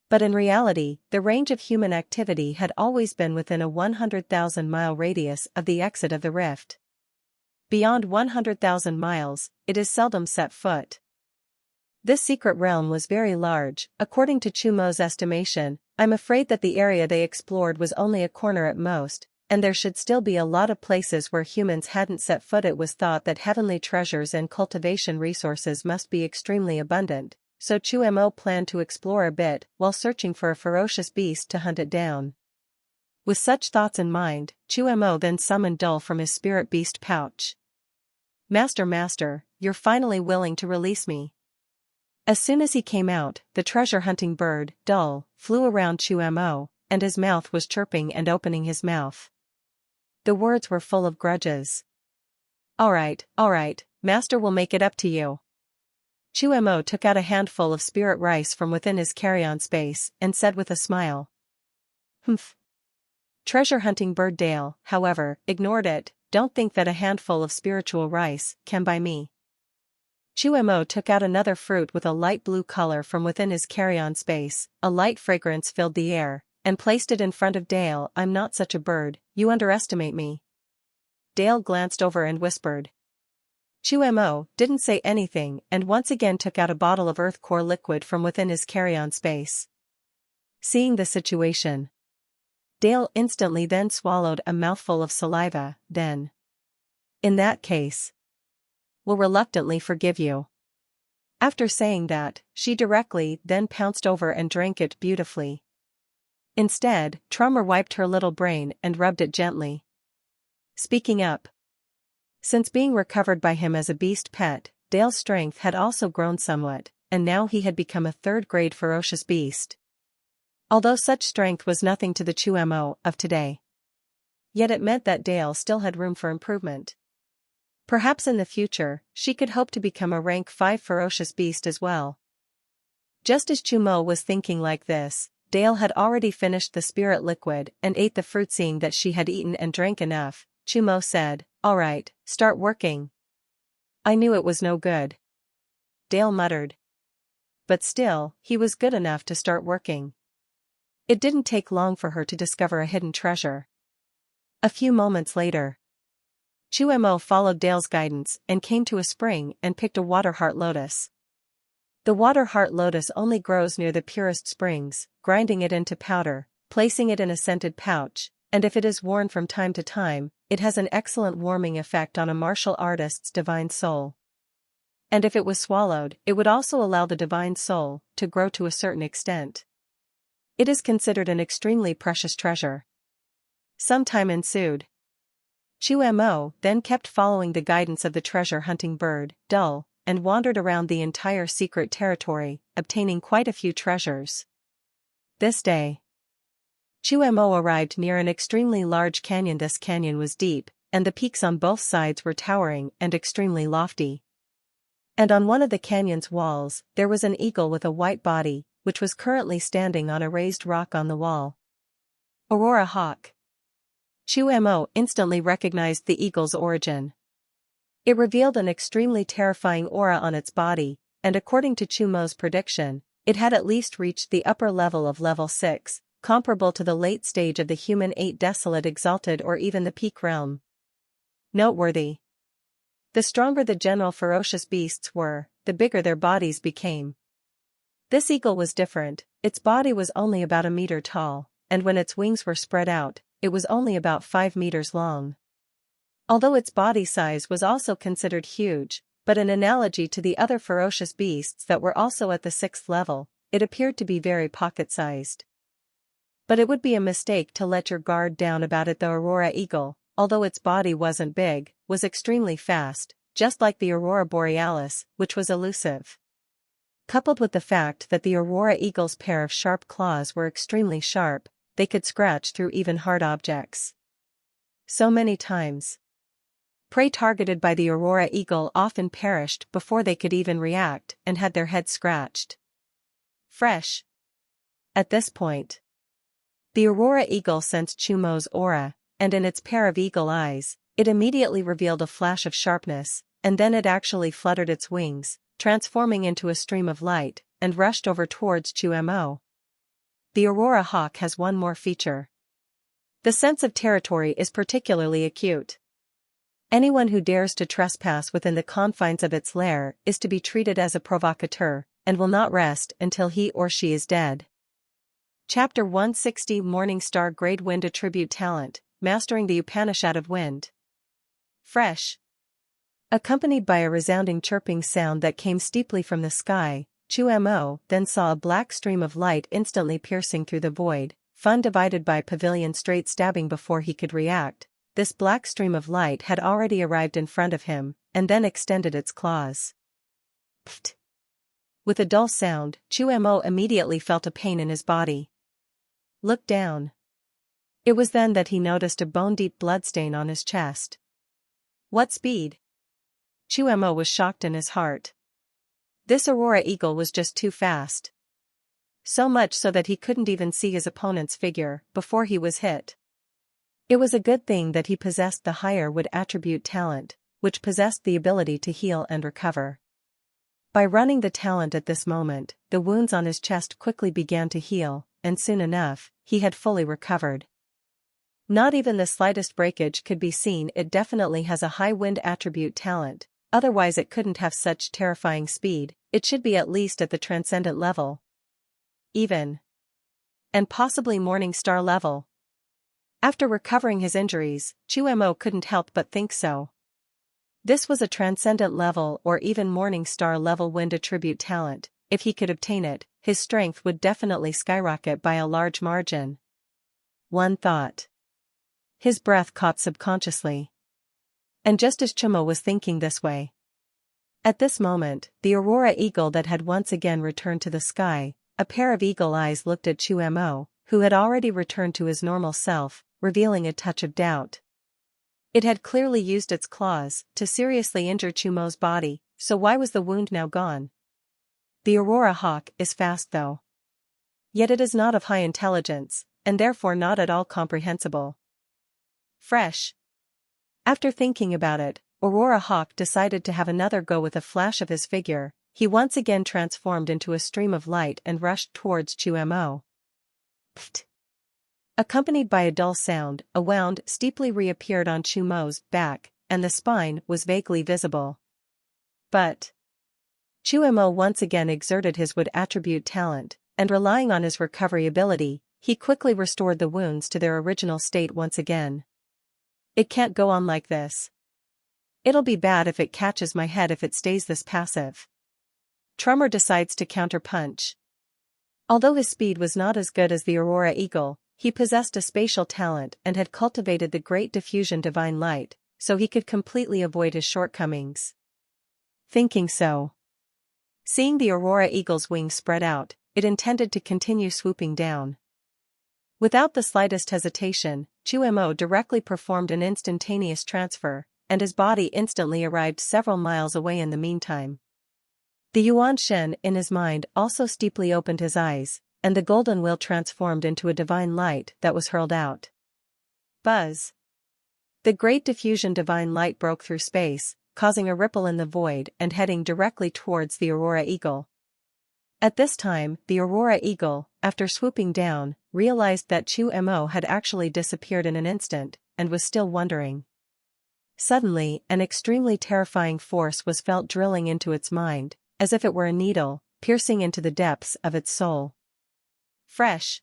But in reality, the range of human activity had always been within a 100,000-mile radius of the exit of the rift. Beyond 100,000 miles, it is seldom set foot. This secret realm was very large. According to Chu Mo's estimation, I'm afraid that the area they explored was only a corner at most, and there should still be a lot of places where humans hadn't set foot. It was thought that heavenly treasures and cultivation resources must be extremely abundant, so Chu Mo planned to explore a bit while searching for a ferocious beast to hunt it down. With such thoughts in mind, Chu Mo then summoned Dull from his spirit beast pouch. Master, you're finally willing to release me." As soon as he came out, the treasure-hunting bird, Dull, flew around Chu Mo, and his mouth was chirping and opening his mouth. The words were full of grudges. All right, master will make it up to you." Chu Mo took out a handful of spirit rice from within his carry-on space and said with a smile. "Humph." Treasure-hunting bird Dale, however, ignored it. "Don't think that a handful of spiritual rice can buy me." Chu Mo took out another fruit with a light blue color from within his carry-on space. A light fragrance filled the air, and placed it in front of Dale. "I'm not such a bird, you underestimate me." Dale glanced over and whispered. Chu Mo didn't say anything and once again took out a bottle of earth core liquid from within his carry-on space. Seeing the situation, Dale instantly then swallowed a mouthful of saliva. Then, "In that case, will reluctantly forgive you." After saying that, she directly then pounced over and drank it beautifully. Instead, Trummer wiped her little brain and rubbed it gently. Speaking up. Since being recovered by him as a beast pet, Dale's strength had also grown somewhat, and now he had become a third-grade ferocious beast. Although such strength was nothing to the Chu Mo of today, yet it meant that Dale still had room for improvement. Perhaps in the future, she could hope to become a rank 5 ferocious beast as well. Just as Chu Mo was thinking like this, Dale had already finished the spirit liquid and ate the fruit. Seeing that she had eaten and drank enough, Chu Mo said, "All right, start working." "I knew it was no good," Dale muttered. But still, he was good enough to start working. It didn't take long for her to discover a hidden treasure. A few moments later, Chu Mo followed Dale's guidance and came to a spring and picked a water heart lotus. The water heart lotus only grows near the purest springs. Grinding it into powder, placing it in a scented pouch, and if it is worn from time to time, it has an excellent warming effect on a martial artist's divine soul. And if it was swallowed, it would also allow the divine soul to grow to a certain extent. It is considered an extremely precious treasure. Some time ensued. Chumo then kept following the guidance of the treasure-hunting bird, Dull, and wandered around the entire secret territory, obtaining quite a few treasures. This day, Chumo arrived near an extremely large canyon. This canyon was deep, and the peaks on both sides were towering and extremely lofty. And on one of the canyon's walls, there was an eagle with a white body, which was currently standing on a raised rock on the wall. Aurora hawk. Chumo instantly recognized the eagle's origin. It revealed an extremely terrifying aura on its body, and according to Chumo's prediction, it had at least reached the upper level of level 6, comparable to the late stage of the human 8 desolate exalted or even the peak realm. Noteworthy. The stronger the general ferocious beasts were, the bigger their bodies became. This eagle was different. Its body was only about a meter tall, and when its wings were spread out, it was only about 5 meters long. Although its body size was also considered huge, but in analogy to the other ferocious beasts that were also at the 6th level, it appeared to be very pocket-sized. But it would be a mistake to let your guard down about it. The Aurora eagle, although its body wasn't big, was extremely fast, just like the Aurora borealis, which was elusive. Coupled with the fact that the Aurora eagle's pair of sharp claws were extremely sharp, they could scratch through even hard objects. So many times, prey targeted by the Aurora eagle often perished before they could even react and had their heads scratched. Fresh. At this point, the Aurora eagle sensed Chumo's aura, and in its pair of eagle eyes, it immediately revealed a flash of sharpness, and then it actually fluttered its wings, transforming into a stream of light, and rushed over towards Chumo. The Aurora hawk has one more feature. The sense of territory is particularly acute. Anyone who dares to trespass within the confines of its lair is to be treated as a provocateur, and will not rest until he or she is dead. Chapter 160 Morning Star Grade Wind Attribute Talent, Mastering the Upanishad of Wind. Fresh. Accompanied by a resounding chirping sound that came steeply from the sky, Chumo then saw a black stream of light instantly piercing through the void, fun divided by pavilion straight stabbing. Before he could react, this black stream of light had already arrived in front of him, and then extended its claws. Pfft. With a dull sound, Chumo immediately felt a pain in his body. Looked down. It was then that he noticed a bone-deep bloodstain on his chest. What speed? Chumo was shocked in his heart. This Aurora eagle was just too fast. So much so that he couldn't even see his opponent's figure before he was hit. It was a good thing that he possessed the higher wood attribute talent, which possessed the ability to heal and recover. By running the talent at this moment, the wounds on his chest quickly began to heal, and soon enough, he had fully recovered. Not even the slightest breakage could be seen. It definitely has a high wind attribute talent, otherwise it couldn't have such terrifying speed. It should be at least at the transcendent level. Even. And possibly morning star level. After recovering his injuries, Chumo couldn't help but think so. This was a transcendent level or even morning star level wind attribute talent. If he could obtain it, his strength would definitely skyrocket by a large margin. One thought. His breath caught subconsciously. And just as Chumo was thinking this way, at this moment, the Aurora eagle that had once again returned to the sky, a pair of eagle eyes looked at Chumo, who had already returned to his normal self, revealing a touch of doubt. It had clearly used its claws to seriously injure Chumo's body, so why was the wound now gone? The Aurora hawk is fast though. Yet it is not of high intelligence, and therefore not at all comprehensible. Fresh. After thinking about it, Aurora hawk decided to have another go. With a flash of his figure, he once again transformed into a stream of light and rushed towards Chumo. Pfft. Accompanied by a dull sound, a wound steeply reappeared on Chumo's back, and the spine was vaguely visible. But Chumo once again exerted his wood attribute talent, and relying on his recovery ability, he quickly restored the wounds to their original state once again. It can't go on like this. It'll be bad if it catches my head if it stays this passive. Tremor decides to counterpunch. Although his speed was not as good as the Aurora eagle, He possessed a spatial talent and had cultivated the great diffusion divine light, so he could completely avoid his shortcomings. Thinking so. Seeing the aurora eagle's wings spread out, it intended to continue swooping down. Without the slightest hesitation, Chu Mo directly performed an instantaneous transfer, and his body instantly arrived several miles away in the meantime. The Yuan Shen in his mind also steeply opened his eyes, and the golden wheel transformed into a divine light that was hurled out. Buzz! The great diffusion divine light broke through space, causing a ripple in the void and heading directly towards the aurora eagle. At this time, the aurora eagle, after swooping down, realized that Chu Mo had actually disappeared in an instant, and was still wondering. Suddenly, an extremely terrifying force was felt drilling into its mind, as if it were a needle, piercing into the depths of its soul. Fresh.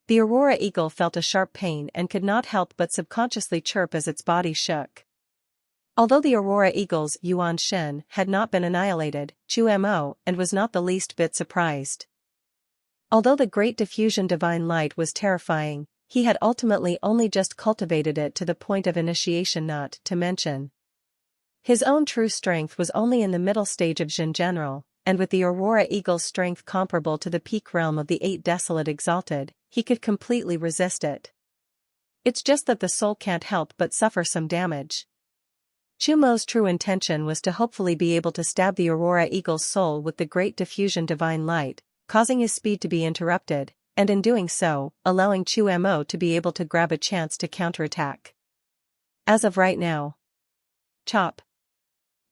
The aurora eagle felt a sharp pain and could not help but subconsciously chirp as its body shook. Although the aurora eagle's Yuan Shen had not been annihilated, Chu Mo and was not the least bit surprised. Although the great diffusion divine light was terrifying, he had ultimately only just cultivated it to the point of initiation, not to mention. His own true strength was only in the middle stage of Jin General, and with the aurora eagle's strength comparable to the peak realm of the Eight Desolate Exalted, he could completely resist it. It's just that the soul can't help but suffer some damage. Chu Mo's true intention was to hopefully be able to stab the aurora eagle's soul with the great diffusion divine light, causing his speed to be interrupted, and in doing so, allowing Chu Mo to be able to grab a chance to counterattack. As of right now. Chop.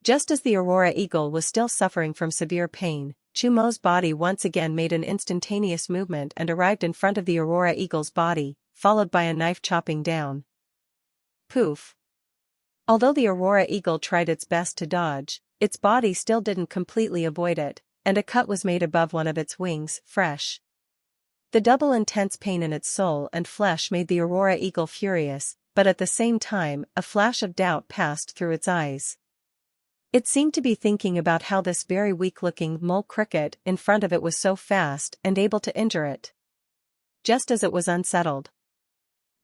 Just as the aurora eagle was still suffering from severe pain, Chu Mo's body once again made an instantaneous movement and arrived in front of the aurora eagle's body, followed by a knife chopping down. Poof. Although the aurora eagle tried its best to dodge, its body still didn't completely avoid it, and a cut was made above one of its wings, fresh. The double intense pain in its soul and flesh made the aurora eagle furious, but at the same time, a flash of doubt passed through its eyes. It seemed to be thinking about how this very weak-looking mole cricket in front of it was so fast and able to injure it. Just as it was unsettled.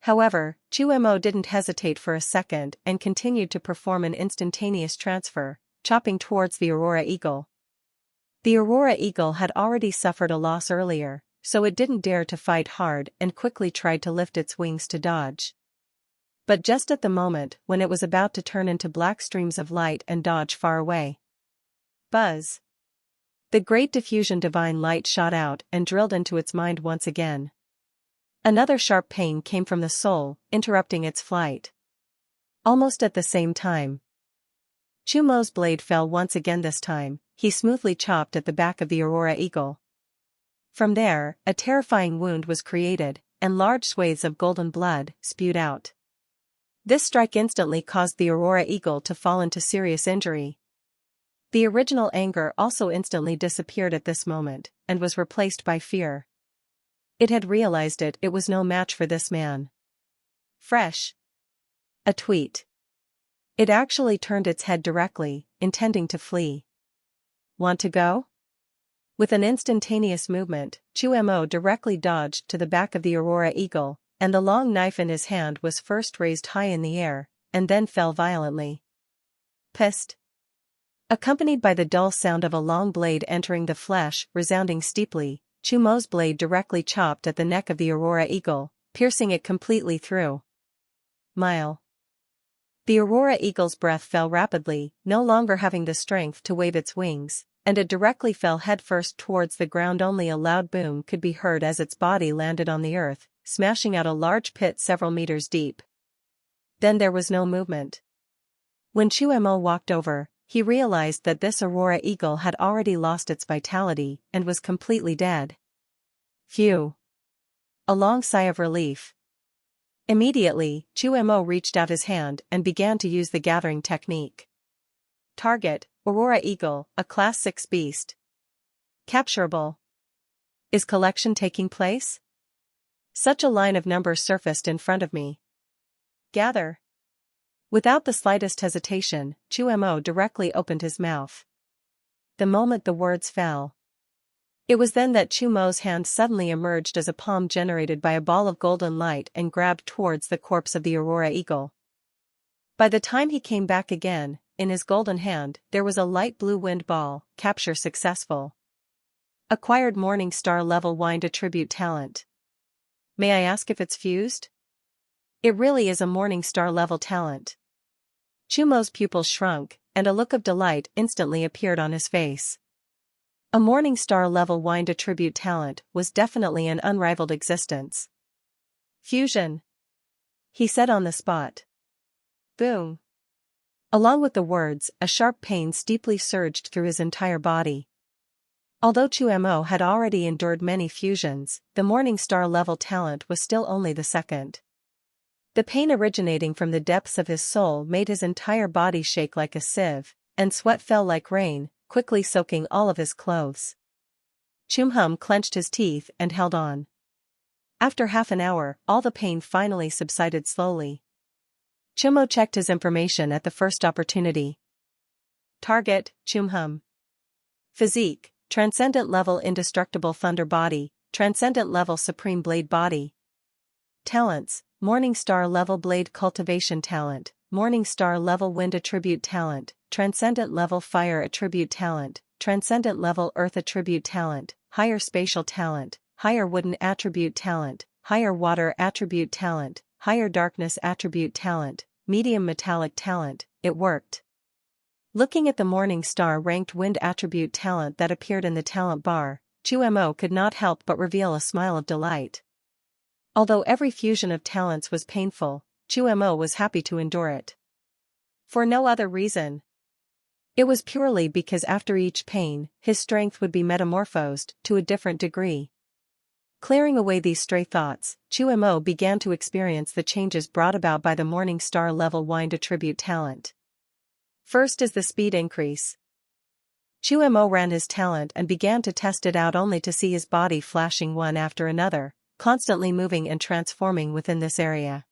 However, Chu Mo didn't hesitate for a second and continued to perform an instantaneous transfer, chopping towards the aurora eagle. The aurora eagle had already suffered a loss earlier, so it didn't dare to fight hard and quickly tried to lift its wings to dodge. But just at the moment when it was about to turn into black streams of light and dodge far away. Buzz! The great diffusion divine light shot out and drilled into its mind once again. Another sharp pain came from the soul, interrupting its flight. Almost at the same time. Chu Mo's blade fell once again. This time, he smoothly chopped at the back of the aurora eagle. From there, a terrifying wound was created, and large swathes of golden blood spewed out. This strike instantly caused the aurora eagle to fall into serious injury. The original anger also instantly disappeared at this moment, and was replaced by fear. It had realized it was no match for this man. Fresh. A tweet. It actually turned its head directly, intending to flee. Want to go? With an instantaneous movement, Chu Mo directly dodged to the back of the aurora eagle, and the long knife in his hand was first raised high in the air, and then fell violently. Pissed. Accompanied by the dull sound of a long blade entering the flesh resounding steeply, Chu Mo's blade directly chopped at the neck of the aurora eagle, piercing it completely through. Mile. The aurora eagle's breath fell rapidly, no longer having the strength to wave its wings, and it directly fell headfirst towards the ground. Only a loud boom could be heard as its body landed on the earth, smashing out a large pit several meters deep. Then there was no movement. When Chu Mo walked over, he realized that this aurora eagle had already lost its vitality and was completely dead. Phew. A long sigh of relief. Immediately, Chu Mo reached out his hand and began to use the gathering technique. Target, Aurora Eagle, a Class 6 beast. Capturable. Is collection taking place? Such a line of numbers surfaced in front of me. Gather. Without the slightest hesitation, Chu Mo directly opened his mouth. The moment the words fell, It was then that Chumo's hand suddenly emerged as a palm generated by a ball of golden light and grabbed towards the corpse of the Aurora Eagle. By the time he came back again, in his golden hand, there was a light blue wind ball. Capture successful. Acquired Morning Star level wind attribute talent. May I ask if it's fused? It really is a Morning Star level talent. Chumo's pupils shrunk, and a look of delight instantly appeared on his face. A Morning Star level wind attribute talent was definitely an unrivaled existence. Fusion, he said on the spot. Boom. Along with the words, a sharp pain steeply surged through his entire body. Although Chumo had already endured many fusions, the Morning Star level talent was still only the second. The pain originating from the depths of his soul made his entire body shake like a sieve, and sweat fell like rain, quickly soaking all of his clothes. Chumhum clenched his teeth and held on. After half an hour, all the pain finally subsided slowly. Chumo checked his information at the first opportunity. Target, Chumhum. Physique, Transcendent level Indestructible Thunder Body, Transcendent level Supreme Blade Body. Talents, Morning Star level Blade Cultivation Talent, Morning Star level Wind Attribute Talent, Transcendent level Fire Attribute Talent, Transcendent level Earth Attribute Talent, Higher Spatial Talent, Higher Wooden Attribute Talent, Higher Water Attribute Talent, Higher Darkness Attribute Talent, Medium Metallic Talent. It worked. Looking at the Morning Star ranked Wind Attribute Talent that appeared in the talent bar, Chumo could not help but reveal a smile of delight. Although every fusion of talents was painful, Chumo was happy to endure it. For no other reason. It was purely because after each pain, his strength would be metamorphosed to a different degree. Clearing away these stray thoughts, Chumo began to experience the changes brought about by the Morning Star level Wind Attribute Talent. First is the speed increase. Chumo ran his talent and began to test it out only to see his body flashing one after another, constantly moving and transforming within this area.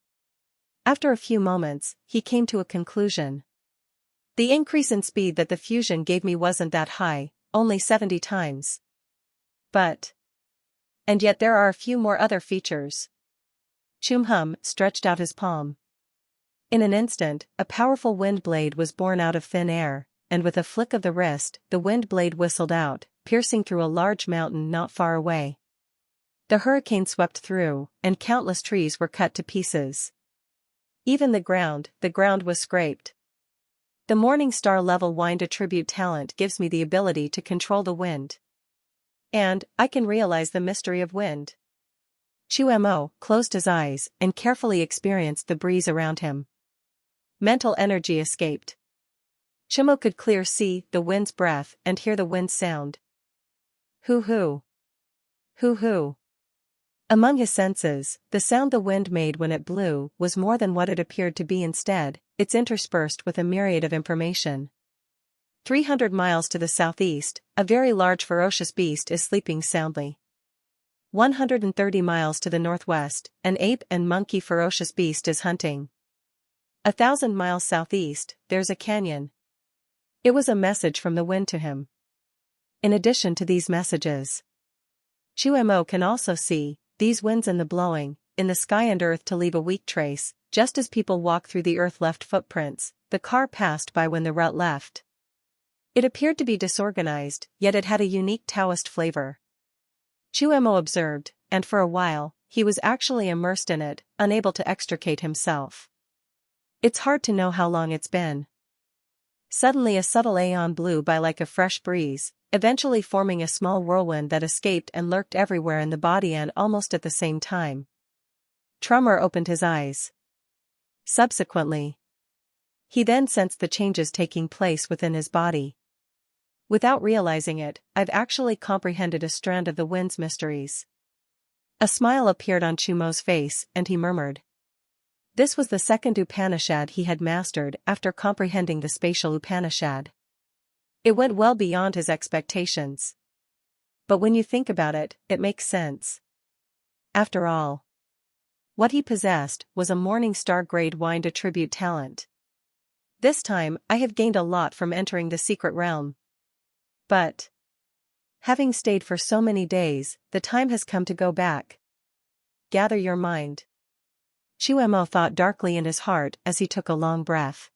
After a few moments, he came to a conclusion. The increase in speed that the fusion gave me wasn't that high, only 70 times. And yet there are a few more other features. Chumhum stretched out his palm. In an instant, a powerful wind blade was born out of thin air, and with a flick of the wrist, the wind blade whistled out, piercing through a large mountain not far away. The hurricane swept through, and countless trees were cut to pieces. Even the ground was scraped. The Morning Star level Wind Attribute Talent gives me the ability to control the wind. And I can realize the mystery of wind. Chumo closed his eyes and carefully experienced the breeze around him. Mental energy escaped. Chumo could clearly see the wind's breath and hear the wind's sound. Hoo-hoo. Hoo-hoo. Among his senses, the sound the wind made when it blew was more than what it appeared to be instead, it's interspersed with a myriad of information. 300 miles to the southeast, a very large ferocious beast is sleeping soundly. 130 miles to the northwest, an ape and monkey ferocious beast is hunting. 1,000 miles southeast, there's a canyon. It was a message from the wind to him. In addition to these messages, Chumo can also see these winds and the blowing in the sky and earth to leave a weak trace, just as people walk through the earth left footprints. The car passed by when the route left. It appeared to be disorganized, yet it had a unique Taoist flavor. Chumo observed, and for a while, he was actually immersed in it, unable to extricate himself. It's hard to know how long it's been. Suddenly a subtle aeon blew by like a fresh breeze, eventually forming a small whirlwind that escaped and lurked everywhere in the body and almost at the same time. Trummer opened his eyes. Subsequently, he then sensed the changes taking place within his body. Without realizing it, I've actually comprehended a strand of the wind's mysteries. A smile appeared on Chumo's face, and he murmured. This was the second Upanishad he had mastered after comprehending the spatial Upanishad. It went well beyond his expectations. But when you think about it, it makes sense. After all, what he possessed was a Morning Star grade Wind Attribute Talent. This time, I have gained a lot from entering the secret realm. But Having stayed for so many days, the time has come to go back. Gather your mind. Chuemo thought darkly in his heart as he took a long breath.